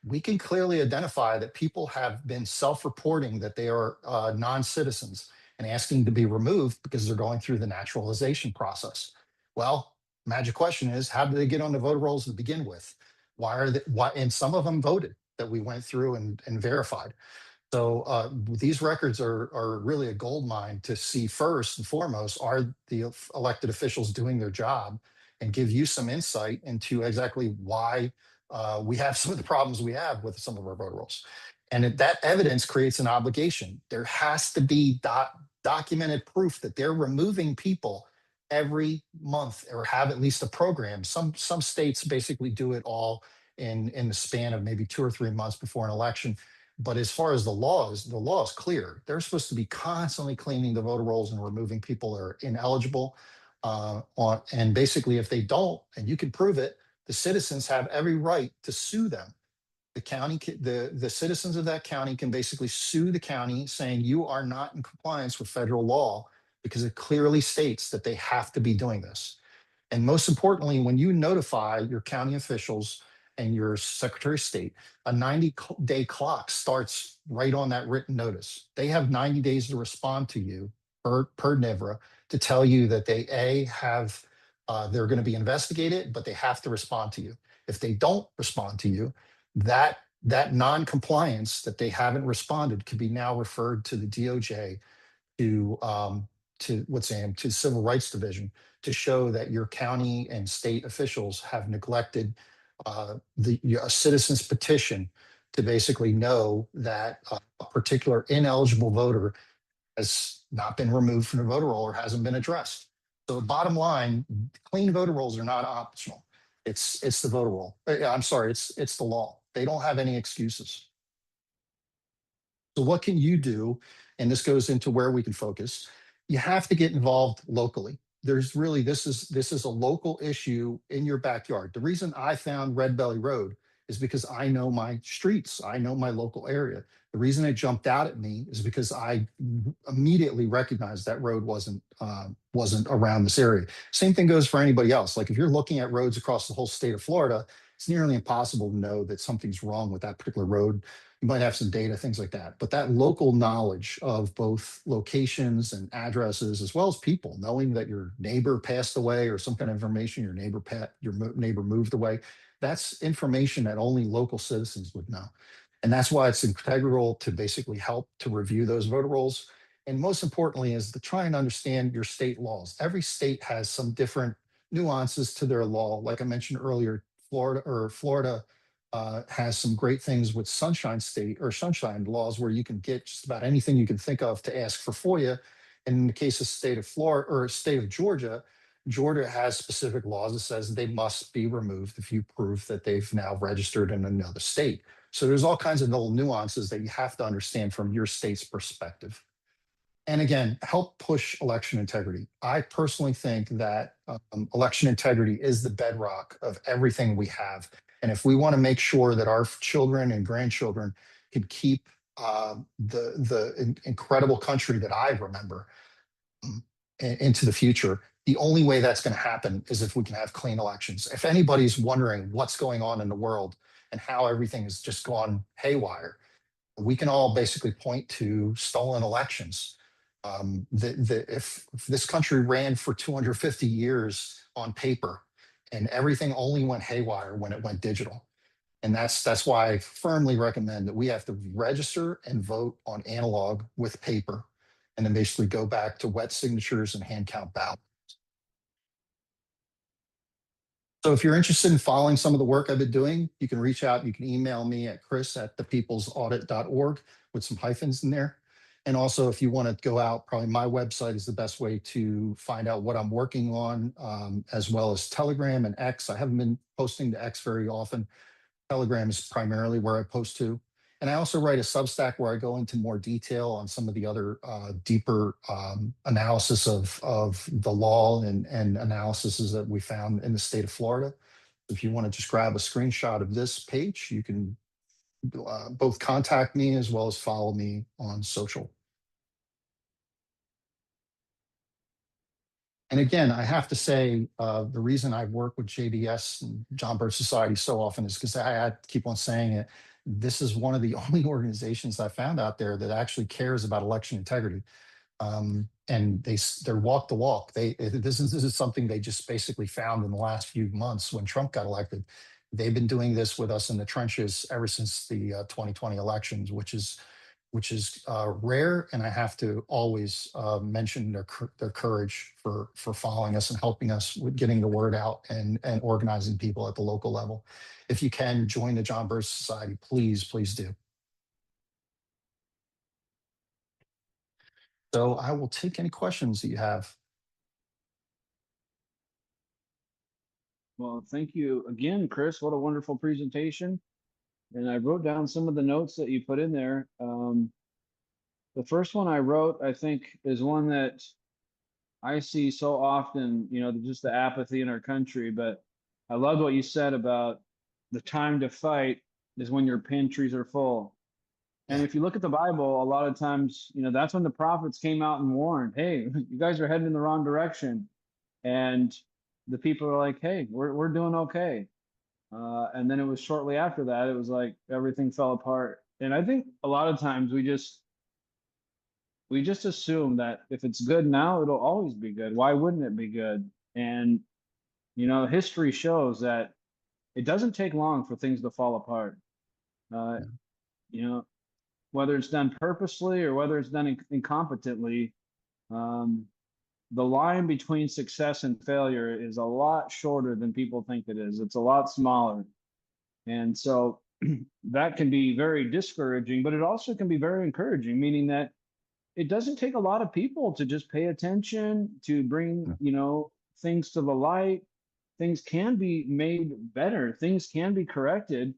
We can clearly identify that people have been self-reporting that they are non-citizens and asking to be removed because they're going through the naturalization process. Well, magic question is, how did they get on the voter rolls to begin with? And some of them voted that we went through and verified. So these records are really a gold mine to see first and foremost, are the elected officials doing their job, and give you some insight into exactly why we have some of the problems we have with some of our voter rolls. And that evidence creates an obligation. There has to be documented proof that they're removing people every month, or have at least a program. Some states basically do it all in the span of maybe 2 or 3 months before an election. But as far as the law is clear. They're supposed to be constantly cleaning the voter rolls and removing people that are ineligible. And basically, if they don't, and you can prove it, the citizens have every right to sue them. The county, the citizens of that county can basically sue the county, saying you are not in compliance with federal law, because it clearly states that they have to be doing this. And most importantly, when you notify your county officials and your Secretary of State, a 90-day clock starts right on that written notice. They have 90 days to respond to you per NIVRA to tell you that they they're going to be investigated, but they have to respond to you. If they don't respond to you, that non-compliance that they haven't responded could be now referred to the DOJ to Civil Rights Division to show that your county and state officials have neglected a citizen's petition to basically know that a particular ineligible voter has not been removed from the voter roll or hasn't been addressed. So bottom line, clean voter rolls are not optional. It's the voter roll. I'm sorry, it's the law. They don't have any excuses. So what can you do? And this goes into where we can focus. You have to get involved locally. There's really, this is a local issue in your backyard. The reason I found Red Belly Road is because I know my streets. I know my local area. The reason it jumped out at me is because I immediately recognized that road wasn't around this area. Same thing goes for anybody else. Like if you're looking at roads across the whole state of Florida, it's nearly impossible to know that something's wrong with that particular road. You might have some data, things like that. But that local knowledge of both locations and addresses, as well as people, knowing that your neighbor passed away or some kind of information, your neighbor moved away, That's information that only local citizens would know. And that's why it's integral to basically help to review those voter rolls. And most importantly is to try and understand your state laws. Every state has some different nuances to their law. Like I mentioned earlier, Florida has some great things with sunshine state or sunshine laws where you can get just about anything you can think of to ask for FOIA. And in the case of state of Florida or state of Georgia, Georgia has specific laws that says they must be removed if you prove that they've now registered in another state. So there's all kinds of little nuances that you have to understand from your state's perspective. And again, help push election integrity. I personally think that election integrity is the bedrock of everything we have. And if we want to make sure that our children and grandchildren can keep the incredible country that I remember into the future, the only way that's going to happen is if we can have clean elections. If anybody's wondering what's going on in the world and how everything has just gone haywire, we can all basically point to stolen elections. If this country ran for 250 years on paper and everything only went haywire when it went digital. And that's why I firmly recommend that we have to register and vote on analog with paper and then basically go back to wet signatures and hand count ballots. So if you're interested in following some of the work I've been doing, you can reach out. You can email me at kris@thepeoplesaudit.org with some hyphens in there. And also, if you want to go out, probably my website is the best way to find out what I'm working on, as well as Telegram and X. I haven't been posting to X very often. Telegram is primarily where I post to. And I also write a Substack where I go into more detail on some of the other deeper analysis of the law and analyses that we found in the state of Florida. If you want to just grab a screenshot of this page, you can both contact me as well as follow me on social. And again, I have to say, the reason I work with JBS and John Birch Society so often is because I keep on saying it. This is one of the only organizations I found out there that actually cares about election integrity. And they're walk the walk. This is something they just basically found in the last few months when Trump got elected. They've been doing this with us in the trenches ever since the 2020 elections, which is rare. And I have to always mention their courage for following us and helping us with getting the word out and organizing people at the local level. If you can join the John Birch Society, please do. So I will take any questions that you have. Well, thank you again, Kris. What a wonderful presentation. And I wrote down some of the notes that you put in there. The first one I wrote, I think, is one that I see so often, just the apathy in our country. But I loved what you said about the time to fight is when your pantries are full. And if you look at the Bible, a lot of times, that's when the prophets came out and warned, hey, you guys are heading in the wrong direction. And the people are like, hey, we're doing okay. And then it was shortly after that, it was like everything fell apart. And I think a lot of times we just assume that if it's good now, it'll always be good. Why wouldn't it be good? And, history shows that it doesn't take long for things to fall apart. Whether it's done purposely or whether it's done incompetently, the line between success and failure is a lot shorter than people think it is. It's a lot smaller. And so that can be very discouraging, but it also can be very encouraging, meaning that it doesn't take a lot of people to just pay attention, to bring, things to the light. Things can be made better. Things can be corrected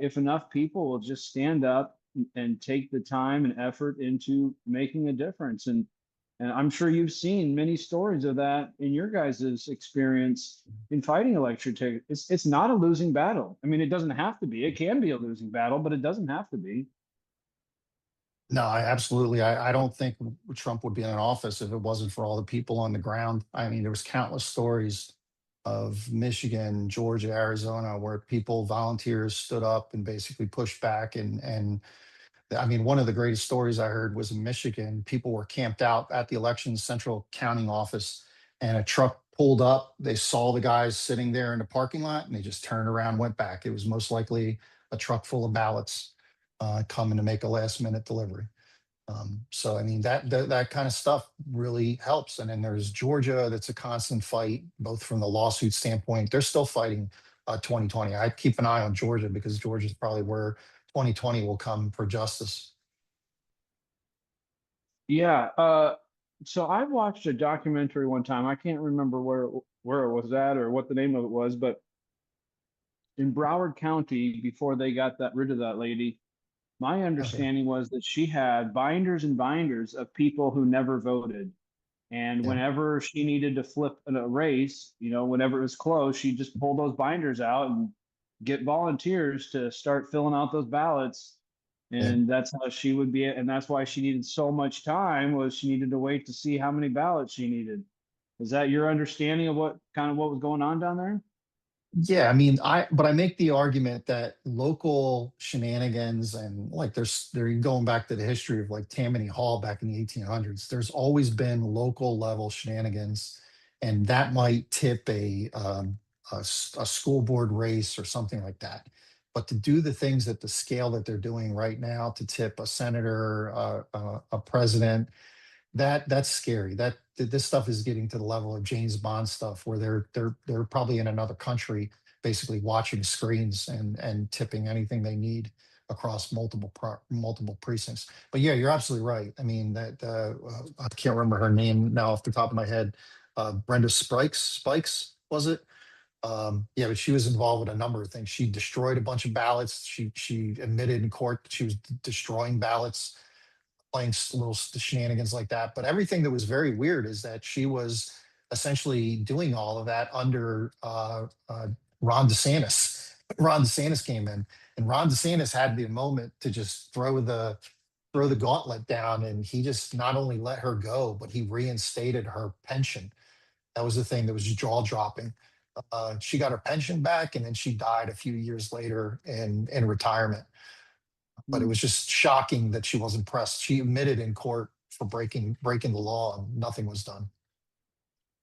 if enough people will just stand up and take the time and effort into making a difference. And I'm sure you've seen many stories of that in your guys' experience in fighting election integrity. It's not a losing battle. I mean, it doesn't have to be. It can be a losing battle, but it doesn't have to be. No, I don't think Trump would be in office if it wasn't for all the people on the ground. I mean, there was countless stories of Michigan, Georgia, Arizona, where volunteers stood up and basically pushed back. And I mean, one of the greatest stories I heard was in Michigan. People were camped out at the election central counting office, and a truck pulled up, they saw the guys sitting there in the parking lot, and they just turned around, went back. It was most likely a truck full of ballots coming to make a last minute delivery. So I mean that kind of stuff really helps. And then there's Georgia, that's a constant fight, both from the lawsuit standpoint. They're still fighting 2020. I keep an eye on Georgia because Georgia is probably where 2020 will come for justice. Yeah. So I watched a documentary one time. I can't remember where it was at or what the name of it was, but in Broward County, before they got rid of that lady, my understanding was that she had binders and binders of people who never voted. And Yeah. whenever she needed to flip a race, whenever it was close, she'd just pull those binders out and get volunteers to start filling out those ballots. And that's how she would be. And that's why she needed so much time, was she needed to wait to see how many ballots she needed. Is that your understanding of what was going on down there? Yeah, I mean, but I make the argument that local shenanigans, and like they're going back to the history of like Tammany Hall back in the 1800s. There's always been local level shenanigans, and that might tip a school board race or something like that. But to do the things at the scale that they're doing right now, to tip a senator, a president, that's scary. That this stuff is getting to the level of James Bond stuff, where they're probably in another country, basically watching screens and tipping anything they need across multiple precincts. But yeah, you're absolutely right. I mean, that I can't remember her name now off the top of my head. Brenda Spikes, was it? Yeah, but she was involved with a number of things. She destroyed a bunch of ballots. She admitted in court that she was destroying ballots, playing little shenanigans like that. But everything that was very weird is that she was essentially doing all of that under Ron DeSantis. Ron DeSantis came in, and Ron DeSantis had the moment to just throw the gauntlet down, and he just not only let her go, but he reinstated her pension. That was the thing that was jaw dropping. She got her pension back, and then she died a few years later in retirement. But it was just shocking that she wasn't pressed. She admitted in court for breaking the law, and nothing was done.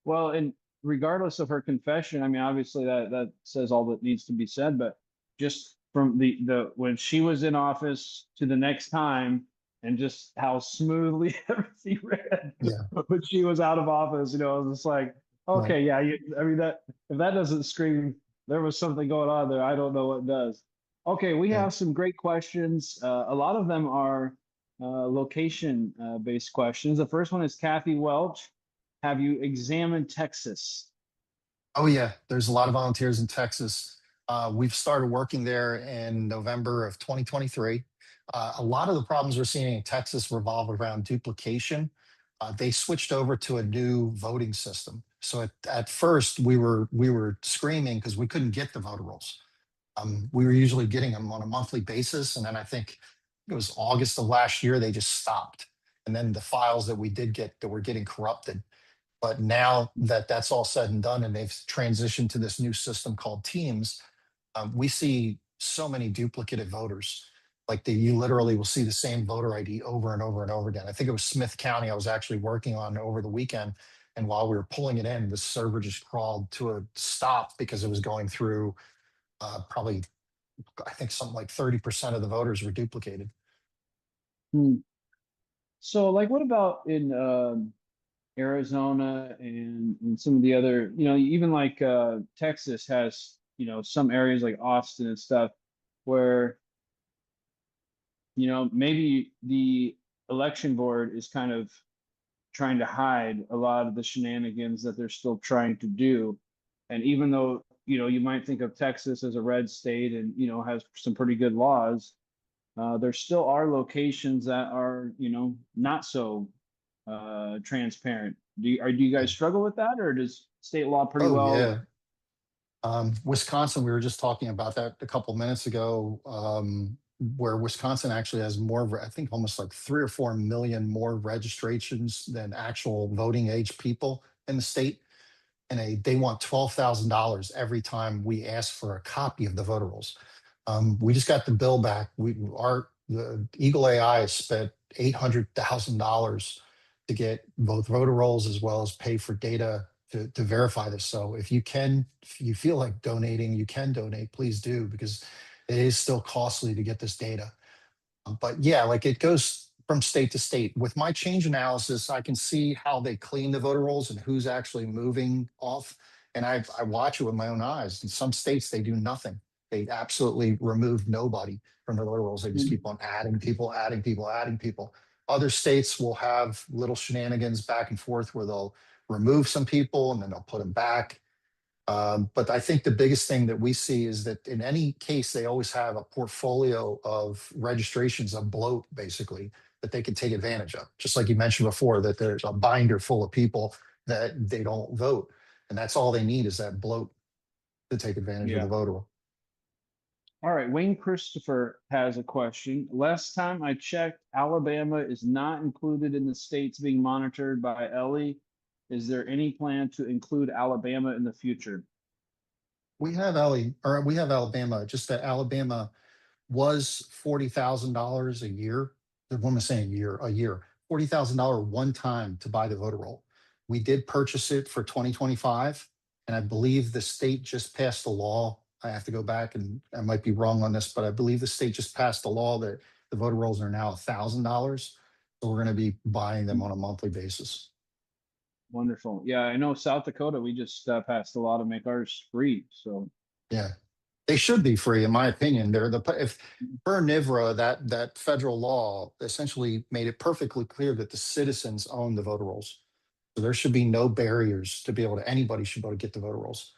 Well, and regardless of her confession, I mean, obviously that says all that needs to be said, but just from the when she was in office to the next time, and just how smoothly everything ran. Yeah. When she was out of office, it was just like, okay, yeah, I mean, that if that doesn't scream there was something going on there, I don't know what does. Okay, we have some great questions. A lot of them are location based questions. The first one is Kathy Welch. Have you examined Texas? Oh yeah, there's a lot of volunteers in Texas. We've started working there in November of 2023. A lot of the problems we're seeing in Texas revolve around duplication. They switched over to a new voting system. So at first we were screaming because we couldn't get the voter rolls. We were usually getting them on a monthly basis, and then I think it was August of last year they just stopped. And then the files that we did get that were getting corrupted. But now that that's all said and done, and they've transitioned to this new system called Teams, we see so many duplicative voters. Like you literally will see the same voter ID over and over and over again. I think it was Smith County I was actually working on over the weekend. And while we were pulling it in, the server just crawled to a stop because it was going through probably, I think something like 30% of the voters were duplicated. So like, what about in Arizona and some of the other, even like Texas has, some areas like Austin and stuff where, maybe the election board is kind of trying to hide a lot of the shenanigans that they're still trying to do. And even though, you might think of Texas as a red state and, has some pretty good laws, there still are locations that are, not so transparent. Do you guys struggle with that, or does state law pretty well? Yeah. Wisconsin, we were just talking about that a couple minutes ago, where Wisconsin actually has more, I think almost like 3 or 4 million more registrations than actual voting age people in the state. And they want $12,000 every time we ask for a copy of the voter rolls. We just got the bill back. The Eagle AI has spent $800,000 to get both voter rolls as well as pay for data to verify this. So if you feel like donating, you can donate, please do, because it is still costly to get this data. But yeah, like it goes from state to state. With my change analysis, I can see how they clean the voter rolls and who's actually moving off. And I watch it with my own eyes. In some states, they do nothing. They absolutely remove nobody from the voter rolls. They just keep on adding people, adding people, adding people. Other states will have little shenanigans back and forth where they'll remove some people and then they'll put them back. But I think the biggest thing that we see is that in any case, they always have a portfolio of registrations of bloat, basically, that they can take advantage of. Just like you mentioned before, that there's a binder full of people that they don't vote. And that's all they need is that bloat to take advantage of the voter roll. All right, Wayne Christopher has a question. Last time I checked, Alabama is not included in the states being monitored by Ellie. Is there any plan to include Alabama in the future? We have Alabama, just that Alabama was $40,000 a year. What am I saying? A year, $40,000 one time to buy the voter roll. We did purchase it for 2025, and I believe the state just passed a law. I have to go back, and I might be wrong on this, but I believe the state just passed a law that the voter rolls are now $1,000. So we're going to be buying them on a monthly basis. Wonderful. Yeah, I know South Dakota, we just passed a law to make ours free. So yeah, they should be free, in my opinion. If per NIVRA, that federal law essentially made it perfectly clear that the citizens own the voter rolls. So there should be no barriers to be able to, anybody should be able to get the voter rolls.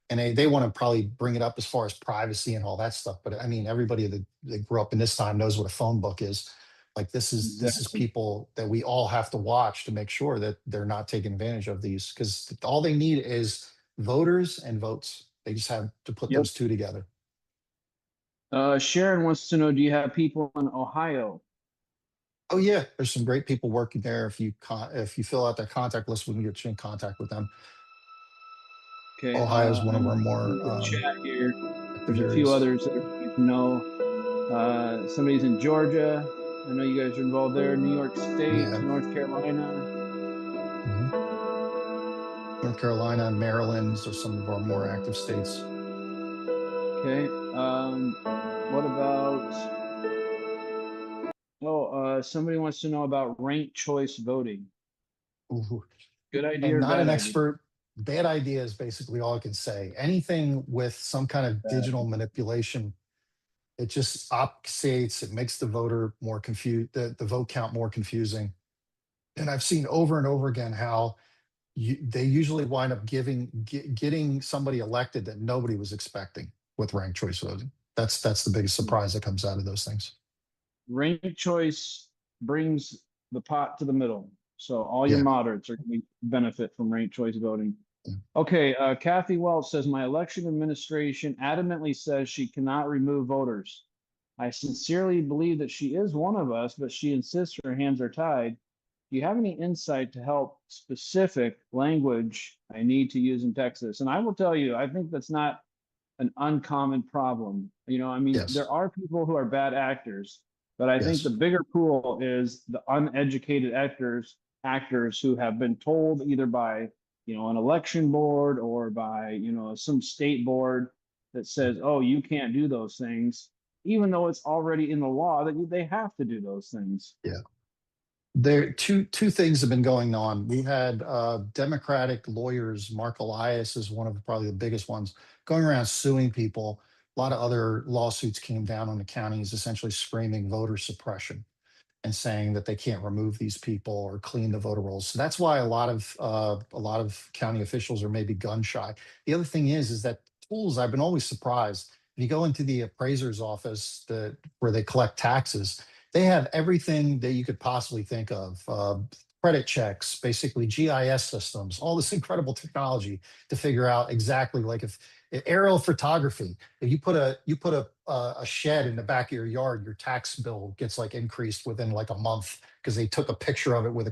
And they want to probably bring it up as far as privacy and all that stuff. But I mean, everybody that grew up in this time knows what a phone book is. Like this is people that we all have to watch to make sure that they're not taking advantage of these, because all they need is voters and votes. They just have to put those two together. Sharon wants to know, do you have people in Ohio? Oh yeah, there's some great people working there. If you fill out their contact list, we can get you in contact with them. Okay. Ohio is one of our more chat here. There's a few others that you know. Somebody's in Georgia. I know you guys are involved there. New York State, North Carolina. North Carolina and Maryland are some of our more active states. Okay. What about? Somebody wants to know about ranked choice voting. Ooh. Good idea. I'm not an idea? expert. Bad idea is basically all I can say. Anything with some kind of digital manipulation, it just obfuscates, it makes the voter more confused, the vote count more confusing. And I've seen over and over again how they usually wind up getting somebody elected that nobody was expecting with ranked choice voting. That's the biggest surprise that comes out of those things. Ranked choice brings the pot to the middle. So all your moderates are going to benefit from ranked choice voting. Okay, Kathy Welch says, my election administration adamantly says she cannot remove voters. I sincerely believe that she is one of us, but she insists her hands are tied. Do you have any insight to help specific language I need to use in Texas? And I will tell you, I think that's not an uncommon problem. You know, I mean, there are people who are bad actors, but I think the bigger pool is the uneducated actors who have been told either by, you know, an election board or by, you know, some state board that says, oh, you can't do those things, even though it's already in the law that they have to do those things. Yeah. There two things have been going on. We had Democratic lawyers, Mark Elias is one of probably the biggest ones, going around suing people. A lot of other lawsuits came down on the counties, essentially screaming voter suppression and saying that they can't remove these people or clean the voter rolls. So that's why a lot of county officials are maybe gun shy. The other thing is that tools, I've been always surprised. If you go into the appraiser's office where they collect taxes, they have everything that you could possibly think of. Credit checks, basically GIS systems, all this incredible technology to figure out exactly, like if aerial photography, if you put a shed in the back of your yard, your tax bill gets like increased within like a month because they took a picture of it with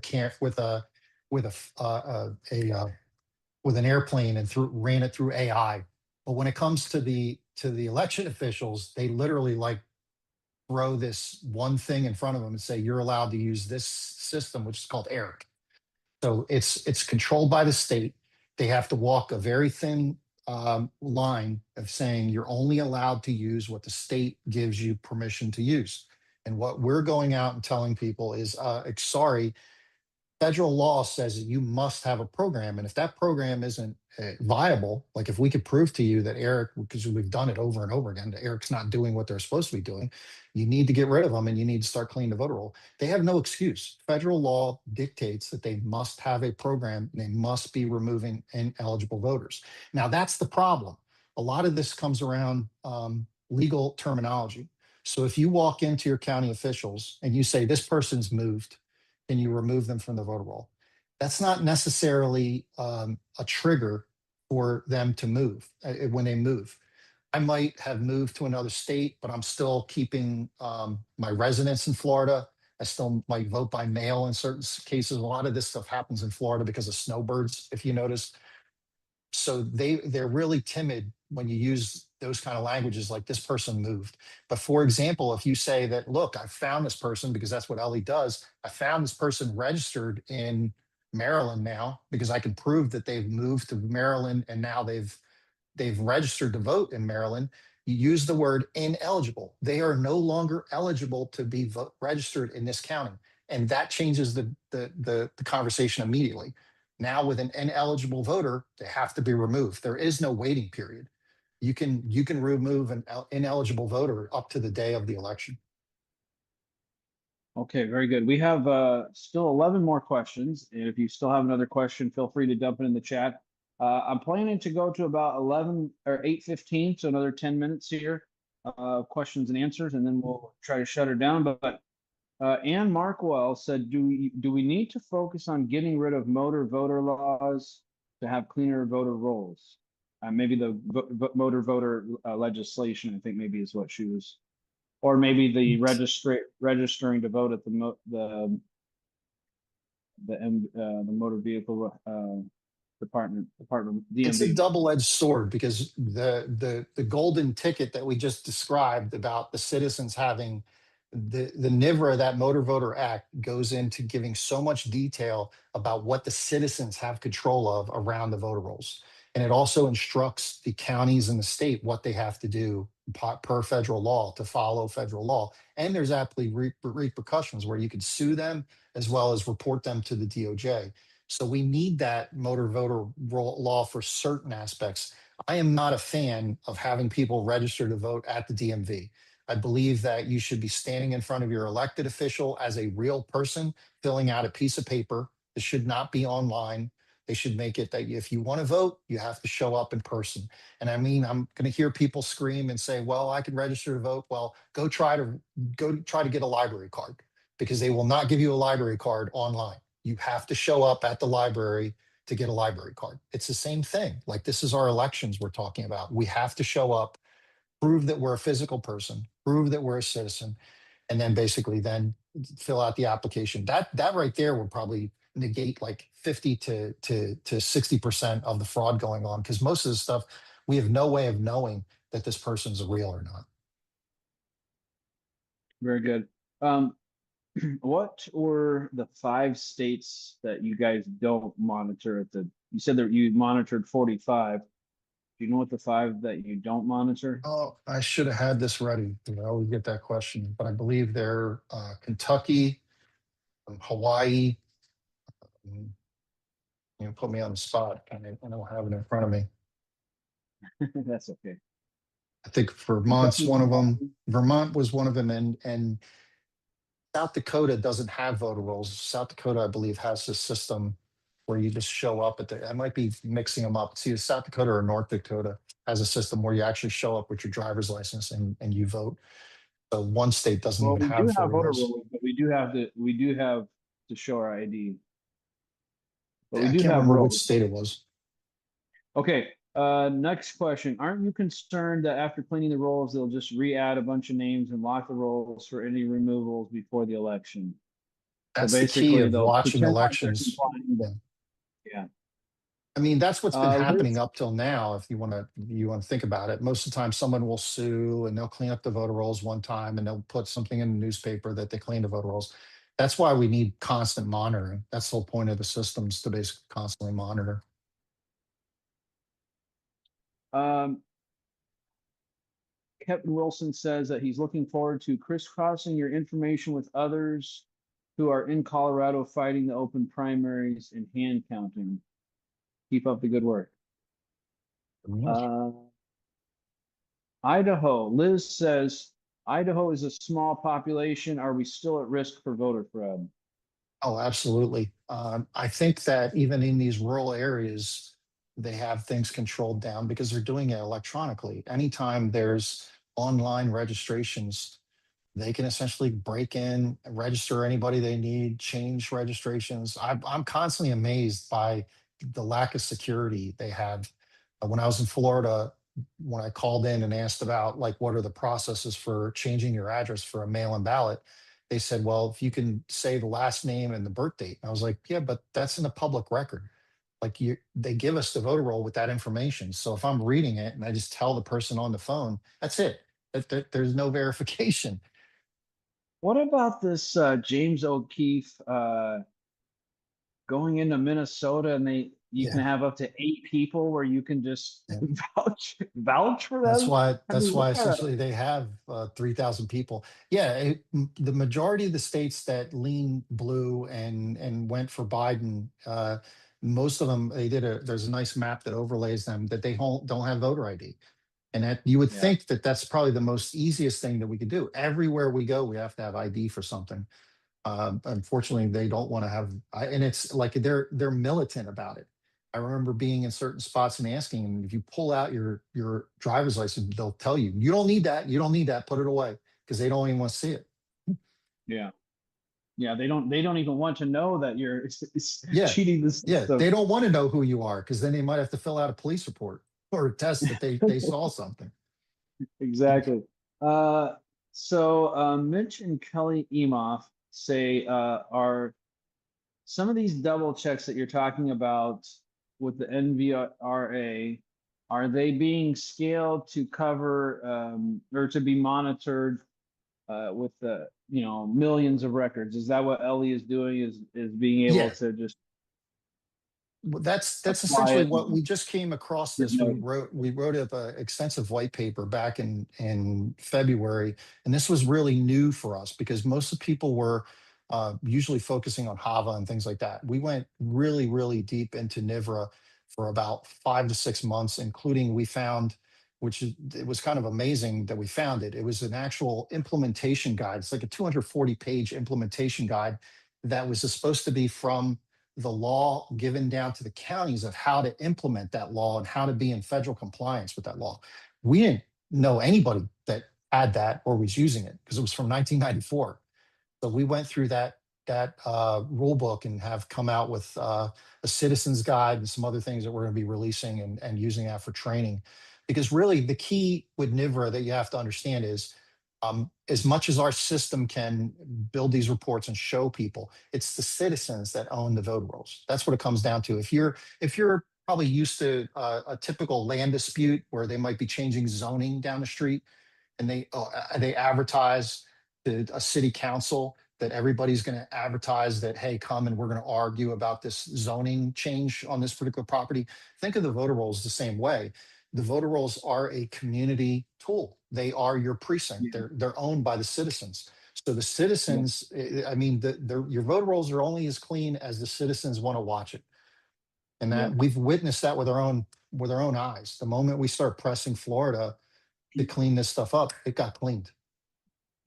an airplane and ran it through AI. But when it comes to the election officials, they literally like throw this one thing in front of them and say, you're allowed to use this system, which is called ERIC. So it's controlled by the state. They have to walk a very thin line of saying you're only allowed to use what the state gives you permission to use. And what we're going out and telling people is, sorry, federal law says that you must have a program. And if that program isn't viable, like if we could prove to you that Eric, because we've done it over and over again, that Eric's not doing what they're supposed to be doing, you need to get rid of them and you need to start cleaning the voter roll. They have no excuse. Federal law dictates that they must have a program and they must be removing ineligible voters. Now, that's the problem. A lot of this comes around legal terminology. So if you walk into your county officials and you say, this person's moved, and you remove them from the voter roll, that's not necessarily a trigger for them to move when they move. I might have moved to another state, but I'm still keeping my residence in Florida. I still might vote by mail in certain cases. A lot of this stuff happens in Florida because of snowbirds, if you notice. So they're really timid when you use those kind of languages like this person moved. But for example, if you say that, look, I found this person, because that's what Ellie does. I found this person registered in Maryland now because I can prove that they've moved to Maryland and now they've registered to vote in Maryland. You use the word ineligible. They are no longer eligible to be registered in this county. And that changes the conversation immediately. Now with an ineligible voter, they have to be removed. There is no waiting period. You can remove an ineligible voter up to the day of the election. Okay, very good. We have still 11 more questions. And if you still have another question, feel free to dump it in the chat. I'm planning to go to about 11 or 8:15, so another 10 minutes here, questions and answers, and then we'll try to shut her down. But Ann Markwell said, do we need to focus on getting rid of motor voter laws to have cleaner voter rolls? Maybe the motor voter legislation, I think maybe is what she was, or maybe the registering to vote at the motor vehicle department DMV. It's a double-edged sword because the golden ticket that we just described about the citizens having the NIVRA, that Motor Voter Act, goes into giving so much detail about what the citizens have control of around the voter rolls. And it also instructs the counties and the state what they have to do per federal law to follow federal law. And there's absolutely repercussions where you could sue them as well as report them to the DOJ. So we need that motor voter law for certain aspects. I am not a fan of having people register to vote at the DMV. I believe that you should be standing in front of your elected official as a real person, filling out a piece of paper. It should not be online. They should make it that if you want to vote, you have to show up in person. And I mean, I'm going to hear people scream and say, well, I can register to vote. Well, go try to get a library card, because they will not give you a library card online. You have to show up at the library to get a library card. It's the same thing. Like, this is our elections we're talking about. We have to show up, prove that we're a physical person, prove that we're a citizen, and then basically then fill out the application. That right there would probably negate like 50 to 60% of the fraud going on, because most of the stuff we have no way of knowing that this person's real or not. Very good. What were the 5 states that you guys don't monitor at the, you said that you monitored 45. Do you know what the 5 that you don't monitor? Oh, I should have had this ready. I always get that question, but I believe they're Kentucky, Hawaii. You put me on the spot. I don't have it in front of me. That's okay. I think Vermont's one of them. Vermont was one of them, and South Dakota doesn't have voter rolls. South Dakota, I believe, has a system where you just show up at I might be mixing them up. See, South Dakota or North Dakota has a system where you actually show up with your driver's license and you vote. So one state doesn't even have we do have voter rolls. rolls, but we do have to show our ID. But Yeah, we I do can't have remember rolls. which state it was. Okay. Next question. Aren't you concerned that after cleaning the rolls, they'll just re-add a bunch of names and lock the rolls for any removals before the election? That's So the key of they'll watching pretend like they're elections. complying. Yeah. Yeah. I mean, that's what's been Liz? happening up till now. If you want to think about it, most of the time someone will sue and they'll clean up the voter rolls one time and they'll put something in the newspaper that they cleaned the voter rolls. That's why we need constant monitoring. That's the whole point of the systems, to basically constantly monitor. Kevin Wilson says that he's looking forward to crisscrossing your information with others who are in Colorado fighting the open primaries and hand counting. Keep up the good work. Idaho. Liz says, Idaho is a small population. Are we still at risk for voter fraud? Oh, absolutely. I think that even in these rural areas, they have things controlled down because they're doing it electronically. Anytime there's online registrations, they can essentially break in, register anybody they need, change registrations. I'm constantly amazed by the lack of security they have. When I was in Florida, when I called in and asked about like what are the processes for changing your address for a mail-in ballot, they said, well, if you can say the last name and the birth date. I was like, yeah, but that's in the public record. Like they give us the voter roll with that information. So if I'm reading it and I just tell the person on the phone, that's it. There's no verification. What about this James O'Keefe going into Minnesota and you can have up to 8 people where you can just vouch for them? That's why essentially they have 3,000 people. Yeah, the majority of the states that lean blue and went for Biden, most of them, there's a nice map that overlays them that they don't have voter ID. And that you would think that that's probably the most easiest thing that we could do. Everywhere we go, we have to have ID for something. Unfortunately, they don't want to have, and it's like they're militant about it. I remember being in certain spots and asking them, if you pull out your driver's license, they'll tell you, you don't need that, put it away, because they don't even want to see it. Yeah. Yeah, they don't even want to know that you're cheating the system. Yeah, they don't want to know who you are, because then they might have to fill out a police report or a test that they saw something. Exactly. So Mitch and Kelly Emoff say, are some of these double checks that you're talking about with the NVRA, are they being scaled to cover or to be monitored with the millions of records? Is that what Ellie is doing? Is being able to just that's essentially what we just came across this. We wrote up an extensive white paper back in February, and this was really new for us because most of the people were usually focusing on Hava and things like that. We went really, really deep into NIVRA for about 5 to 6 months, including we found, it was kind of amazing that we found it. It was an actual implementation guide. It's like a 240-page implementation guide that was supposed to be from the law given down to the counties of how to implement that law and how to be in federal compliance with that law. We didn't know anybody that had that or was using it because it was from 1994. So we went through that rule book and have come out with a citizen's guide and some other things that we're going to be releasing and using that for training. Because really the key with NIVRA that you have to understand is as much as our system can build these reports and show people, it's the citizens that own the voter rolls. That's what it comes down to. If you're probably used to a typical land dispute where they might be changing zoning down the street and they advertise to a city council that everybody's going to advertise that, hey, come and we're going to argue about this zoning change on this particular property. Think of the voter rolls the same way. The voter rolls are a community tool. They are your precinct. They're owned by the citizens. So the citizens, I mean, your voter rolls are only as clean as the citizens want to watch it. And that we've witnessed that with our own eyes. The moment we start pressing Florida to clean this stuff up, it got cleaned.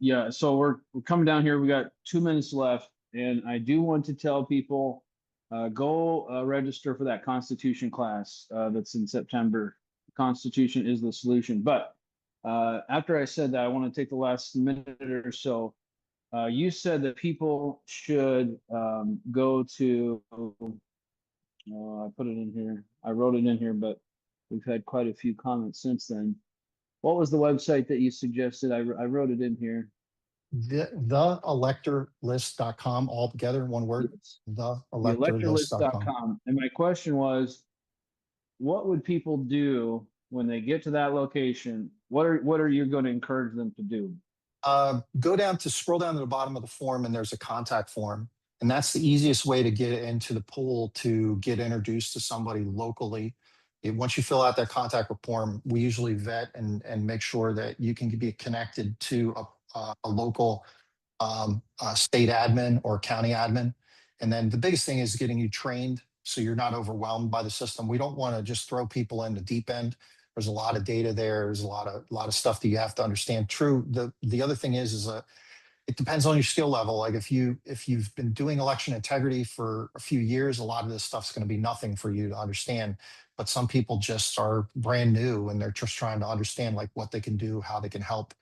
Yeah, so we're coming down here. We got 2 minutes left, and I do want to tell people, go register for that Constitution class that's in September. Constitution is the solution. But after I said that, I want to take the last minute or so. You said that people should go to, I put it in here. I wrote it in here, but we've had quite a few comments since then. What was the website that you suggested? I wrote it in here. The electorlist.com, all together in one word. The electorlist.com. And my question was, what would people do when they get to that location? What are you going to encourage them to do? Scroll down to the bottom of the form, and there's a contact form. And that's the easiest way to get into the pool to get introduced to somebody locally. Once you fill out that contact form, we usually vet and make sure that you can be connected to a local state admin or county admin. And then the biggest thing is getting you trained so you're not overwhelmed by the system. We don't want to just throw people in the deep end. There's a lot of data there. There's a lot of stuff that you have to understand. True. The other thing is it depends on your skill level. Like if you've been doing election integrity for a few years, a lot of this stuff's going to be nothing for you to understand. But some people just are brand new and they're just trying to understand like what they can do, how they can help.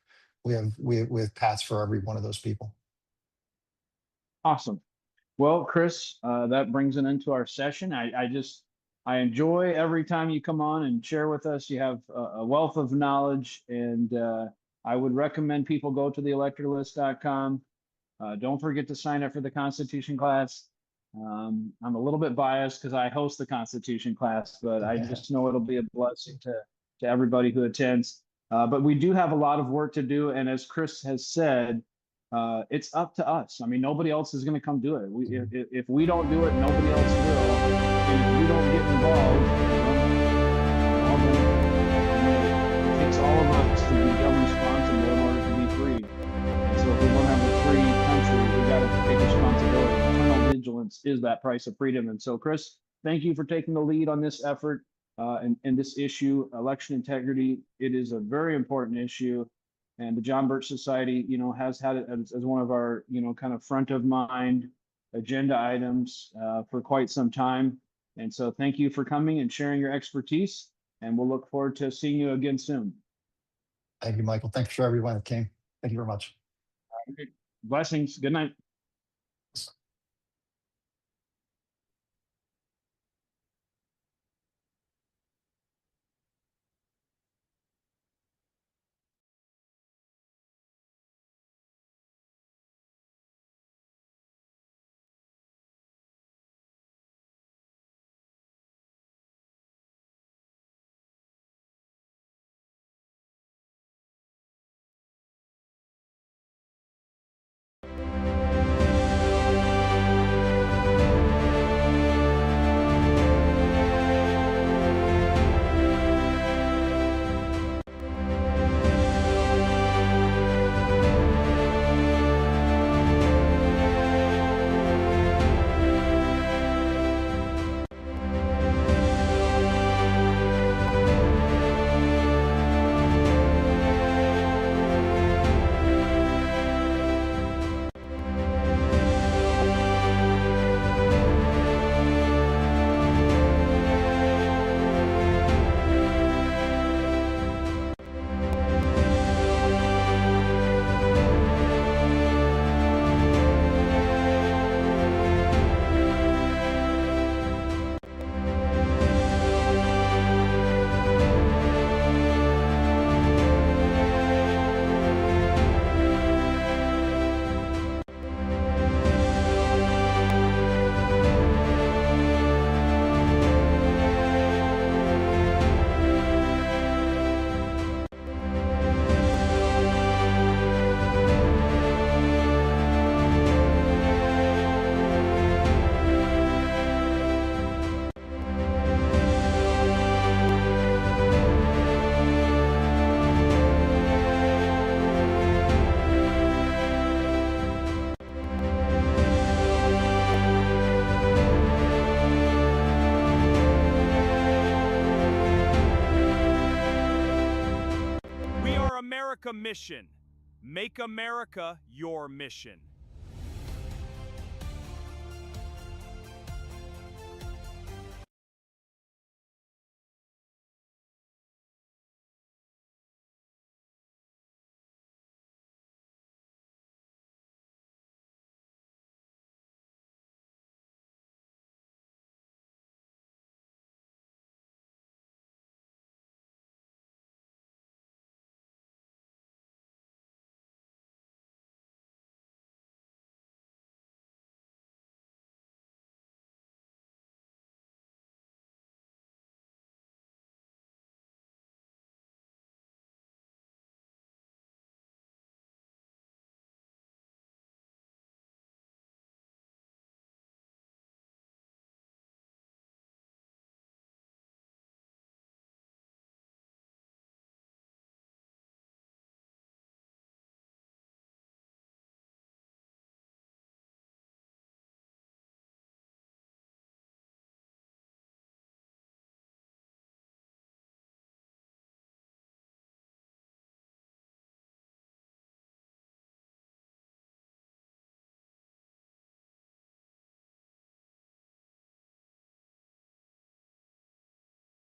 We have paths for every one of those people. Awesome. Well, Kris, that brings an end to our session. I enjoy every time you come on and share with us. You have a wealth of knowledge, and I would recommend people go to the electorlist.com. Don't forget to sign up for the Constitution class. I'm a little bit biased because I host the Constitution class, but I just know it'll be a blessing to everybody who attends. But we do have a lot of work to do, and as Kris has said, it's up to us. I mean, nobody else is going to come do it. If we don't do it, nobody else will. And if you don't get involved, it takes all of us to become responsible in order to be free. And so if we want to have a free country, we got to take responsibility. Eternal vigilance is that price of freedom. And so, Kris, thank you for taking the lead on this effort and this issue, election integrity. It is a very important issue. And the John Birch Society, has had it as one of our, kind of front of mind agenda items for quite some time. And so thank you for coming and sharing your expertise. And we'll look forward to seeing you again soon. Thank you, Michael. Thanks for everyone that came. Thank you very much. Blessings. Good night. America Mission. Make America your mission.